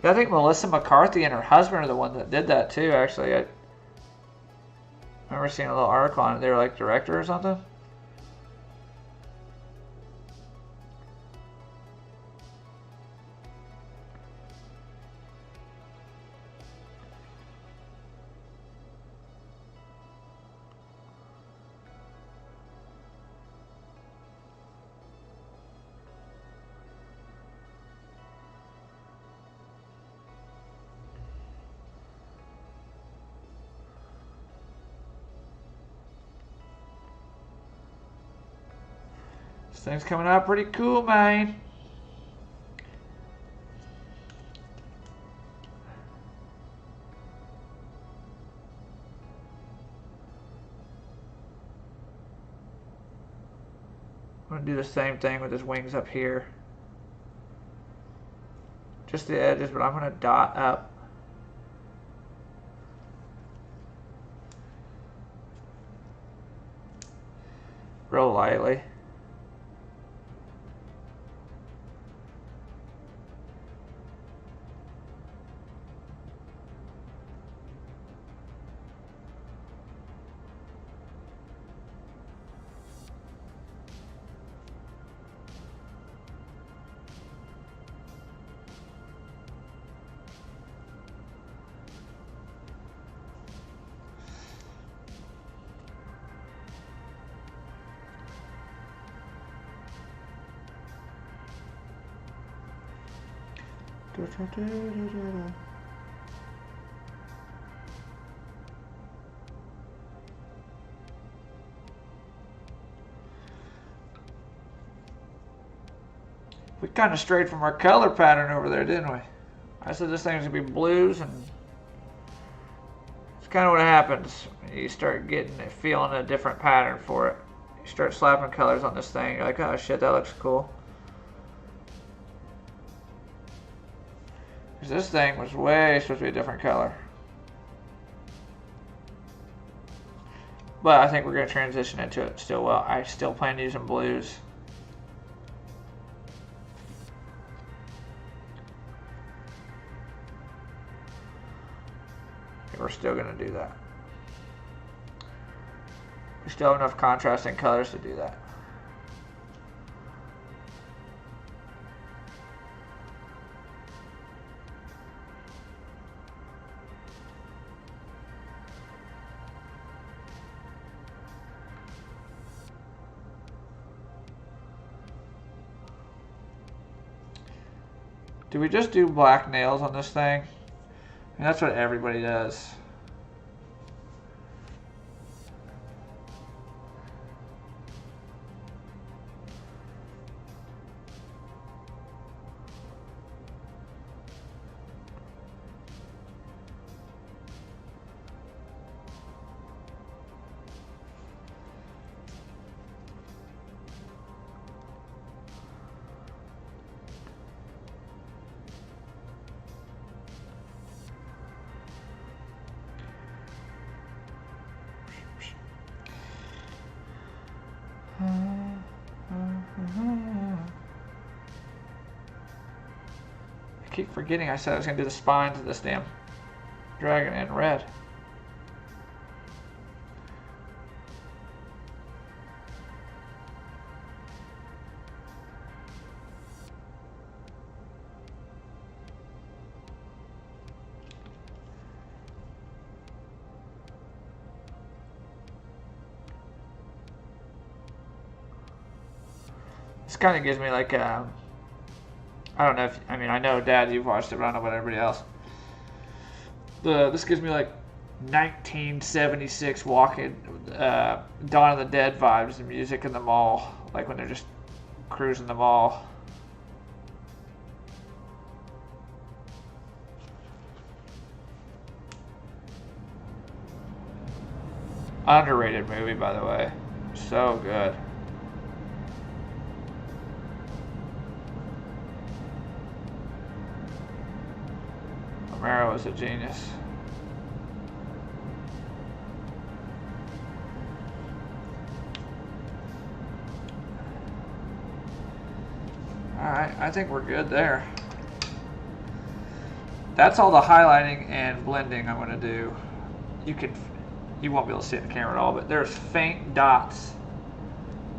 Yeah, I think Melissa McCarthy and her husband are the ones that did that too, actually. I remember seeing a little article on it. They were like director or something. This thing's coming out pretty cool, man. Do the same thing with his wings up here. Just the edges, but I'm going to dot up. Real lightly. We kind of strayed from our color pattern over there, didn't we? I said this thing's gonna be blues, and it's kind of what happens. You start feeling a different pattern for it. You start slapping colors on this thing. You're like, oh shit, that looks cool. Because this thing was way supposed to be a different color. But I think we're going to transition into it still well. I still plan to use some blues. We're still going to do that. We still have enough contrasting colors to do that. Do we just do black nails on this thing? And that's what everybody does. I keep forgetting I said I was going to do the spines of this damn dragon in red. This kind of gives me like I don't know if, I mean, I know Dad, you've watched it, but I don't know about everybody else. This gives me like 1976 walking, Dawn of the Dead vibes, the music in the mall, like when they're just cruising the mall. Underrated movie, by the way. So good. Romero was a genius. Alright, I think we're good there. That's all the highlighting and blending I'm going to do. You won't be able to see it in the camera at all, but there's faint dots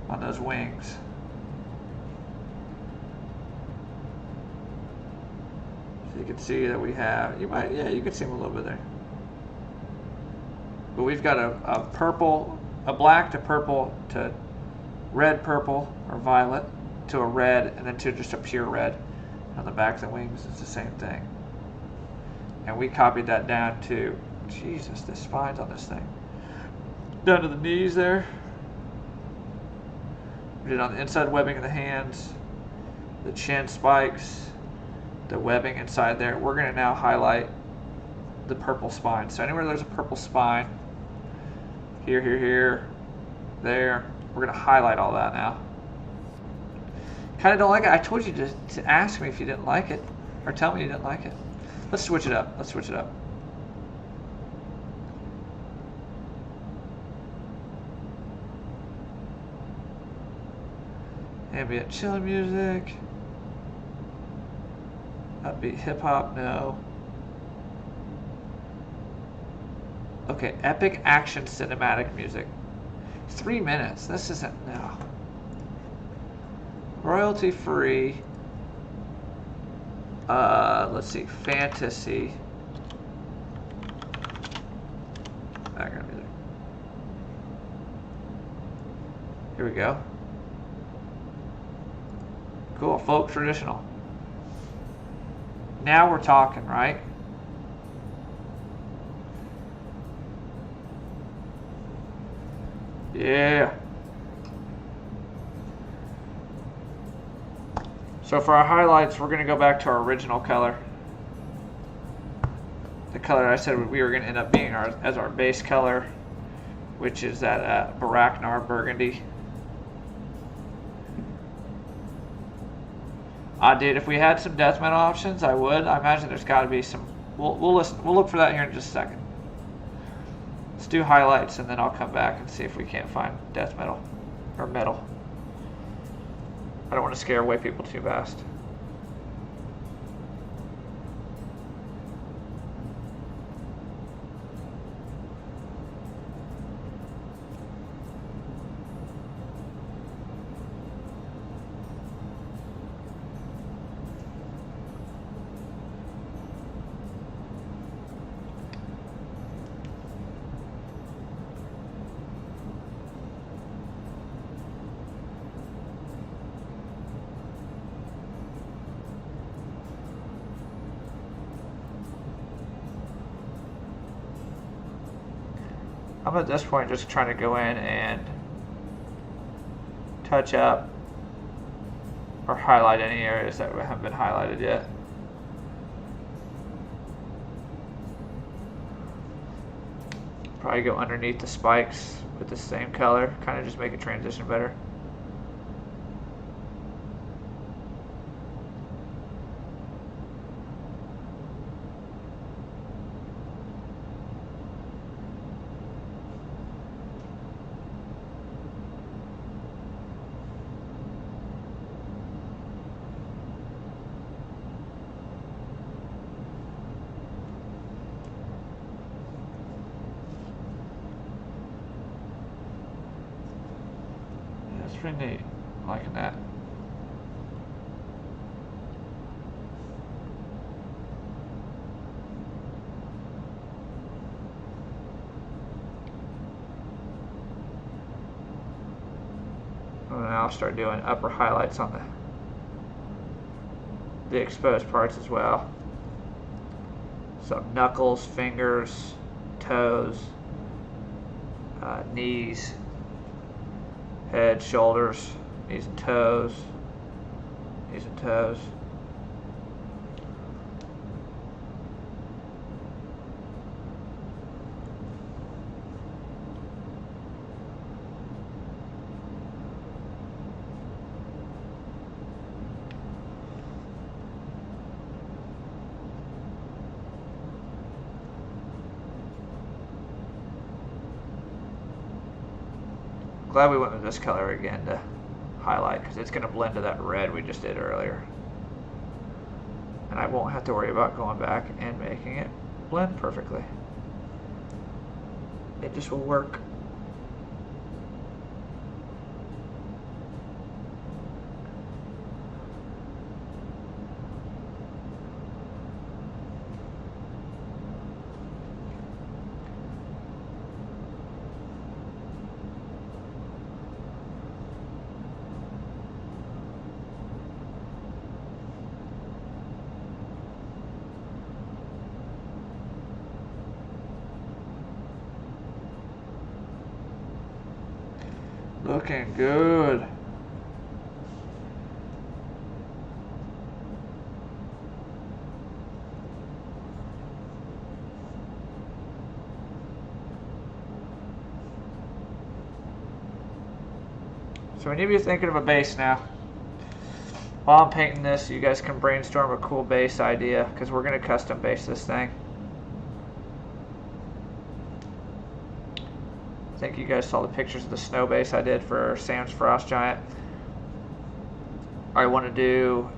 on those wings. So you can see that we have, you can see them a little bit there. But we've got a purple, a black to purple to red purple or violet to a red, and then to just a pure red. On the back of the wings, it's the same thing. And we copied that down to, Jesus, the spines on this thing. Down to the knees there. We did on the inside webbing of the hands, the chin spikes, the webbing inside there. We're going to now highlight the purple spine. So anywhere there's a purple spine, here, there, we're going to highlight all that now. Kind of don't like it. I told you to ask me if you didn't like it, or tell me you didn't like it. Let's switch it up. Let's switch it up. Ambient chill music. Upbeat hip hop, no. Okay, epic action cinematic music. 3 minutes. This isn't, no. Royalty free. Let's see, fantasy. Background music. Here we go. Cool, folk traditional. Now we're talking, right? Yeah. So for our highlights, we're going to go back to our original color. The color I said we were going to end up being as our base color, which is that Baraknar burgundy. Dude, if we had some death metal options, I would. I imagine there's got to be some. We'll listen. We'll look for that here in just a second. Let's do highlights, and then I'll come back and see if we can't find death metal or metal. I don't want to scare away people too fast. I'm at this point just trying to go in and touch up or highlight any areas that haven't been highlighted yet. Probably go underneath the spikes with the same color, kind of just make it transition better. Pretty neat. I'm liking that. And then I'll start doing upper highlights on the exposed parts as well. So knuckles, fingers, toes, knees, head, shoulders, knees and toes, knees and toes. Glad we went with this color again to highlight, because it's going to blend to that red we just did earlier. And I won't have to worry about going back and making it blend perfectly. It just will work. Looking good. So we need to be thinking of a base now. While I'm painting this, you guys can brainstorm a cool base idea, because we're going to custom base this thing. I think you guys saw the pictures of the snow base I did for Sam's Frost Giant. I want to do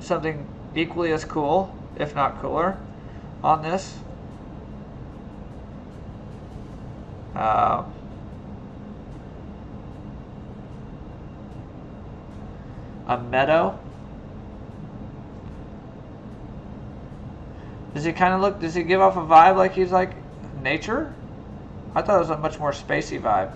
something equally as cool, if not cooler, on this. A meadow. Does he kind of look, does he give off a vibe like he's like nature? I thought it was a much more spacey vibe.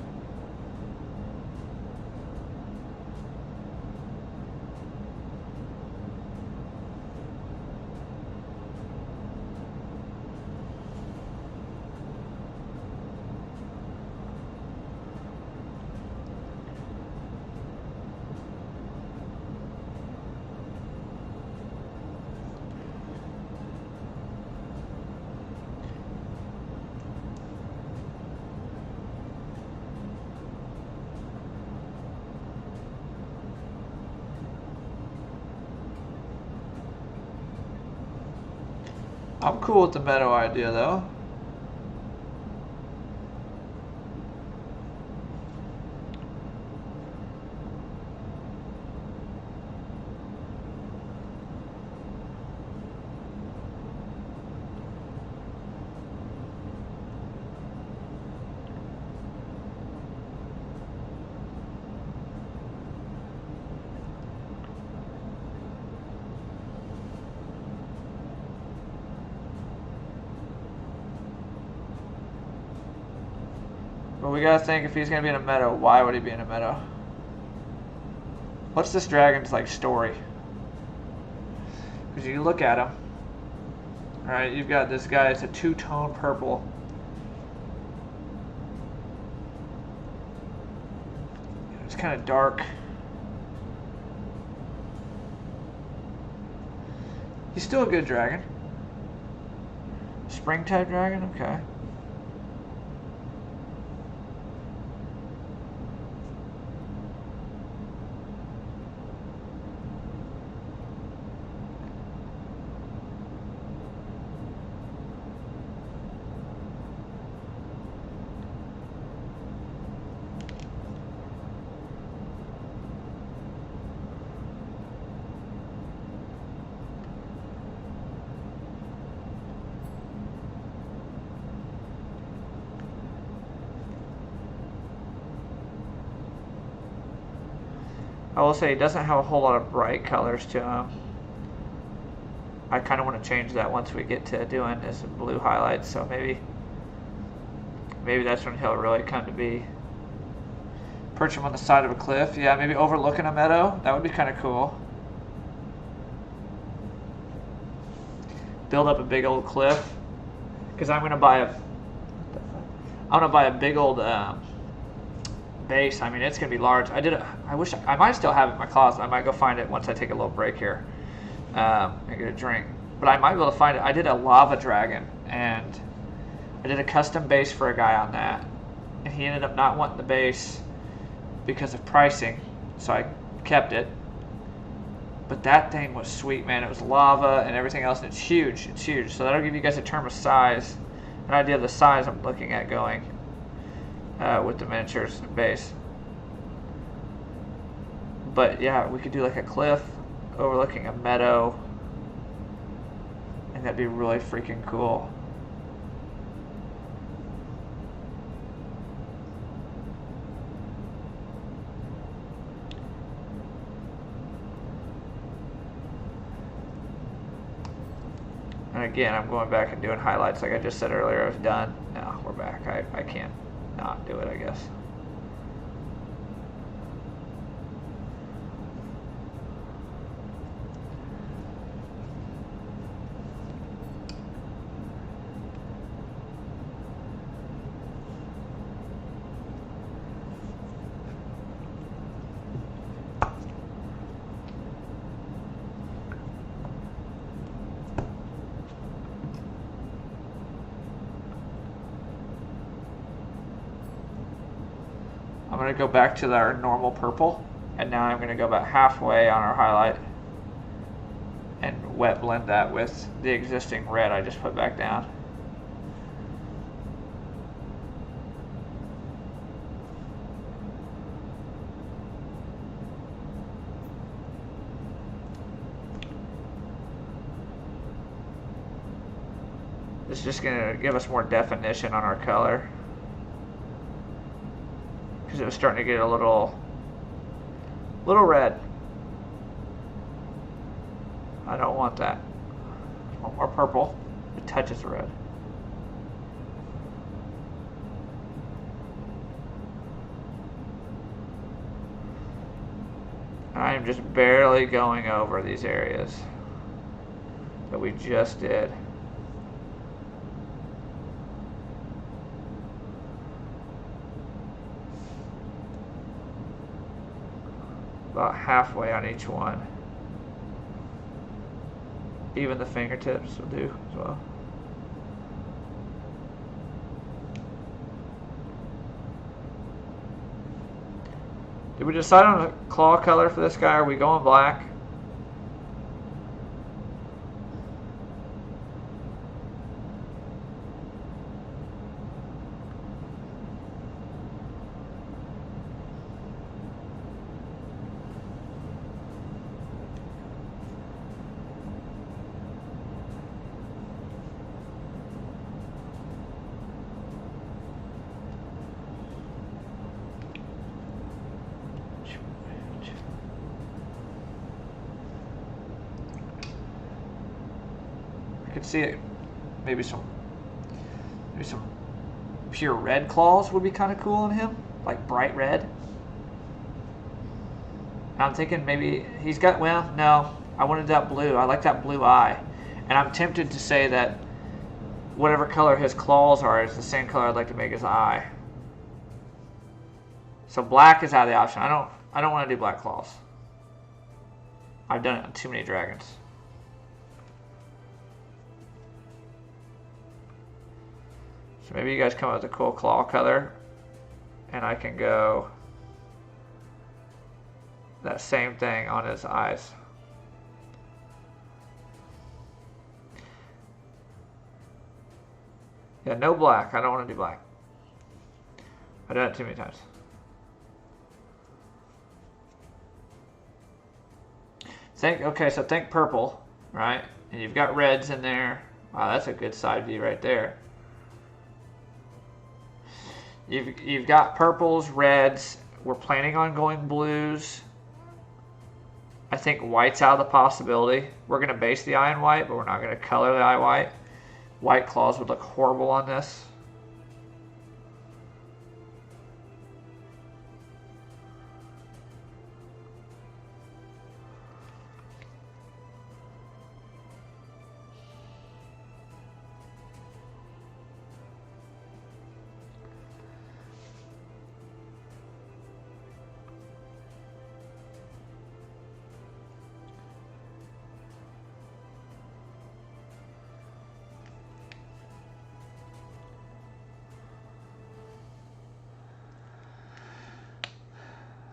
I'm cool with the meadow idea though. But we gotta think, if he's gonna be in a meadow, why would he be in a meadow? What's this dragon's like story? Because you look at him, alright, you've got this guy, it's a two-tone purple. It's kind of dark. He's still a good dragon. Spring type dragon, okay. I will say he doesn't have a whole lot of bright colors to him. I kind of want to change that once we get to doing his blue highlights, so maybe that's when he'll really come to be. Perch him on the side of a cliff, yeah, maybe overlooking a meadow, that would be kind of cool. Build up a big old cliff, because I'm gonna buy a big old base. I mean, it's gonna be large. I wish I might still have it in my closet. I might go find it once I take a little break here and get a drink. But I might be able to find it. I did a lava dragon, and I did a custom base for a guy on that, and he ended up not wanting the base because of pricing, so I kept it. But that thing was sweet, man. It was lava and everything else, and it's huge. It's huge. So that'll give you guys a term of size, an idea of the size I'm looking at going with the miniatures base. But yeah, we could do like a cliff overlooking a meadow, and that'd be really freaking cool. And again, I'm going back and doing highlights like I just said earlier. I was done. No, we're back. I can't not do it, I guess. I'm going to go back to our normal purple. And now I'm going to go about halfway on our highlight and wet blend that with the existing red I just put back down. It's just going to give us more definition on our color, because it was starting to get a little red. I don't want that. I want more purple. It touches the red. I'm just barely going over these areas that we just did. About halfway on each one. Even the fingertips will do as well. Did we decide on a claw color for this guy? Are we going black? See it. Maybe some pure red claws would be kind of cool on him, like bright red. I'm thinking maybe he's got, well, no, I wanted that blue. I like that blue eye, and I'm tempted to say that whatever color his claws are is the same color I'd like to make his eye. So black is out of the option. I don't want to do black claws. I've done it on too many dragons. So maybe you guys come up with a cool claw color, and I can go that same thing on his eyes. Yeah, no black. I don't want to do black. I've done it too many times. Okay, so think purple, right? And you've got reds in there. Wow, that's a good side view right there. You've got purples, reds. We're planning on going blues. I think white's out of the possibility. We're going to base the eye in white, but we're not going to color the eye white. White claws would look horrible on this.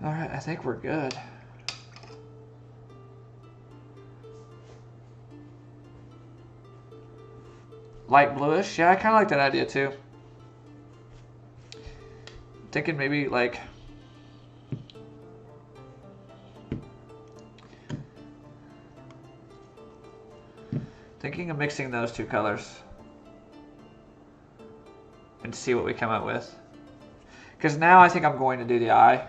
All right, I think we're good. Light bluish, yeah, I kind of like that idea too. Thinking maybe like thinking of mixing those two colors and see what we come up with. Because now I think I'm going to do the eye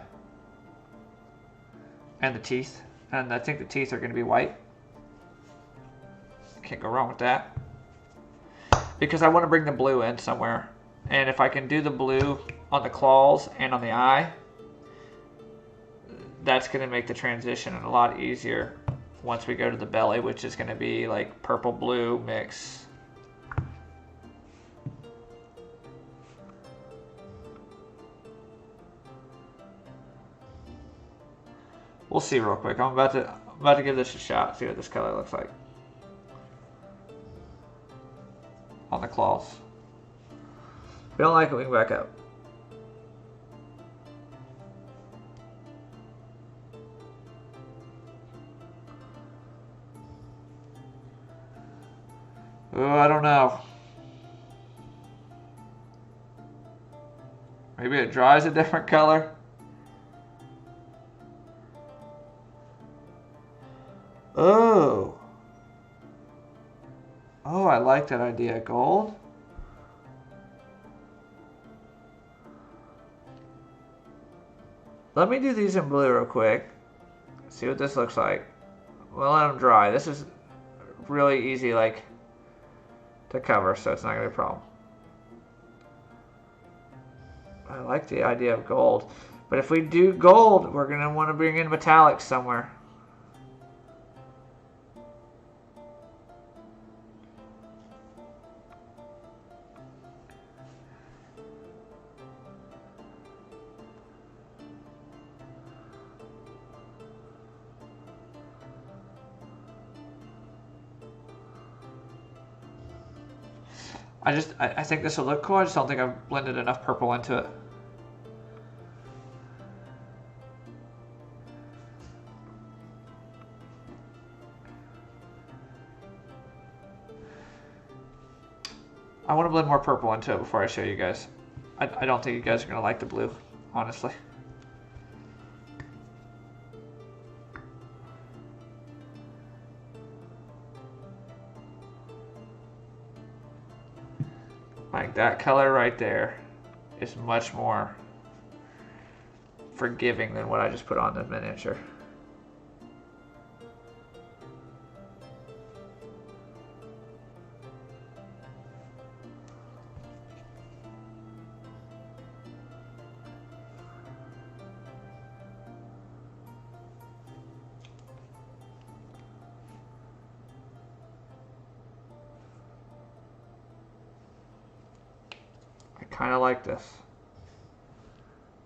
and the teeth, and I think the teeth are going to be white. Can't go wrong with that. Because I want to bring the blue in somewhere, and if I can do the blue on the claws and on the eye, that's going to make the transition a lot easier once we go to the belly, which is going to be like purple blue mix. We'll see real quick. I'm about to give this a shot, see what this color looks like on the claws. If we don't like it, we can back up. Oh, I don't know. Maybe it dries a different color. Oh. Oh, I like that idea. Gold. Let me do these in blue real quick. See what this looks like. We'll let them dry. This is really easy, like, to cover, so it's not gonna be a problem. I like the idea of gold. But if we do gold, we're gonna want to bring in metallics somewhere. I think this will look cool. I just don't think I've blended enough purple into it. I want to blend more purple into it before I show you guys. I don't think you guys are going to like the blue, honestly. Like that color right there is much more forgiving than what I just put on the miniature. I kind of like this.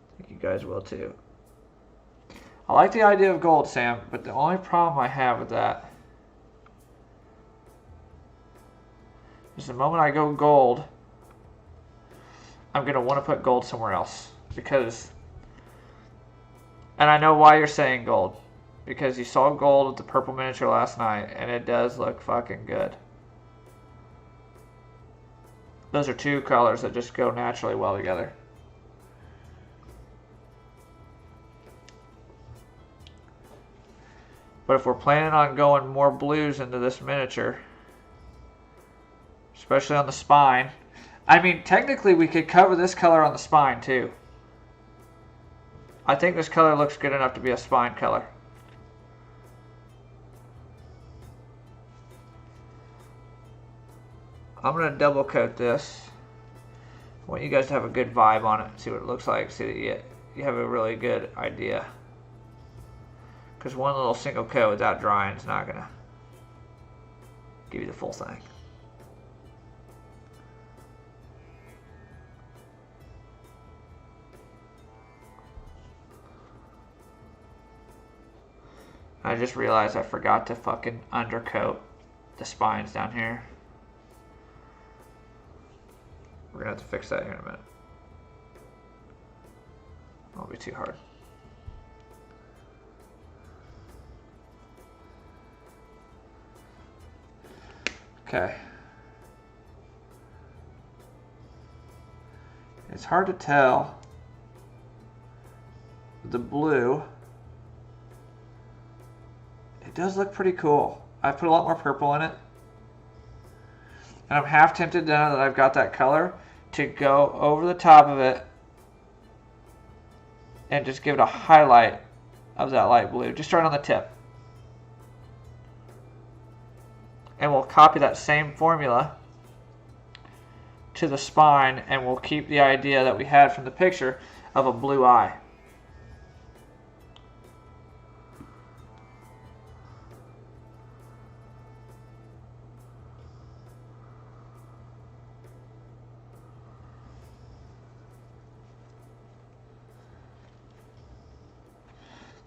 I think you guys will too. I like the idea of gold, Sam, but the only problem I have with that is the moment I go gold, I'm going to want to put gold somewhere else. Because, and I know why you're saying gold. Because you saw gold with the purple miniature last night, and it does look fucking good. Those are two colors that just go naturally well together. But if we're planning on going more blues into this miniature, especially on the spine, I mean, technically we could cover this color on the spine too. I think this color looks good enough to be a spine color. I'm going to double coat this. I want you guys to have a good vibe on it, see what it looks like, see that you have a really good idea. Because one little single coat without drying is not going to give you the full thing. I just realized I forgot to fucking undercoat the spines down here. We're going to have to fix that here in a minute. Won't be too hard. Okay. It's hard to tell the blue. It does look pretty cool. I put a lot more purple in it. And I'm half tempted now that I've got that color to go over the top of it and just give it a highlight of that light blue, just right on the tip. And we'll copy that same formula to the spine, and we'll keep the idea that we had from the picture of a blue eye.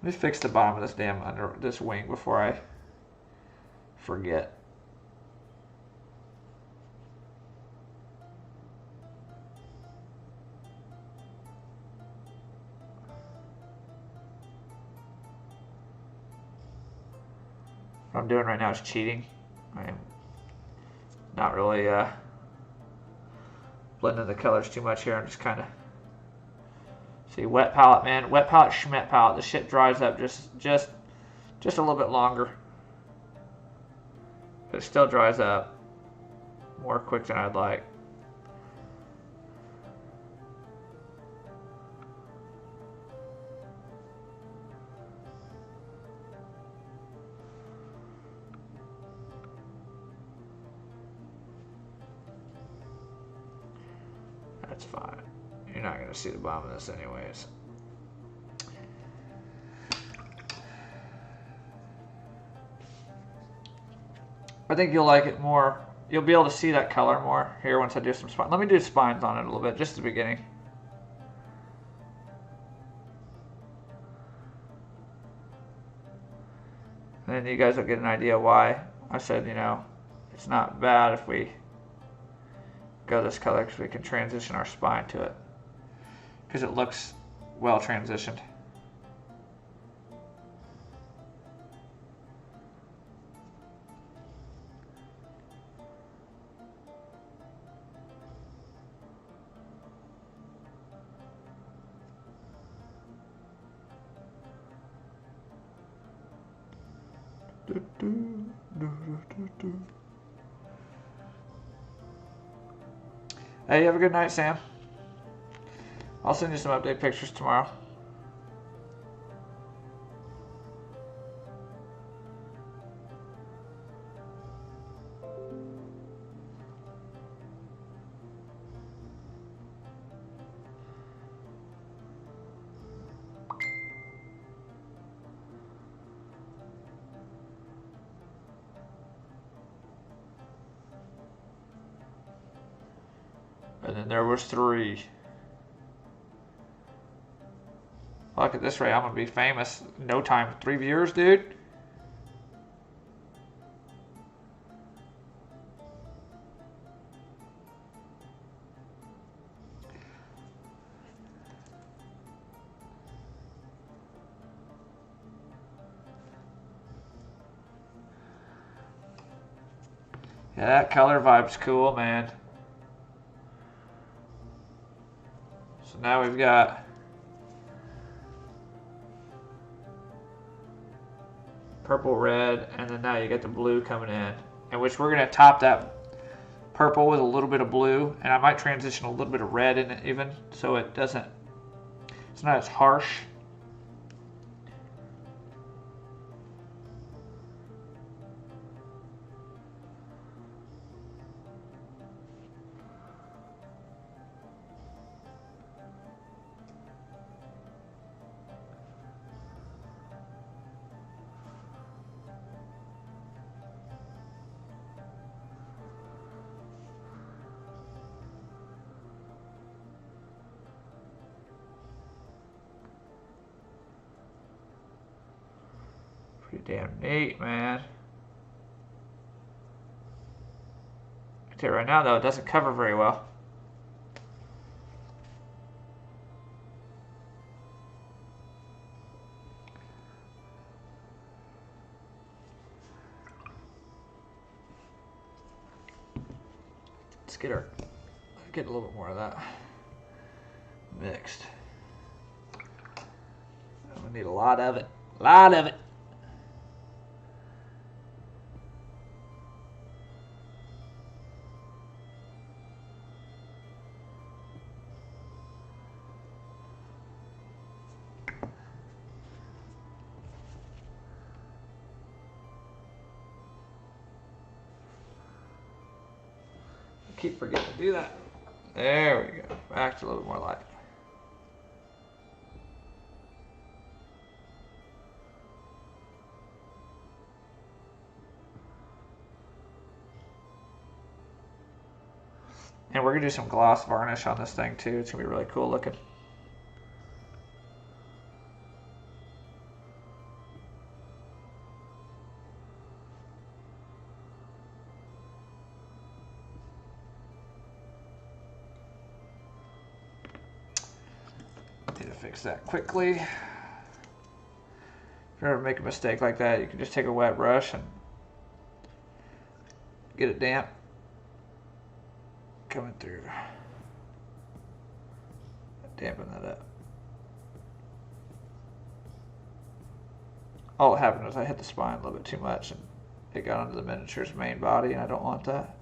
Let me fix the bottom of this damn under this wing before I forget. What I'm doing right now is cheating. I am Not really blending the colors too much here. I'm just kind of see wet palette, man. Wet palette, schmet palette. The shit dries up just a little bit longer. But it still dries up more quick than I'd like. That's fine. You're not going to see the bottom of this anyways. I think you'll like it more. You'll be able to see that color more here once I do some spines. Let me do spines on it a little bit, just at the beginning. And then you guys will get an idea why I said, you know, it's not bad if we go this color, because we can transition our spine to it, because it looks well transitioned. Hey, have a good night, Sam. I'll send you some update pictures tomorrow. And then there was 3. Look at this rate, I'm gonna be famous in no time. 3 viewers, dude. Yeah, that color vibe's cool, man. So now we've got purple, red, and then now you get the blue coming in, in which we're going to top that purple with a little bit of blue, and I might transition a little bit of red in it even, so it doesn't, it's not as harsh. Pretty damn neat, man. I tell you right now, though, it doesn't cover very well. Let's get a little bit more of that mixed. We need a lot of it. A lot of it. Keep forgetting to do that. There we go. Back to a little more light. And we're going to do some gloss varnish on this thing too. It's going to be really cool looking. Need to fix that quickly. If you ever make a mistake like that, you can just take a wet brush and get it damp. coming through. Dampen that up. All that happened was I hit the spine a little bit too much and it got onto the miniature's main body, and I don't want that.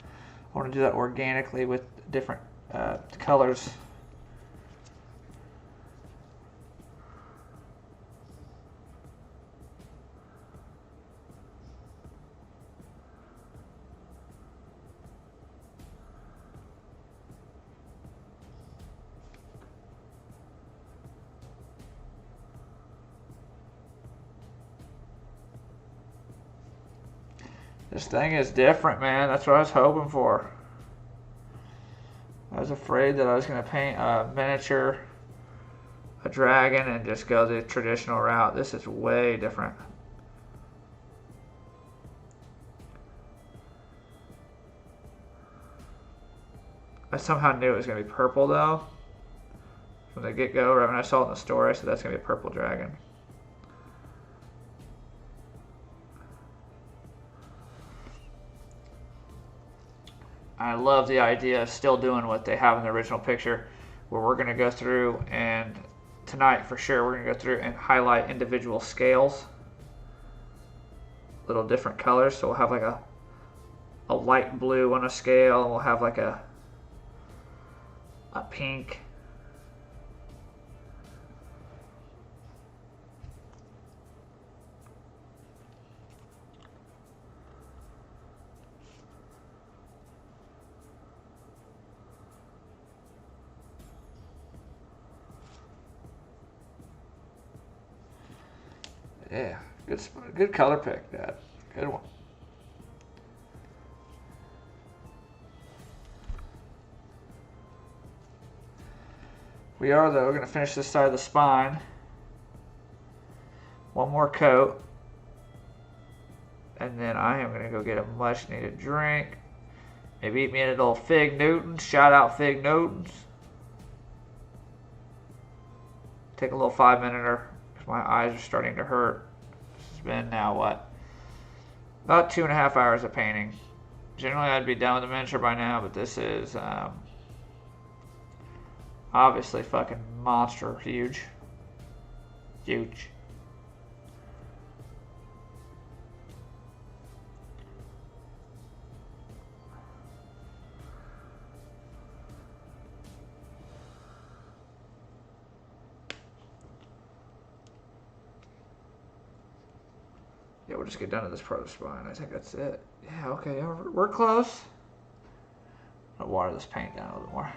I want to do that organically with different colors. This thing is different, man. That's what I was hoping for. I was afraid that I was going to paint a miniature, a dragon, and just go the traditional route. This is way different. I somehow knew it was going to be purple, though. From the get-go, right when I saw it in the store, I said that's going to be a purple dragon. I love the idea of still doing what they have in the original picture, where we're going to go through and tonight for sure we're going to go through and highlight individual scales, little different colors. So we'll have like a light blue on a scale, and we'll have like a pink. Yeah, good color pick, Dad. Good one. We are, though, going to finish this side of the spine. One more coat. And then I am going to go get a much needed drink. Maybe eat me a little Fig Newtons. Shout out Fig Newtons. Take a little 5-minute. My eyes are starting to hurt. It's been now what? About 2.5 hours of painting. Generally I'd be done with the miniature by now, but this is obviously fucking monster huge. Huge. Yeah, we'll just get done to this part of the spine. I think that's it. Yeah, okay, yeah, we're close. I'll water this paint down a little bit more.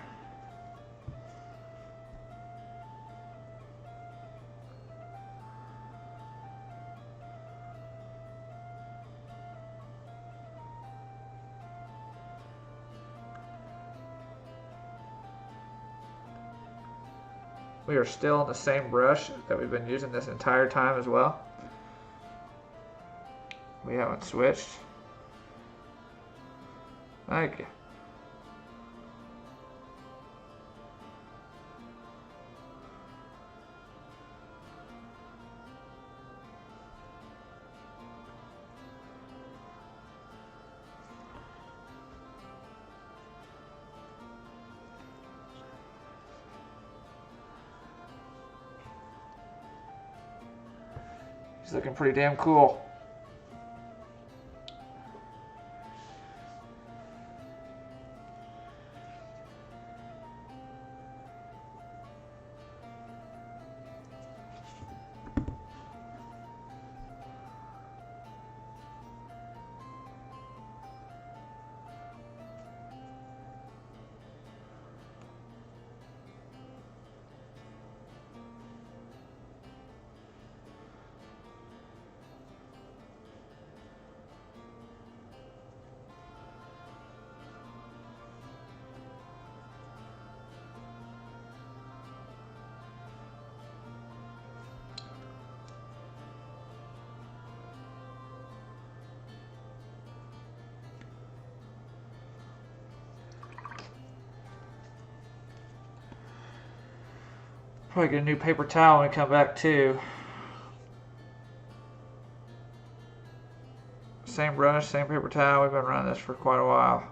We are still on the same brush that we've been using this entire time as well. We haven't switched. Thank you. He's looking pretty damn cool. Probably get a new paper towel when we come back too. Same brush, same paper towel. We've been running this for quite a while.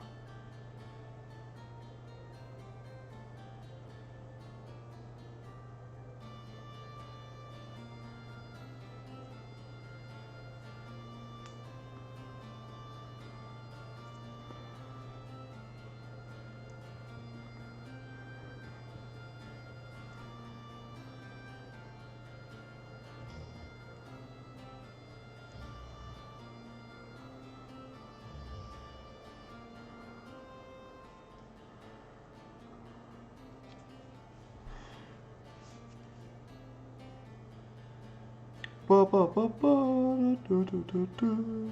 Ba, ba, ba, ba, do, do, do, do.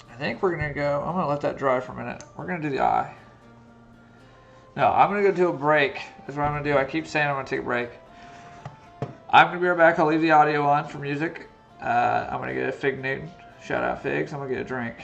I think we're gonna go. I'm gonna let that dry for a minute. We're gonna do the eye. No, I'm gonna go do a break. That's what I'm gonna do. I keep saying I'm gonna take a break. I'm gonna be right back. I'll leave the audio on for music. I'm gonna get a Fig Newton. Shout out Figs. I'm gonna get a drink.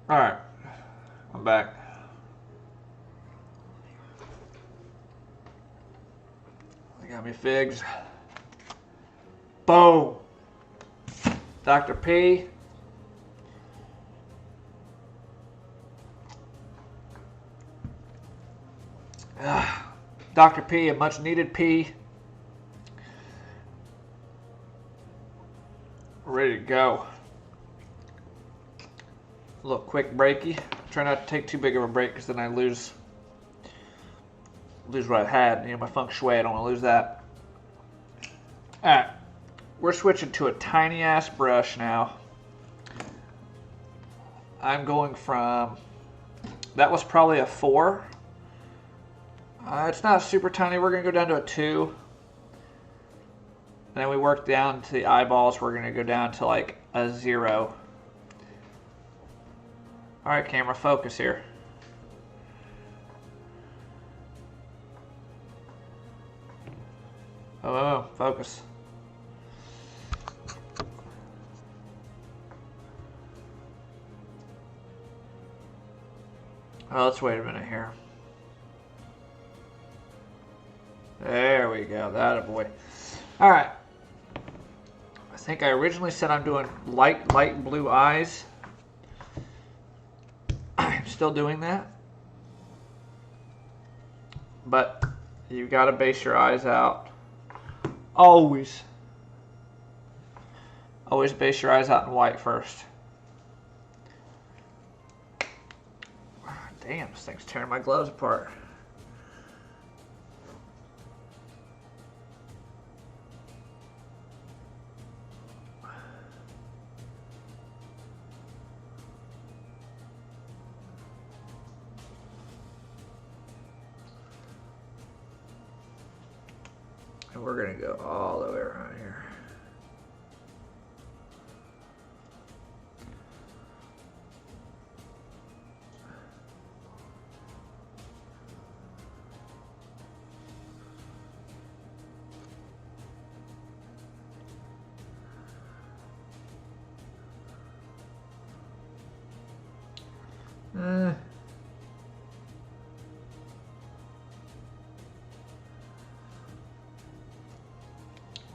Alright, I'm back. I got me figs. Boom! Dr. P. Dr. P, a much needed P. Ready to go. A little quick breaky. Try not to take too big of a break because then I lose what I had. You know, my feng shui, I don't want to lose that. Alright. We're switching to a tiny ass brush now. I'm going from, that was probably a 4. It's not super tiny. We're going to go down to a 2. And then we work down to the eyeballs. We're going to go down to like a 0. Alright, camera, focus here. Oh, focus. Oh, let's wait a minute here. There we go. That a boy. All right. I think I originally said I'm doing light blue eyes. I'm still doing that. But you got to base your eyes out. Always. Always base your eyes out in white first. Damn, this thing's tearing my gloves apart. And we're going to go all the way around here.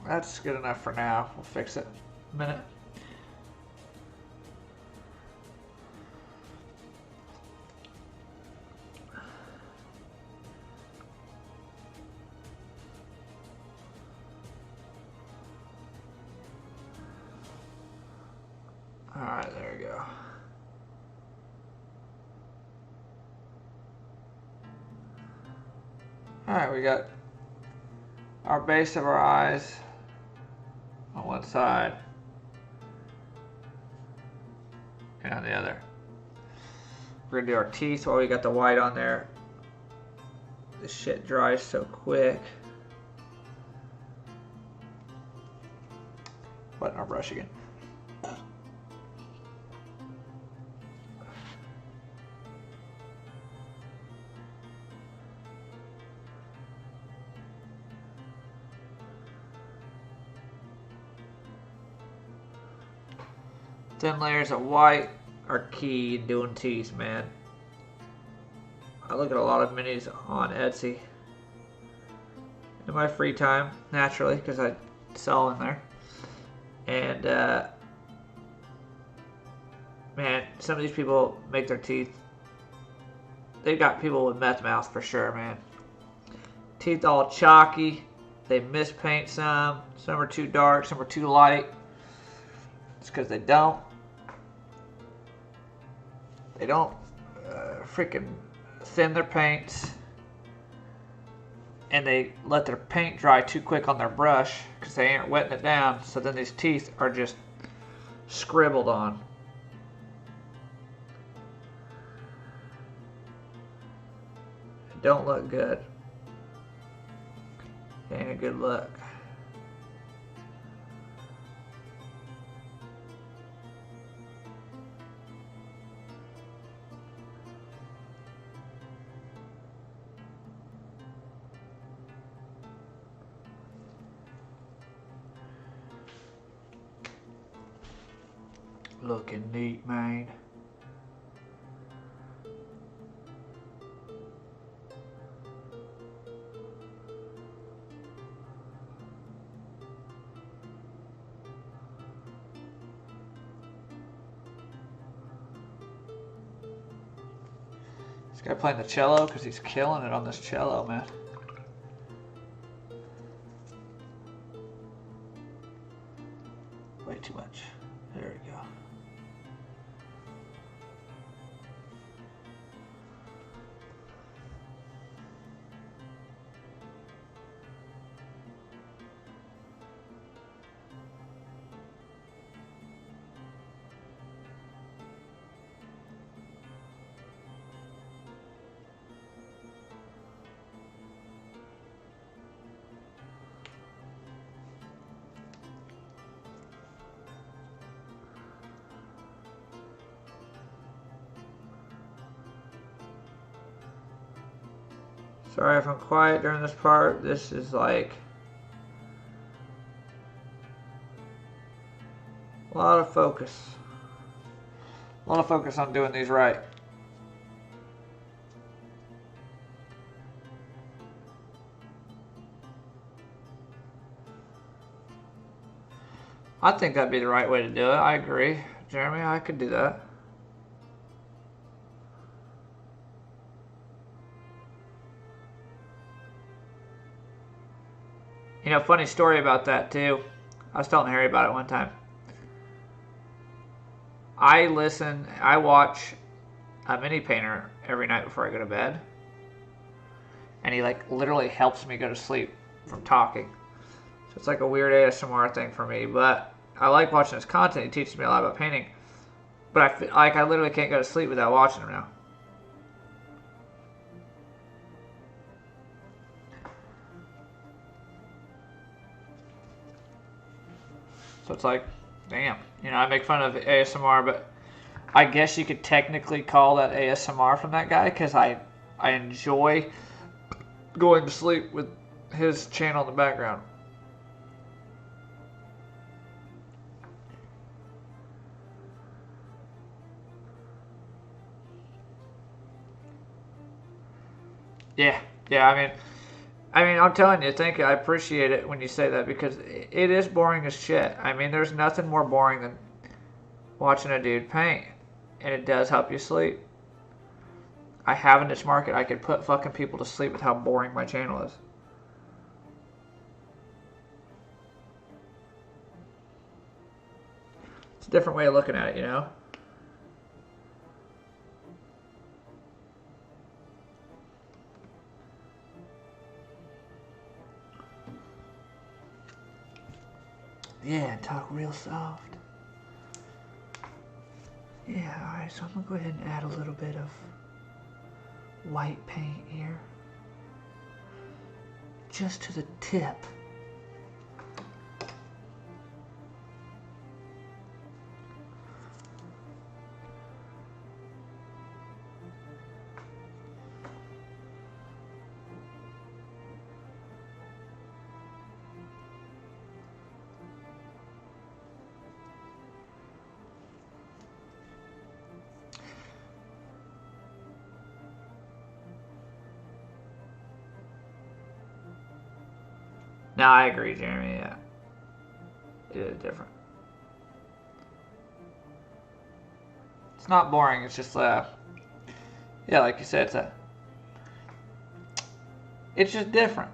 That's good enough for now. We'll fix it in a minute. All right, there we go. All right, we got our base of our eyes on one side and on the other. We're gonna do our teeth while we got the white on there. This shit dries so quick. Button our brush again. Thin layers of white are key in doing teeth, man. I look at a lot of minis on Etsy in my free time, naturally, because I sell in there. And, man, some of these people make their teeth. They've got people with meth mouth for sure, man. Teeth all chalky. They mispaint some. Some are too dark, some are too light. It's because they don't freaking thin their paints, and they let their paint dry too quick on their brush because they ain't wetting it down, so then these teeth are just scribbled on. It don't look good. Ain't a good look. Looking neat, man. This guy playing the cello because he's killing it on this cello, man. Way too much. There we go. Sorry if I'm quiet during this part. This is like a lot of focus. A lot of focus on doing these right. I think that'd be the right way to do it. I agree. Jeremy, I could do that. You know, funny story about that too. I was telling Harry about it one time. I watch a mini painter every night before I go to bed. And he like literally helps me go to sleep from talking. So it's like a weird ASMR thing for me. But I like watching his content. He teaches me a lot about painting. But I feel like I literally can't go to sleep without watching him now. So it's like, damn, you know, I make fun of ASMR, but I guess you could technically call that ASMR from that guy because I enjoy going to sleep with his channel in the background. Yeah, I mean, I'm telling you, thank you. I appreciate it when you say that because it is boring as shit. I mean, there's nothing more boring than watching a dude paint, and it does help you sleep. I have a niche market. I could put fucking people to sleep with how boring my channel is. It's a different way of looking at it, you know? Yeah, talk real soft. Yeah, alright, so I'm gonna go ahead and add a little bit of white paint here. Just to the tip. No, I agree, Jeremy, yeah. It is different. It's not boring, it's just, yeah, like you said, it's just different.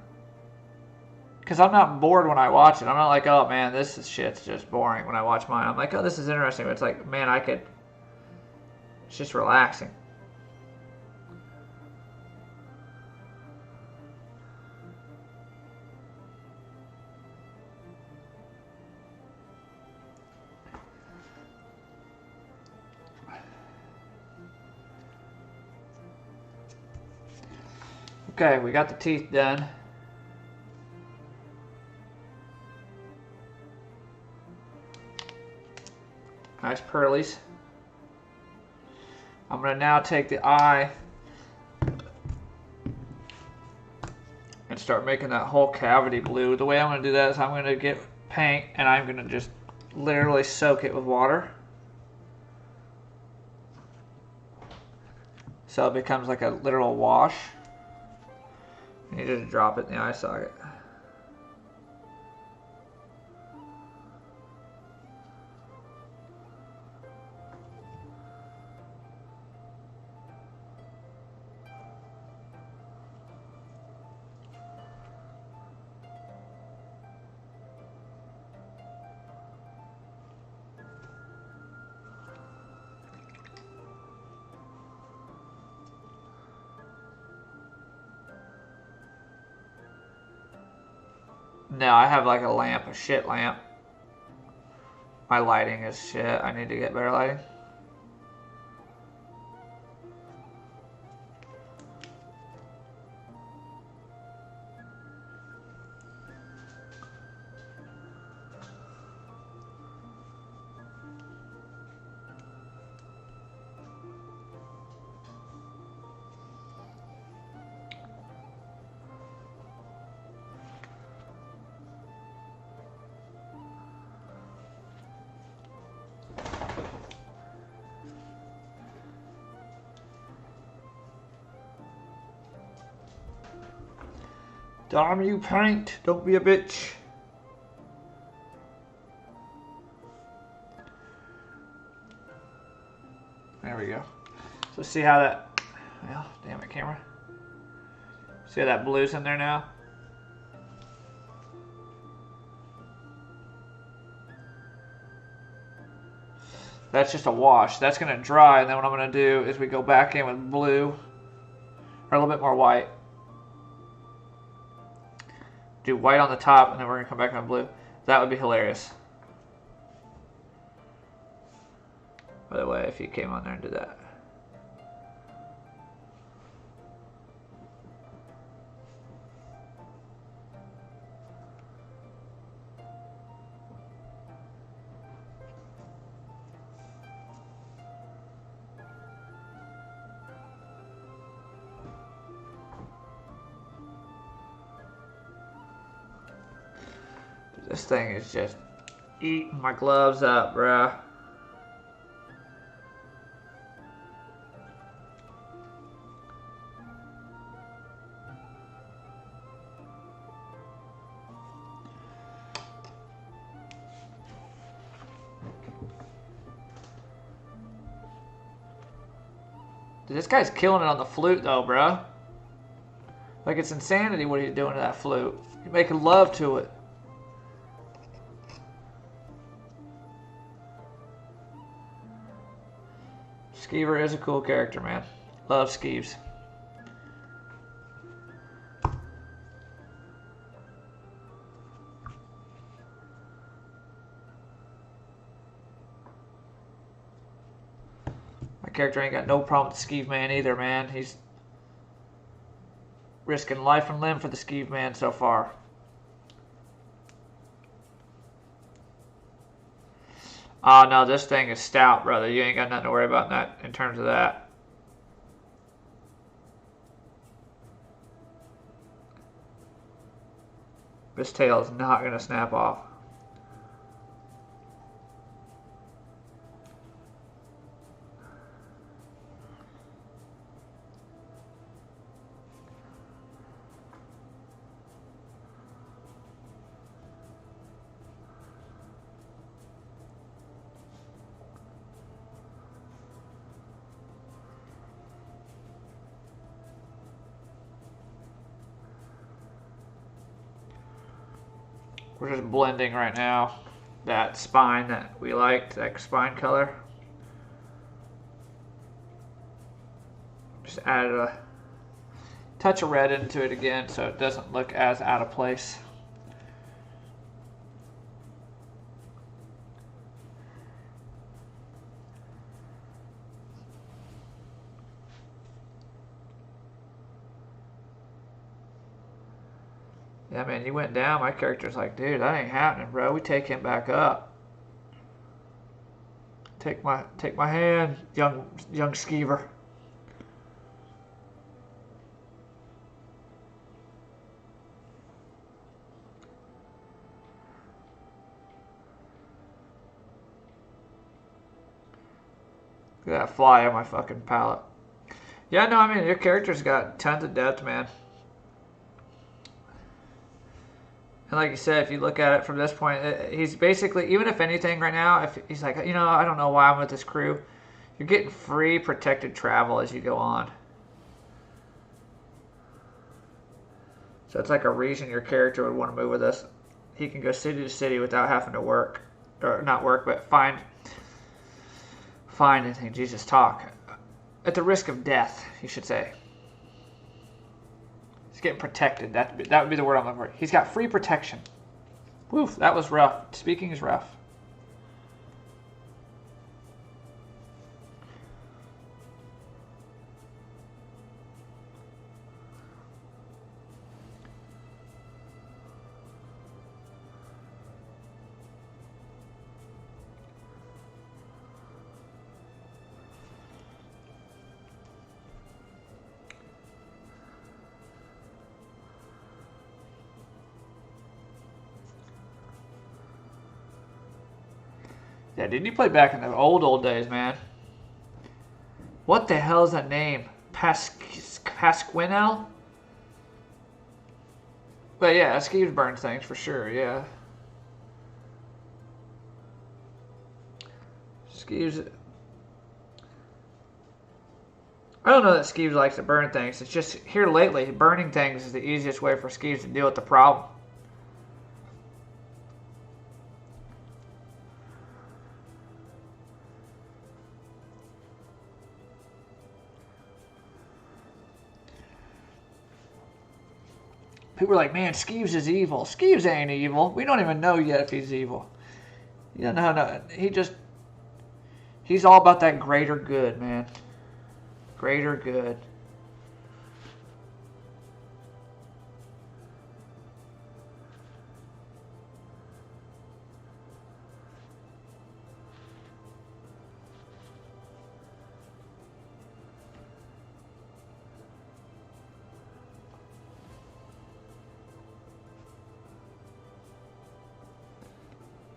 Because I'm not bored when I watch it. I'm not like, oh man, shit's just boring when I watch mine. I'm like, oh, this is interesting. But it's like, man, it's just relaxing. Okay, we got the teeth done. Nice pearlies. I'm going to now take the eye and start making that whole cavity blue. The way I'm going to do that is I'm going to get paint and I'm going to just literally soak it with water. So it becomes like a literal wash. You just drop it in the eye socket. No, I have like a lamp, a shit lamp. My lighting is shit. I need to get better lighting. Damn you, paint! Don't be a bitch. There we go. So see how that... Well, damn it, camera. See how that blue's in there now? That's just a wash. That's going to dry, and then what I'm going to do is we go back in with blue, or a little bit more white. Do white on the top, and then we're going to come back on blue. That would be hilarious. By the way, if you came on there and did that. This thing is just eating my gloves up, bruh. Dude, this guy's killing it on the flute, though, bruh. Like, it's insanity what he's doing to that flute. He's making love to it. Skeever is a cool character, man. Love Skeeves. My character ain't got no problem with the Skeeve man either, man. He's risking life and limb for the Skeeve man so far. Oh, no, this thing is stout, brother. You ain't got nothing to worry about in that, in terms of that. This tail is not going to snap off. We're just blending right now that spine that we liked, that spine color. Just added a touch of red into it again so it doesn't look as out of place. Yeah, man, he went down. My character's like, dude, that ain't happening, bro. We take him back up. Take my hand, young Skeever. Look at that fly on my fucking palette. Yeah, no, I mean, your character's got tons of depth, man. And like you said, if you look at it from this point, he's basically, even if anything right now, if he's like, you know, I don't know why I'm with this crew, you're getting free protected travel as you go on. So it's like a reason your character would want to move with us. He can go city to city without having to work, or not work, but find anything. Jesus, talk. At the risk of death, you should say. He's getting protected. That would be the word I'm looking for. He's got free protection. Woof, that was rough. Speaking is rough. Yeah, didn't you play back in the old days, man? What the hell is that name? Pasquinel? But yeah, Skeeves burns things for sure, yeah. Skeeves... I don't know that Skeeves likes to burn things. It's just, here lately, burning things is the easiest way for Skeeves to deal with the problem. People are like, man, Skeeves is evil. Skeeves ain't evil. We don't even know yet if he's evil. You don't know. No, he's all about that greater good, man. Greater good.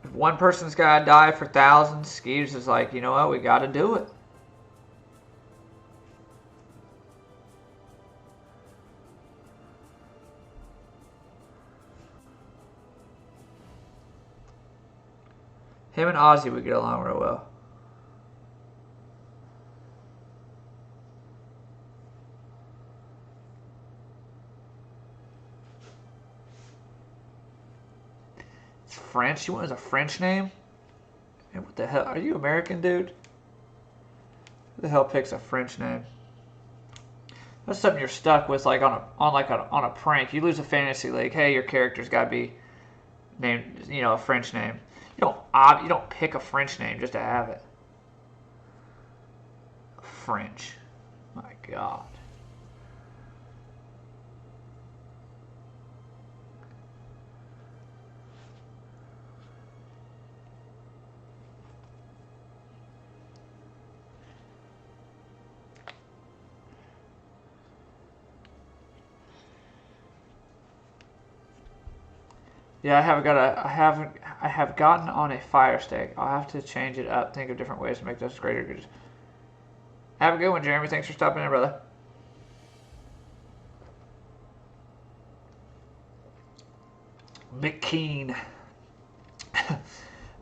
If one person's got to die for thousands, Skeeves is like, you know what, we got to do it. Him and Ozzy would get along real well. It's French? You want as a French name? Man, what the hell? Are you American, dude? Who the hell picks a French name? That's something you're stuck with, like on a prank. You lose a fantasy league. Hey, your character's got to be named, you know, a French name. You don't pick a French name just to have it. French. My God. Yeah, I have gotten on a fire stick. I'll have to change it up, think of different ways to make this greater good. Have a good one, Jeremy. Thanks for stopping in, brother. McKean.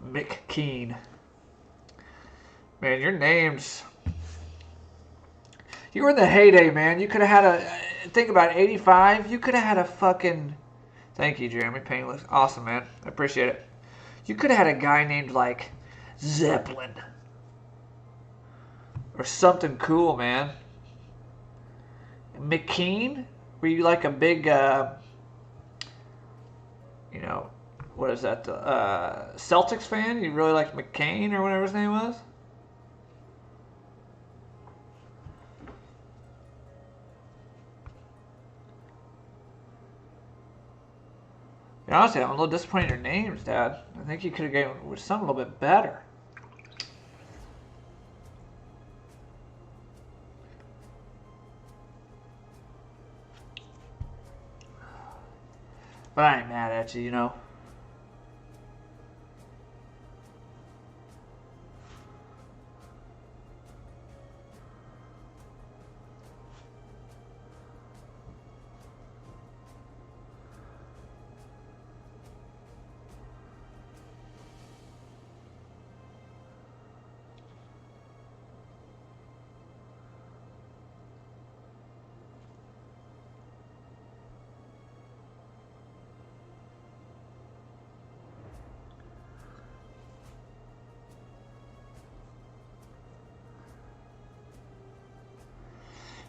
McKean. Man, your names. You were in the heyday, man. You could have had a. Think about 85. You could have had a fucking. Thank you, Jeremy. Painless. Awesome, man. I appreciate it. You could have had a guy named, like, Zeppelin. Or something cool, man. McKean? Were you like a big, you know, what is that? Celtics fan? You really liked McCain or whatever his name was? Yeah, honestly, I'm a little disappointed in your names, Dad. I think you could have gone with something a little bit better. But I ain't mad at you, you know.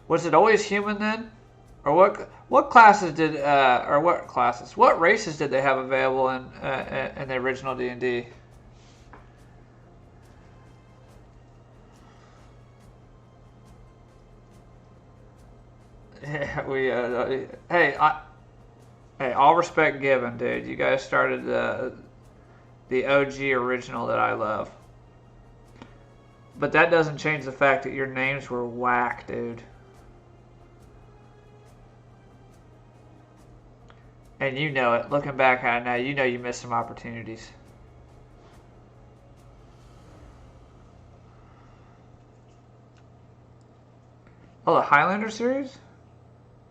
Was it always human then? Or what classes did what races did they have available in the original D&D? Yeah, hey, all respect given, dude. You guys started the OG original that I love. But that doesn't change the fact that your names were whack, dude. And you know it. Looking back at it now, you know you missed some opportunities. Oh, the Highlander series?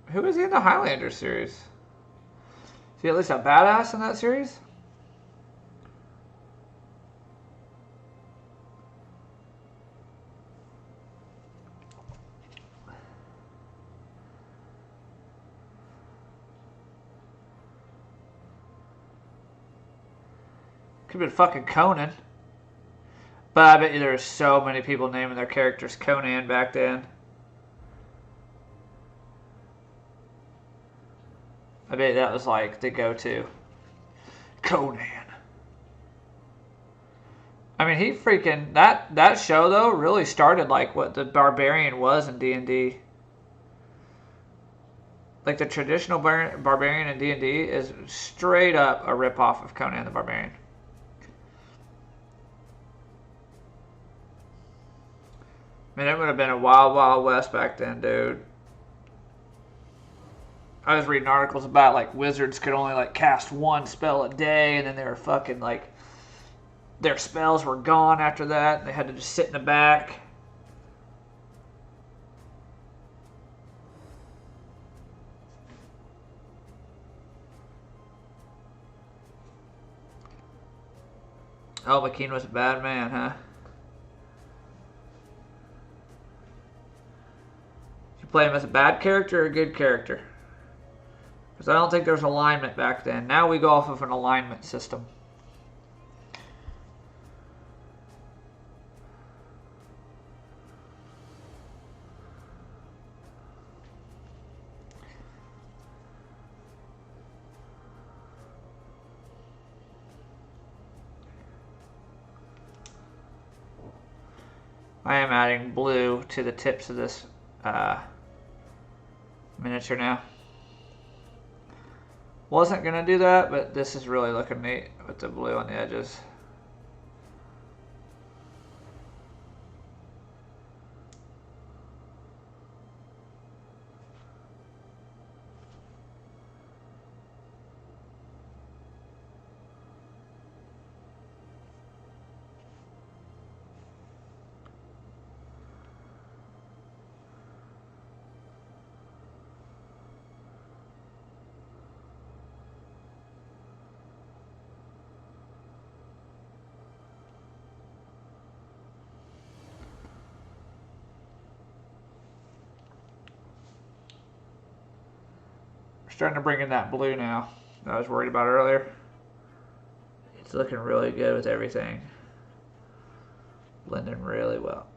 Who is he in the Highlander series? Is he at least a badass in that series? Could have been fucking Conan. But I bet you there were so many people naming their characters Conan back then. I bet that was like the go-to. Conan. I mean, he freaking... That show, though, really started like what the Barbarian was in D&D. Like the traditional Barbarian in D&D is straight up a ripoff of Conan the Barbarian. Man, it would have been a wild, wild west back then, dude. I was reading articles about like wizards could only like cast one spell a day, and then they were fucking like their spells were gone after that. And they had to just sit in the back. Oh, McKean was a bad man, huh? Play him as a bad character or a good character? Because I don't think there's alignment back then. Now we go off of an alignment system. I am adding blue to the tips of this miniature now. Wasn't gonna do that, but this is really looking neat with the blue on the edges. Starting to bring in that blue now that I was worried about earlier. It's looking really good with everything. Blending really well.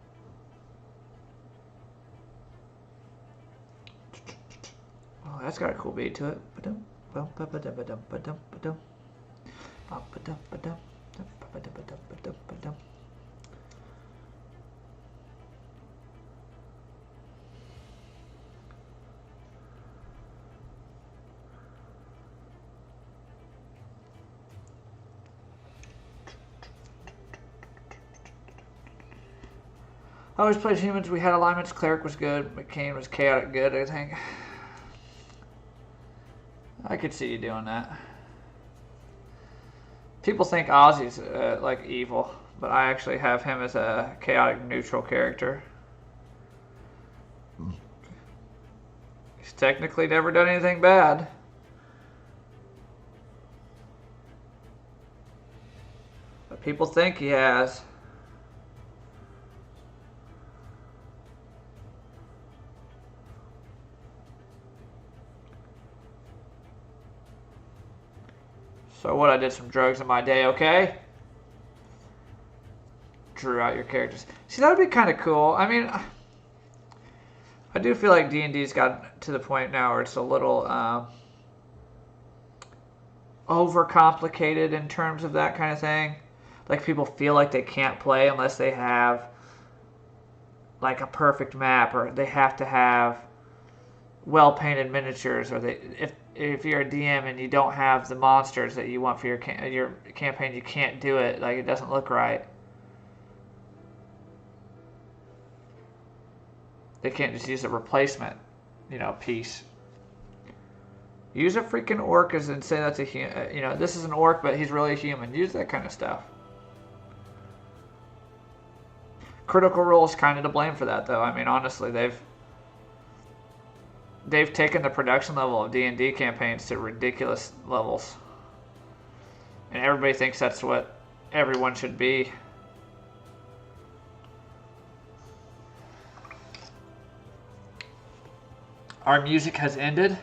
Oh, that's got a cool beat to it. I always played humans. We had alignments. Cleric was good. McCain was chaotic good, I think. I could see you doing that. People think Ozzy's like evil, but I actually have him as a chaotic neutral character. He's technically never done anything bad. But people think he has. So what, I did some drugs in my day, okay? Drew out your characters. See, that would be kind of cool. I mean, I do feel like D&D's got to the point now where it's a little overcomplicated in terms of that kind of thing. Like, people feel like they can't play unless they have like a perfect map, or they have to have well painted miniatures, or if you're a DM and you don't have the monsters that you want for your campaign, you can't do it. Like, it doesn't look right. They can't just use a replacement, piece. Use a freaking orc and say that's a this is an orc, but he's really a human. Use that kind of stuff. Critical Role is kind of to blame for that, though. I mean, honestly, they've taken the production level of D&D campaigns to ridiculous levels, and everybody thinks that's what everyone should be. Our music has ended.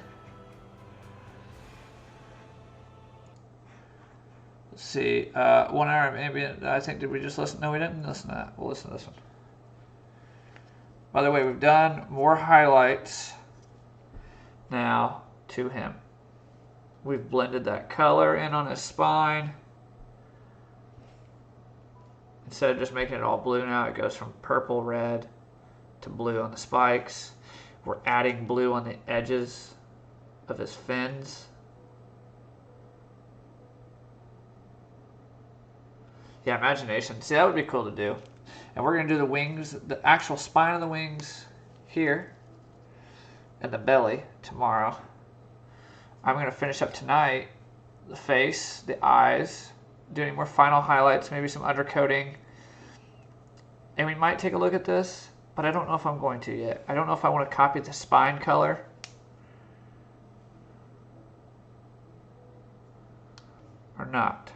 Let's see. 1 hour, maybe. I think, did we just listen? No, we didn't listen to that. We'll listen to this one. By the way, we've done more highlights now to him. We've blended that color in on his spine. Instead of just making it all blue now, it goes from purple, red to blue on the spikes. We're adding blue on the edges of his fins. Yeah, imagination. See, that would be cool to do. And we're going to do the wings, the actual spine of the wings here, and the belly tomorrow. I'm going to finish up tonight the face, the eyes, do any more final highlights, maybe some undercoating. And we might take a look at this, but I don't know if I'm going to yet. I don't know if I want to copy the spine color or not.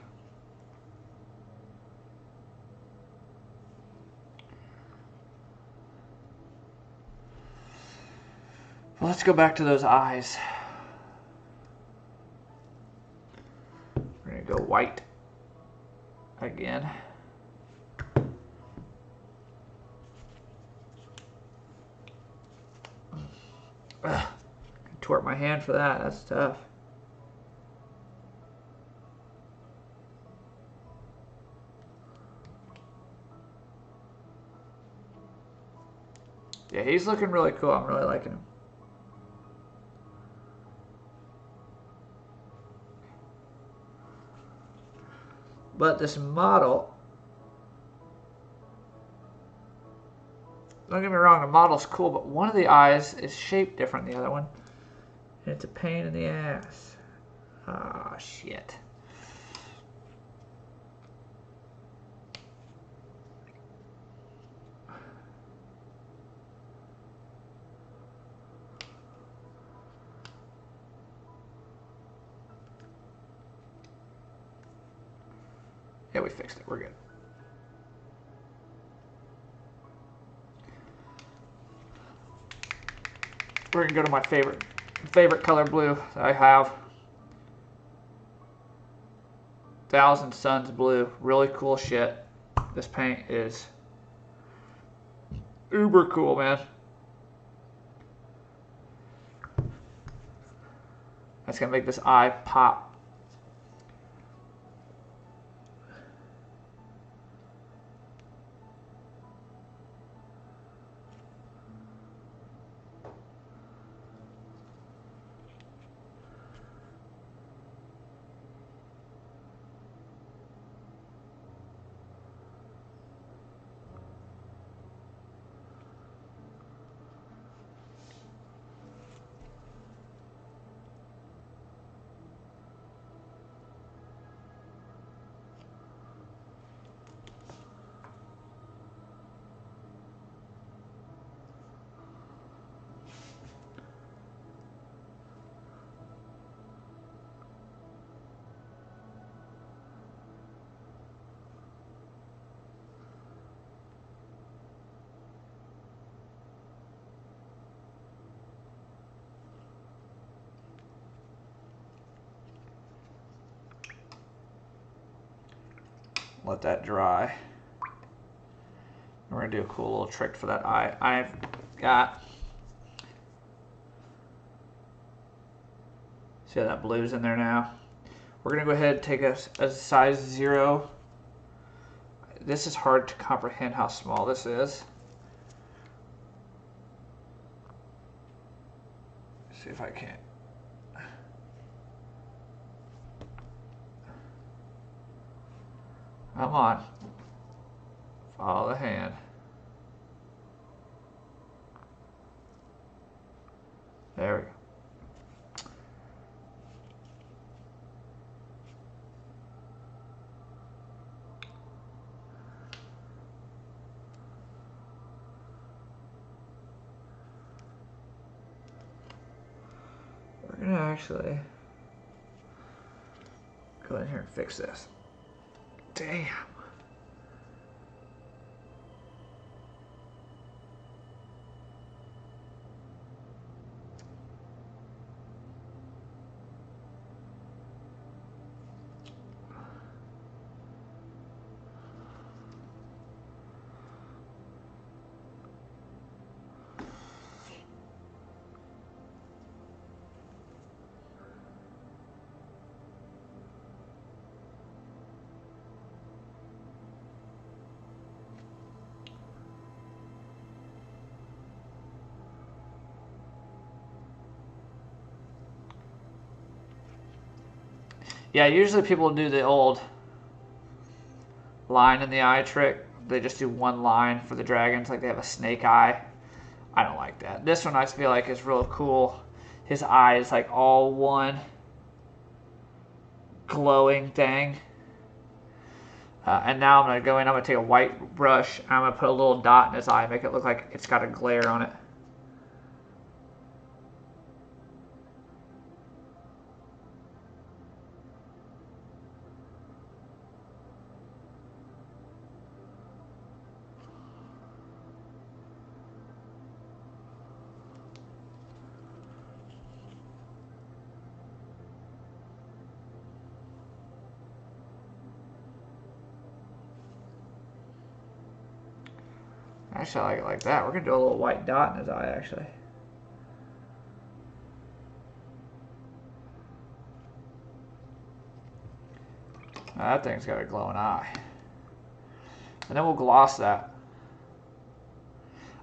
Well, let's go back to those eyes. We're going to go white again. Ugh. Twerk my hand for that. That's tough. Yeah, he's looking really cool. I'm really liking him. But this model, don't get me wrong, the model's cool, but one of the eyes is shaped different than the other one. And it's a pain in the ass. Ah, shit. Yeah, we fixed it. We're good. We're gonna go to my favorite color blue that I have. Thousand Suns blue. Really cool shit. This paint is uber cool, man. That's gonna make this eye pop. Let that dry. We're gonna do a cool little trick for that eye. I've got See how that blue's in there now? We're going to go ahead and take a size 0. This is hard to comprehend how small this is. Let's see if I can. Come on. Follow the hand. There we go. We're gonna actually go in here and fix this. Damn. Yeah, usually people do the old line in the eye trick. They just do one line for the dragons, like they have a snake eye. I don't like that. This one I feel like is real cool. His eye is like all one glowing thing. And now I'm going to go in, I'm going to take a white brush, and I'm going to put a little dot in his eye, make it look like it's got a glare on it. Actually, I like it like that. We're going to do a little white dot in his eye, actually. Now, that thing's got a glowing eye. And then we'll gloss that.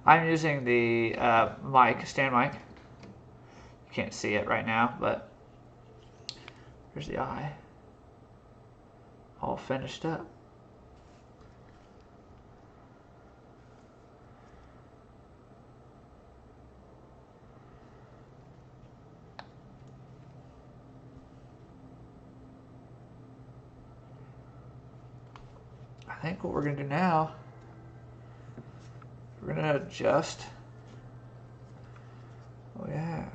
I'm using the mic, stand mic. You can't see it right now, but here's the eye. All finished up. I think what we're going to do now, we're going to adjust what we have.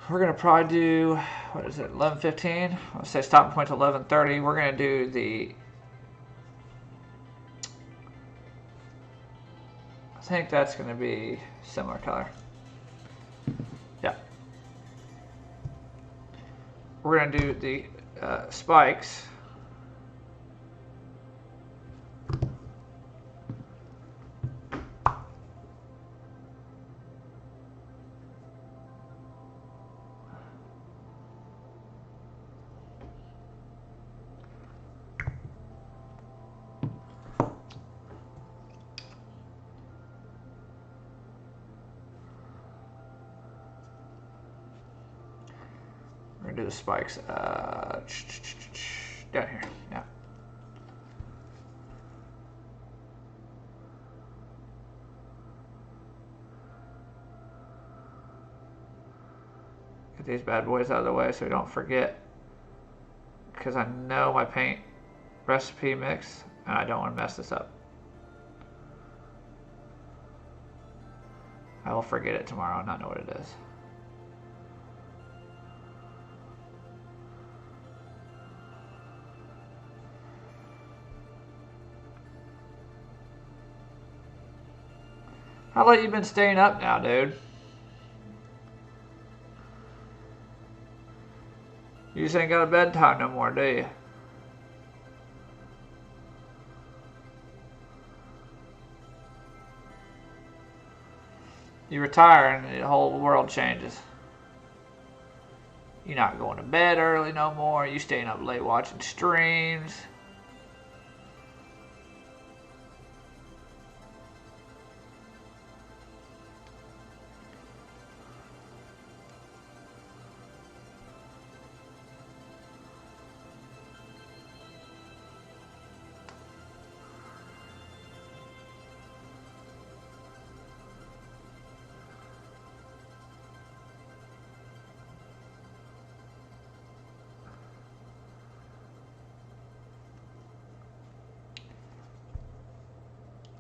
We're going to probably do, what is it, 11:15? I'll say stopping point to 11:30. We're going to do the, I think that's going to be similar color. Yeah. We're going to do the spikes. We're going to do the spikes down here. Yeah. Get these bad boys out of the way so we don't forget. Because I know my paint recipe mix and I don't want to mess this up. I will forget it tomorrow and not know what it is. How late you been staying up now, dude? You just ain't got a bedtime no more, do you? You retire and the whole world changes. You're not going to bed early no more. You staying up late watching streams.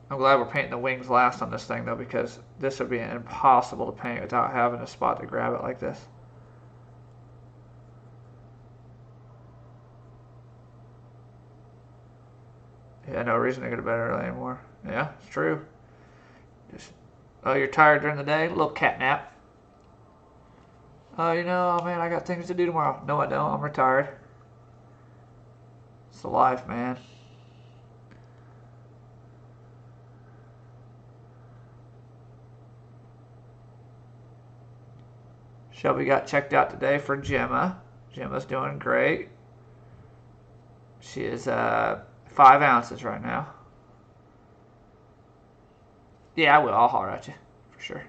I'm glad we're painting the wings last on this thing though, because this would be impossible to paint without having a spot to grab it like this. Yeah, no reason to go to bed early anymore. Yeah, it's true. Just, oh, you're tired during the day? A little cat nap. Oh, you know, oh man, I got things to do tomorrow. No, I don't. I'm retired. It's the life, man. Shelby got checked out today for Gemma. Gemma's doing great. She is 5 ounces right now. Yeah, I will. I'll holler at you for sure.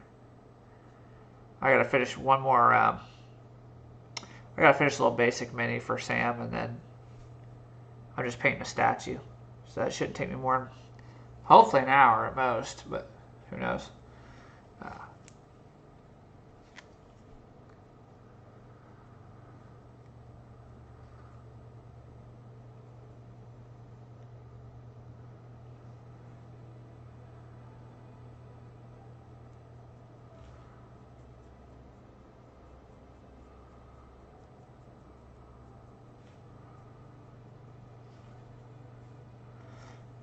I gotta finish one more. I gotta finish a little basic mini for Sam, and then I'm just painting a statue. So that shouldn't take me more than hopefully an hour at most, but who knows.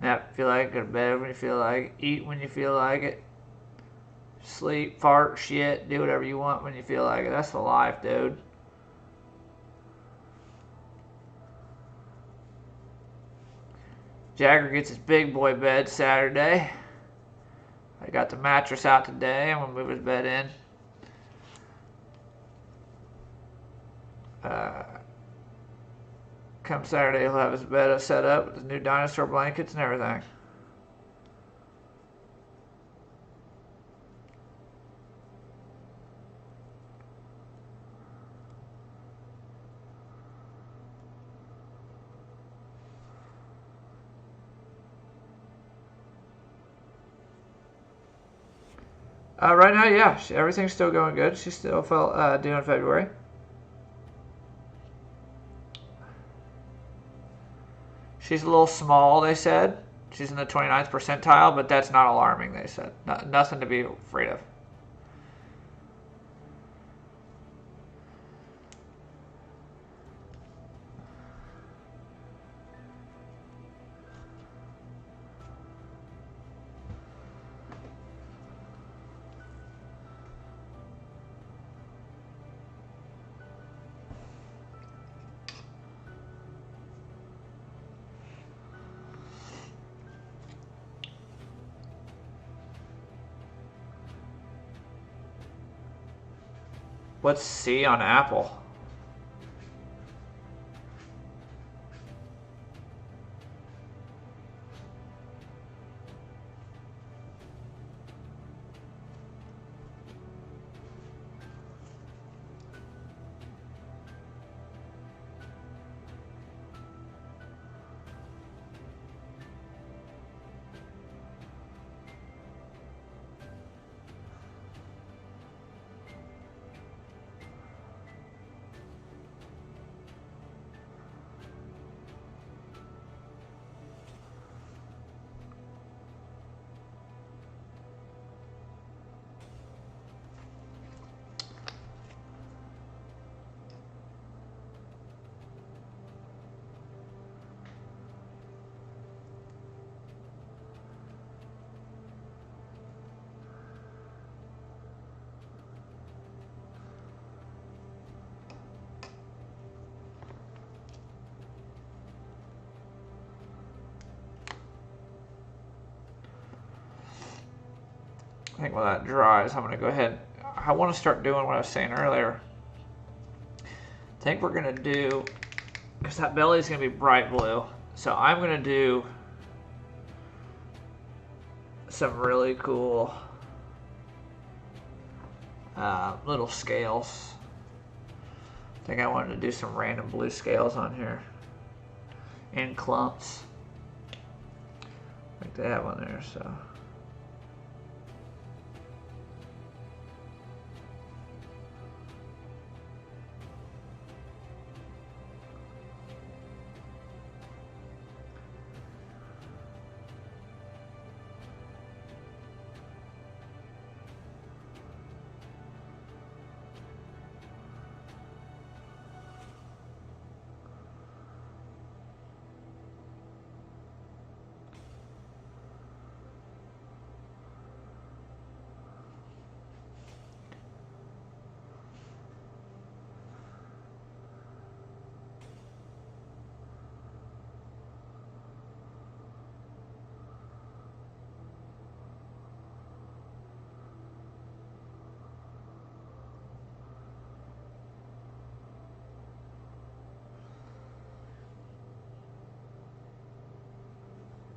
Nap if you like it, go to bed when you feel like it, eat when you feel like it, sleep, fart, shit, do whatever you want when you feel like it. That's the life, dude. Jagger gets his big boy bed Saturday. I got the mattress out today. I'm gonna move his bed in. Come Saturday, he'll have his bed set up with his new dinosaur blankets and everything. Right now, yeah, everything's still going good. She's still due in February. She's a little small, they said. She's in the 29th percentile, but that's not alarming, they said. Nothing to be afraid of. What's C on Apple? think while that dries, I'm going to go ahead. I want to start doing what I was saying earlier. I think we're going to do, because that belly is going to be bright blue, so I'm going to do some really cool little scales. I think I wanted to do some random blue scales on here in clumps. I think they have one there, so.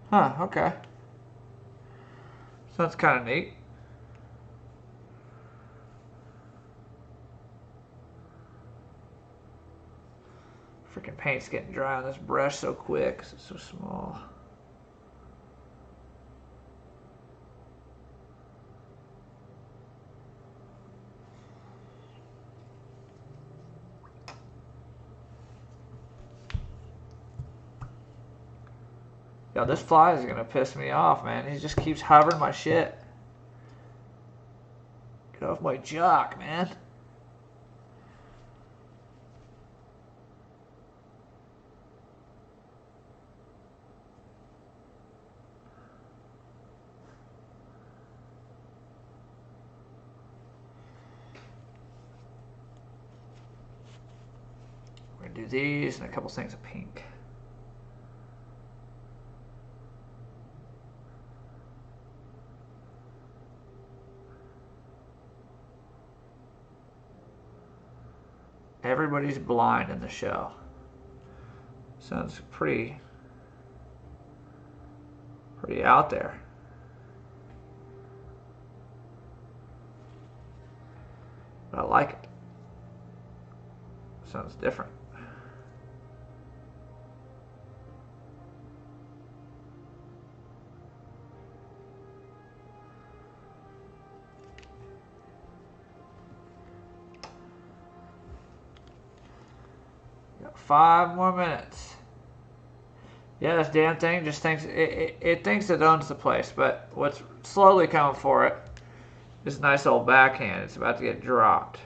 Huh, okay. So that's kind of neat. Freaking paint's getting dry on this brush so quick because it's so small. Yo, this fly is gonna piss me off, man. He just keeps hovering my shit. Get off my jock, man. We're gonna do these and a couple things of pink. Everybody's blind in the show. Sounds pretty out there. But I like it. Sounds different. Got 5 more minutes. Yeah, this damn thing just thinks it thinks it owns the place, but what's slowly coming for it is a nice old backhand. It's about to get dropped.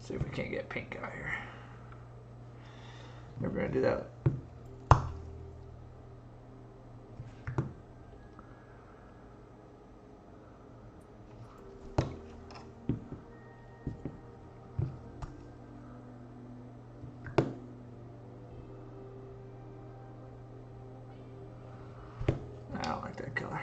See if we can't get pink out here. We're gonna do that. I don't like that color.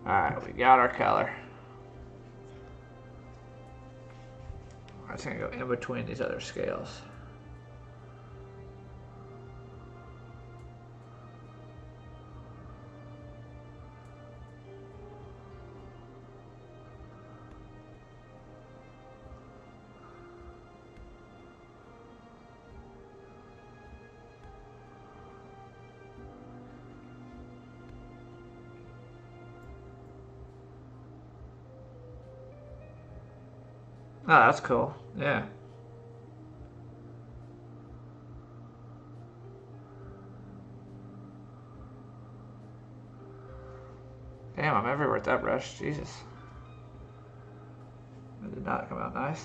Alright, we got our color. I'm just going to go in between these other scales. Oh, that's cool. Yeah. Damn, I'm everywhere with that brush. Jesus. That did not come out nice.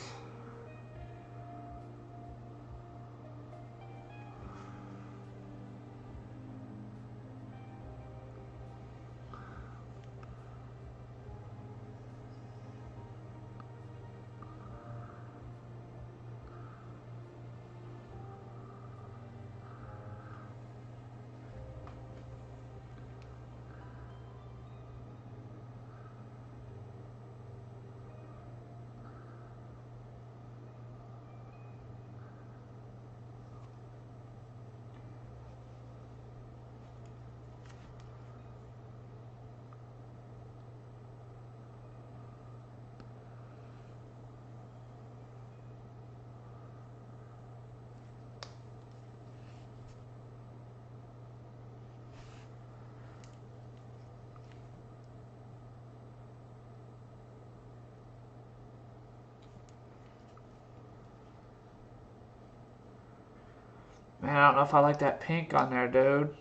Man, I don't know if I like that pink on there, dude.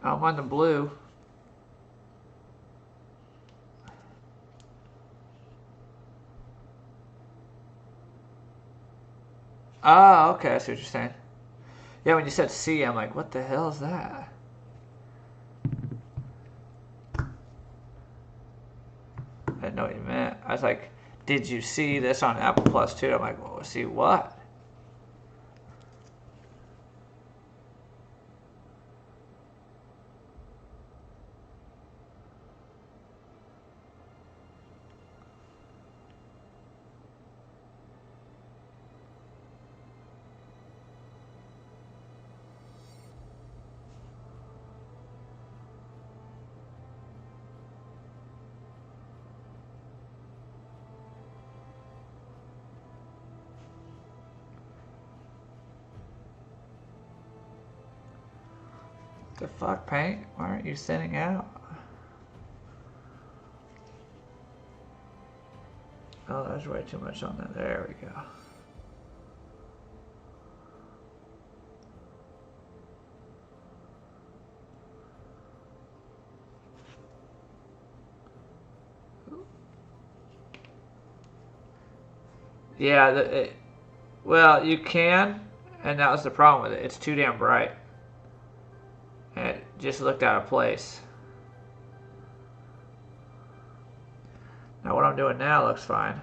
I don't mind the blue. Oh, okay, I see what you're saying. Yeah, when you said C, I'm like, what the hell is that? I didn't know what you meant. I was like, did you see this on Apple Plus too? I'm like, well, see what? The fuck, paint? Why aren't you sending out? Oh, there's way too much on that. There we go. Yeah, well, you can, and that was the problem with it. It's too damn bright. And it just looked out of place. Now what I'm doing now looks fine.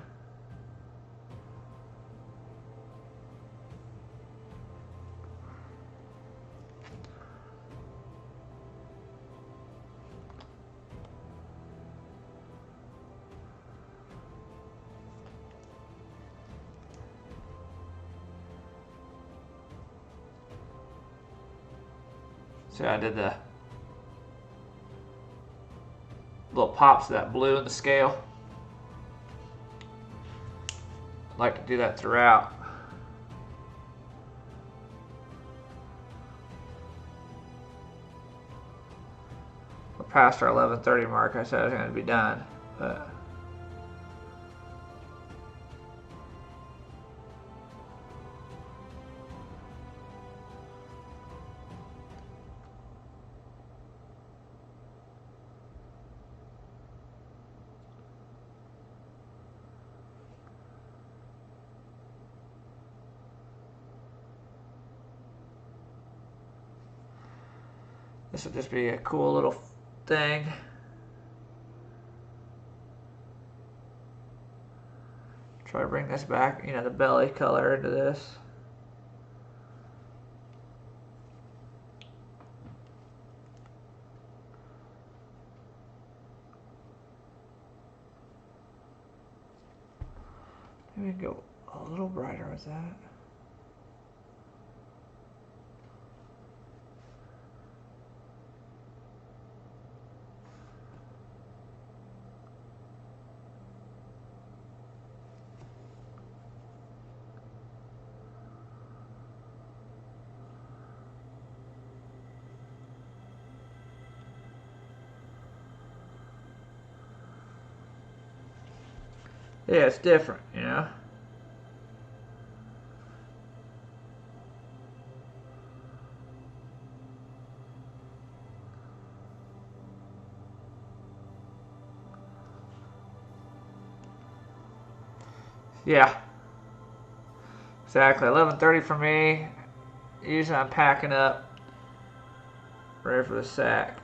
So I did the little pops of that blue in the scale. I like to do that throughout. We're past our 11:30 mark. I said I was going to be done, but this will just be a cool little thing. Try to bring this back, the belly color into this. Maybe go a little brighter with that. Yeah, it's different, you know? Yeah, exactly. 11:30 for me. Usually I'm packing up, ready for the sack.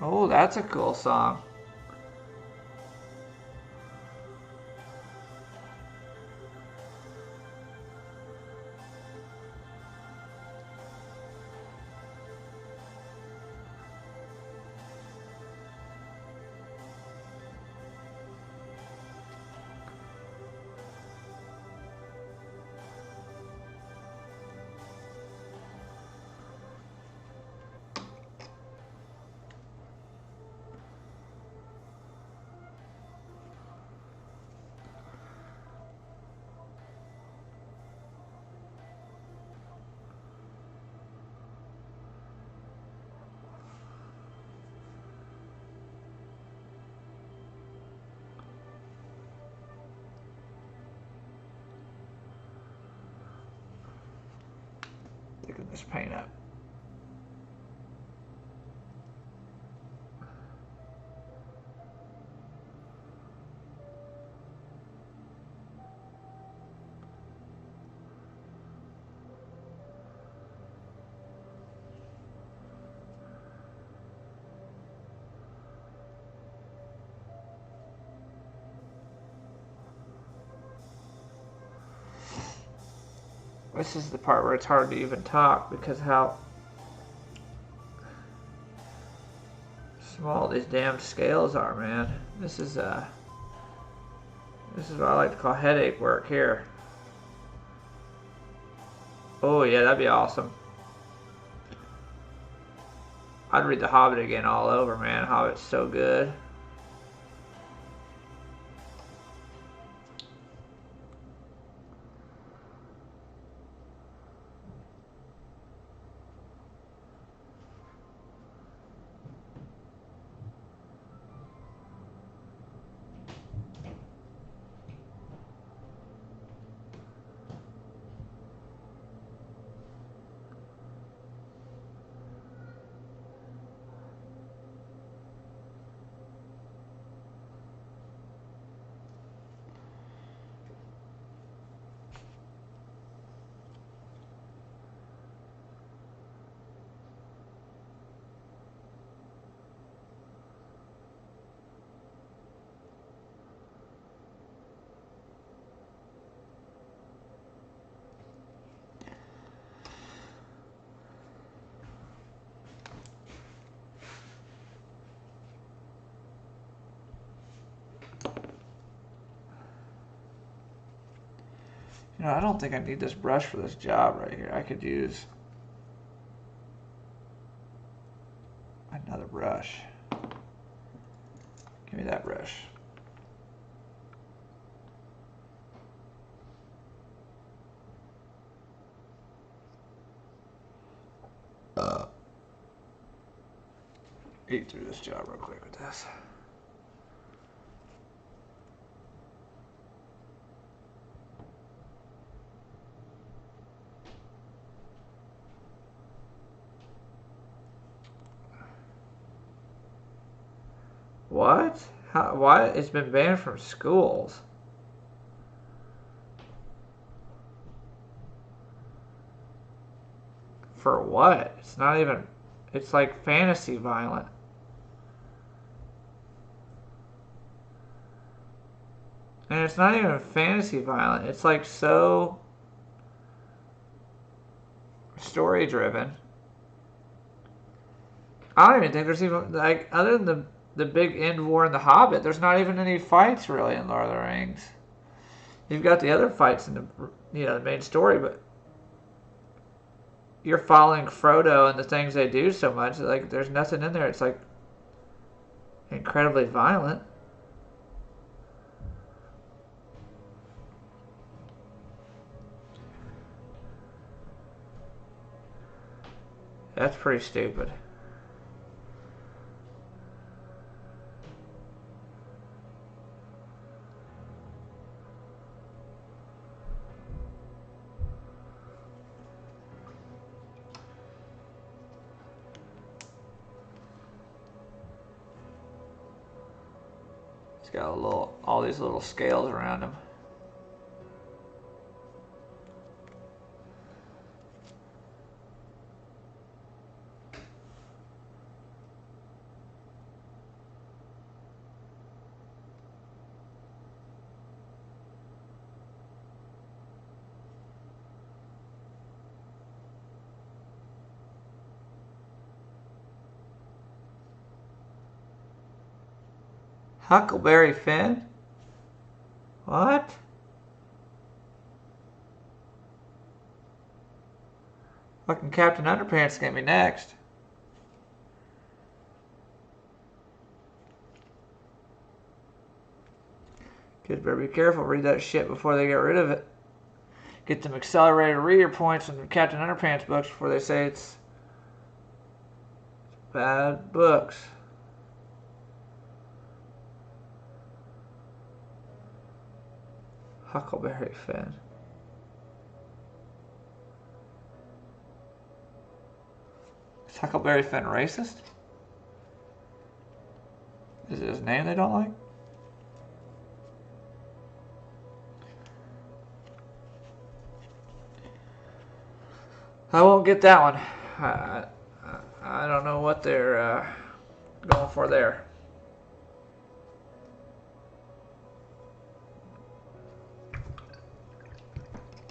Oh, that's a cool song. Picking this paint up. This is the part where it's hard to even talk because how small these damn scales are, man. This is what I like to call headache work here. Oh yeah, that'd be awesome. I'd read The Hobbit again all over, man. Hobbit's so good. You know, I don't think I need this brush for this job right here. I could use another brush. Give me that brush. Eat through this job real quick with this. What? How, why? It's been banned from schools. For what? It's not even. It's like fantasy violent. And it's not even fantasy violent. It's like so story driven. I don't even think there's even like other than the big end war in The Hobbit. There's not even any fights really in Lord of the Rings. You've got the other fights in the main story, but you're following Frodo and the things they do so much. Like there's nothing in there. It's like incredibly violent. That's pretty stupid. He's got all these little scales around him. Huckleberry Finn? What? Fucking Captain Underpants get me next. Kids better be careful. Read that shit before they get rid of it. Get them accelerated reader points in the Captain Underpants books before they say it's bad books. Huckleberry Finn. Is Huckleberry Finn racist? Is it his name they don't like? I won't get that one. I don't know what they're going for there.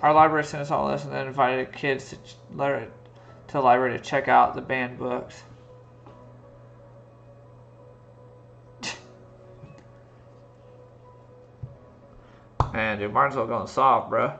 Our library sent us all this and then invited kids to the library to check out the banned books. Man, dude, might as well go soft, bro.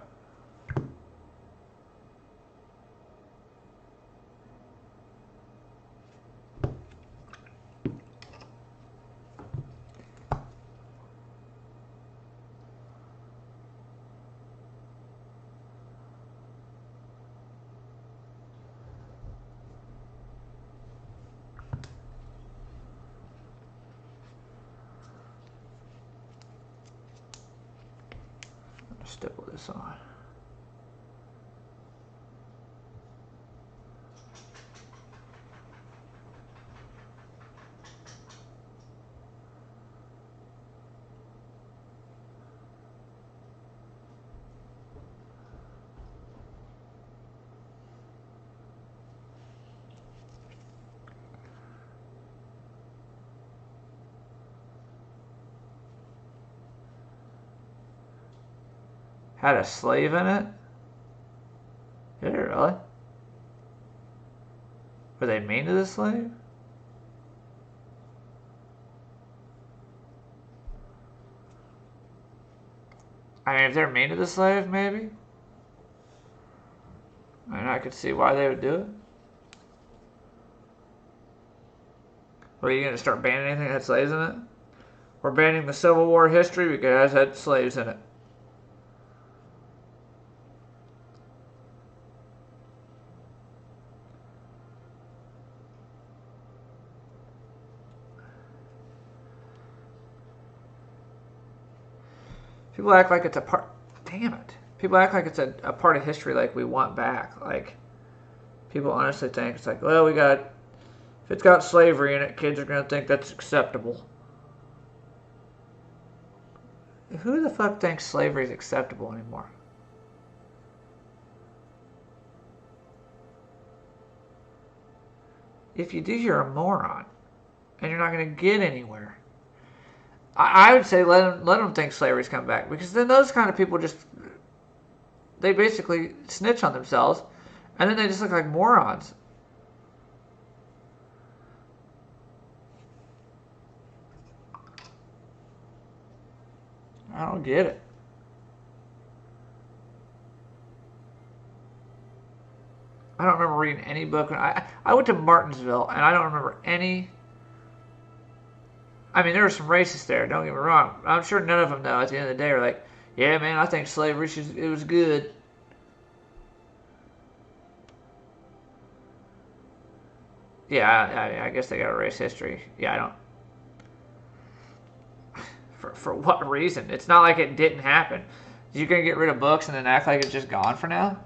Stipple this on. Had a slave in it? Did it really? Were they mean to the slave? I mean, if they're mean to the slave, maybe? I mean, I could see why they would do it. What, are you going to start banning anything that had slaves in it? We're banning the Civil War history because it had slaves in it. People act like it's a part... Damn it. People act like it's a part of history like we want back. Like, people honestly think it's like, well, we got... If it's got slavery in it, kids are going to think that's acceptable. Who the fuck thinks slavery is acceptable anymore? If you do, you're a moron. And you're not going to get anywhere. I would say let them think slavery's come back, because then those kind of people just, they basically snitch on themselves, and then they just look like morons. I don't get it. I don't remember reading any book. I went to Martinsville, and I don't remember any I mean, there were some racists there, don't get me wrong. I'm sure none of them, though, at the end of the day are like, yeah, man, I think slavery, it was good. Yeah, I guess they got a race history. Yeah, I don't... For what reason? It's not like it didn't happen. You gonna get rid of books and then act like it's just gone for now?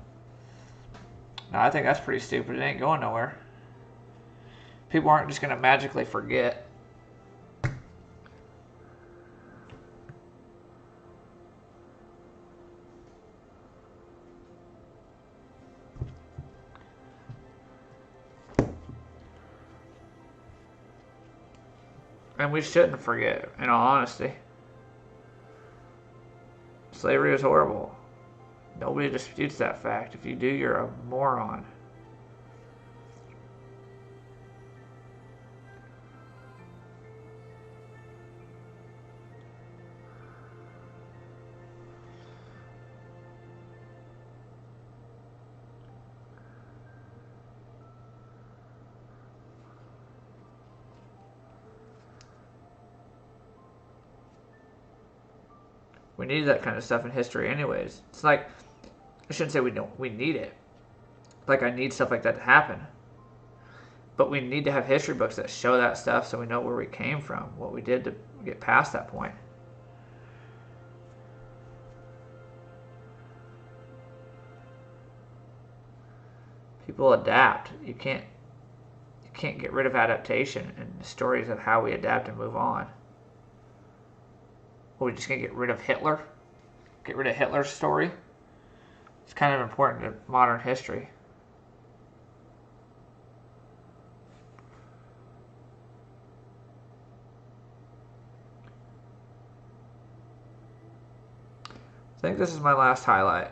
No, I think that's pretty stupid. It ain't going nowhere. People aren't just gonna magically forget. And we shouldn't forget, in all honesty. Slavery is horrible. Nobody disputes that fact. If you do, you're a moron. We need that kind of stuff in history anyways. It's like, I shouldn't say we need it. Like I need stuff like that to happen. But we need to have history books that show that stuff so we know where we came from, what we did to get past that point. People adapt. You can't get rid of adaptation and the stories of how we adapt and move on. Are we just going to get rid of Hitler? Get rid of Hitler's story? It's kind of important to modern history. I think this is my last highlight.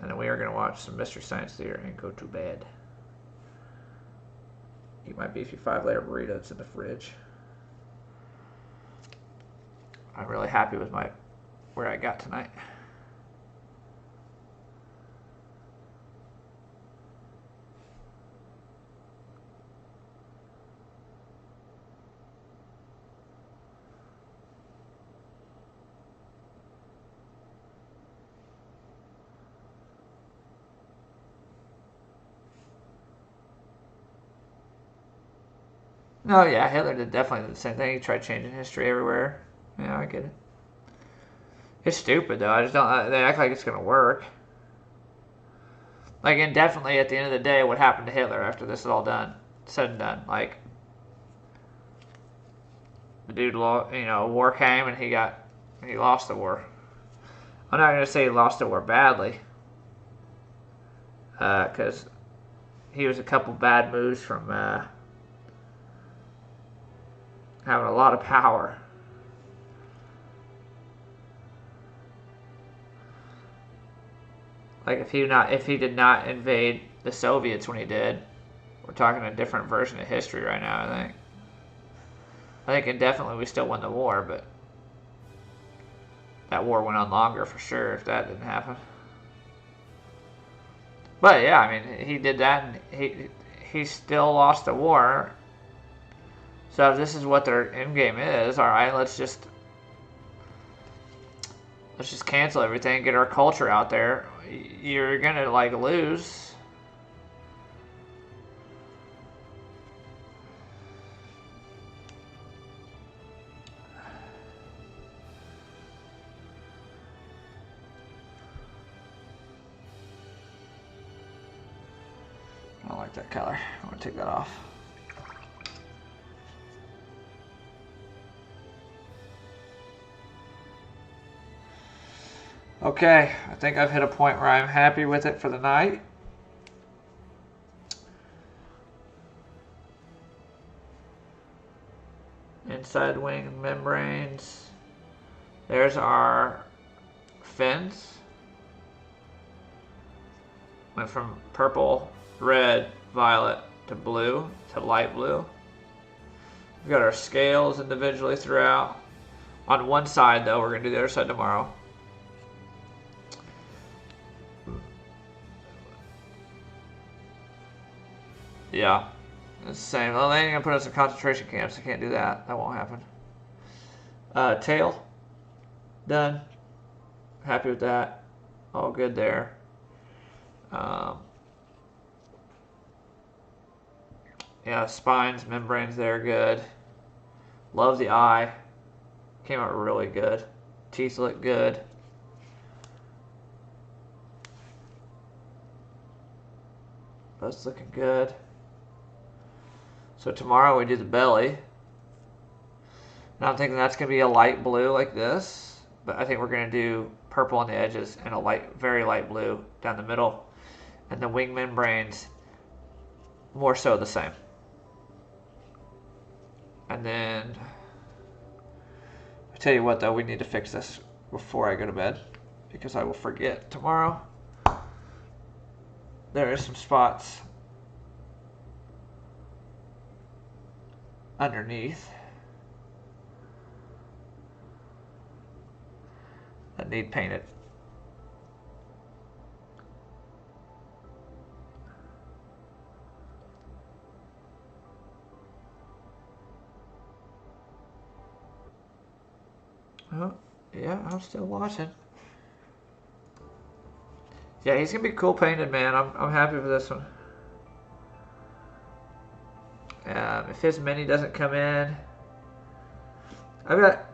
And then we are going to watch some Mystery Science Theater and go to bed. Eat my beefy 5-layer burrito that's in the fridge. I'm really happy with where I got tonight. No, yeah, Hitler did definitely the same thing. He tried changing history everywhere. Yeah, I get it. It's stupid, though. I just don't... They act like it's going to work. Like, indefinitely, at the end of the day, what happened to Hitler after this is all done? Said and done. Like, the dude, war came and he lost the war. I'm not going to say he lost the war badly. Because he was a couple bad moves from having a lot of power. Like if he did not invade the Soviets when he did, we're talking a different version of history right now. I think indefinitely we still won the war, but that war went on longer for sure if that didn't happen. But yeah, I mean he did that, and he still lost the war. So if this is what their end game is, all right, let's just cancel everything, get our culture out there. You're gonna lose. I don't like that color. I'm gonna take that off. Okay, I think I've hit a point where I'm happy with it for the night. Inside wing membranes. There's our fins. Went from purple, red, violet to blue to light blue. We've got our scales individually throughout. On one side though, we're going to do the other side tomorrow. Yeah, it's the same. Well, they ain't gonna put us in concentration camps. I can't do that. That won't happen. Tail, done. Happy with that. All good there. Yeah, spines, membranes there, good. Love the eye. Came out really good. Teeth look good. That's looking good. So tomorrow we do the belly. And I'm thinking that's going to be a light blue like this. But I think we're going to do purple on the edges and a light, very light blue down the middle. And the wing membranes, more so the same. And then, I tell you what though, we need to fix this before I go to bed. Because I will forget tomorrow. There is some spots underneath that need painted. Oh, yeah, I'm still watching. Yeah, he's gonna be cool painted, man. I'm happy with this one. If his mini doesn't come in, I've got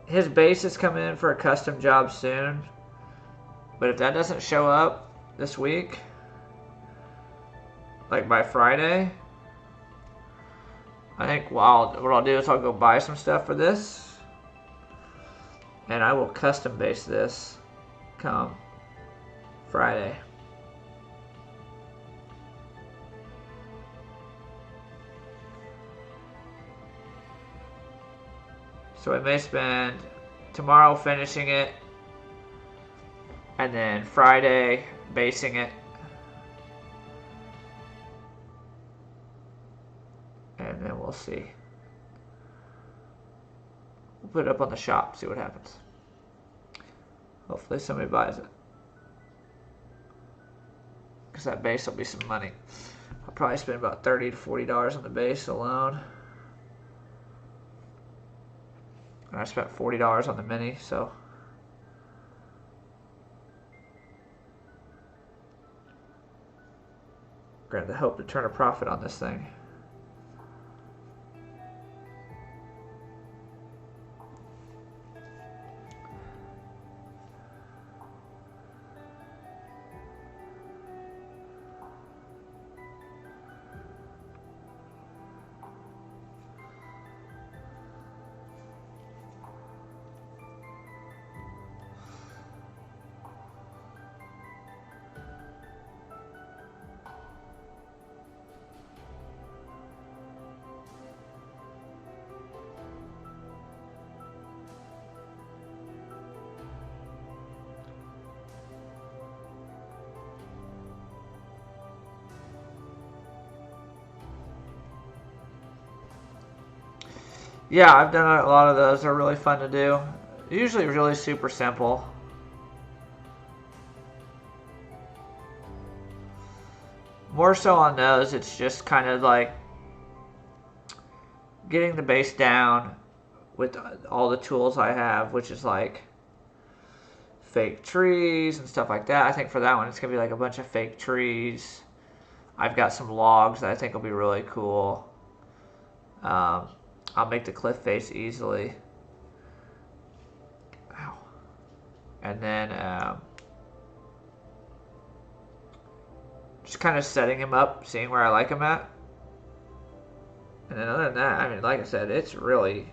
his bases come in for a custom job soon. But if that doesn't show up this week, like by Friday, I think what I'll do is I'll go buy some stuff for this, and I will custom base this come Friday. So I may spend tomorrow finishing it, and then Friday basing it, and then we'll see. We'll put it up on the shop, see what happens. Hopefully somebody buys it, because that base will be some money. I'll probably spend about $30 to $40 on the base alone. And I spent $40 on the mini, so we're going to hope to turn a profit on this thing. Yeah, I've done a lot of those. They're really fun to do. Usually really super simple. More so on those, it's just kind of like getting the base down with all the tools I have, which is like fake trees and stuff like that. I think for that one, it's going to be like a bunch of fake trees. I've got some logs that I think will be really cool. I'll make the cliff face easily. Ow. And then just kind of setting him up, seeing where I like him at. And then other than that, I mean, like I said, it's really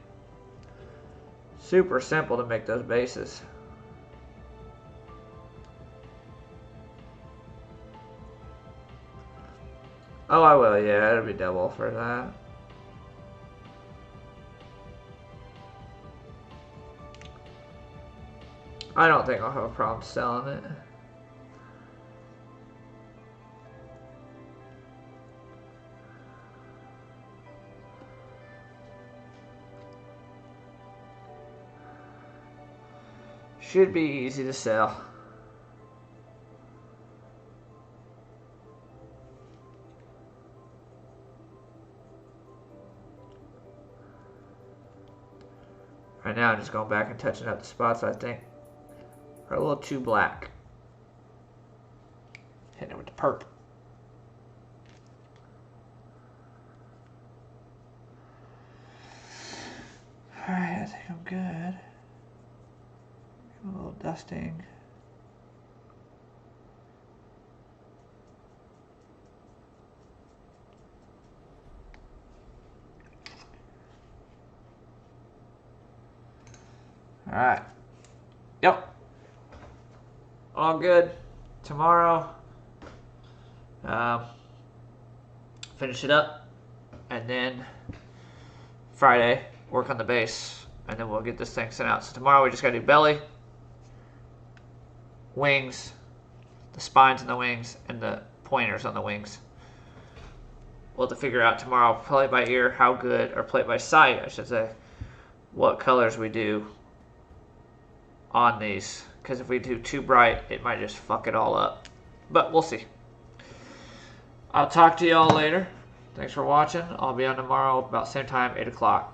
super simple to make those bases. Oh, I will, yeah, it'll be double for that. I don't think I'll have a problem selling it. Should be easy to sell. Right now I'm just going back and touching up the spots I think are a little too black. Hitting it with the perp. Alright, I think I'm good. A little dusting. Alright. Yep. All good. Tomorrow, finish it up. And then Friday, work on the base. And then we'll get this thing sent out. So tomorrow we just gotta do belly, wings, the spines on the wings, and the pointers on the wings. We'll have to figure out tomorrow, play it by ear, how good, or play it by sight, I should say, what colors we do on these. Because if we do too bright, it might just fuck it all up. But we'll see. I'll talk to y'all later. Thanks for watching. I'll be on tomorrow about same time, 8 o'clock.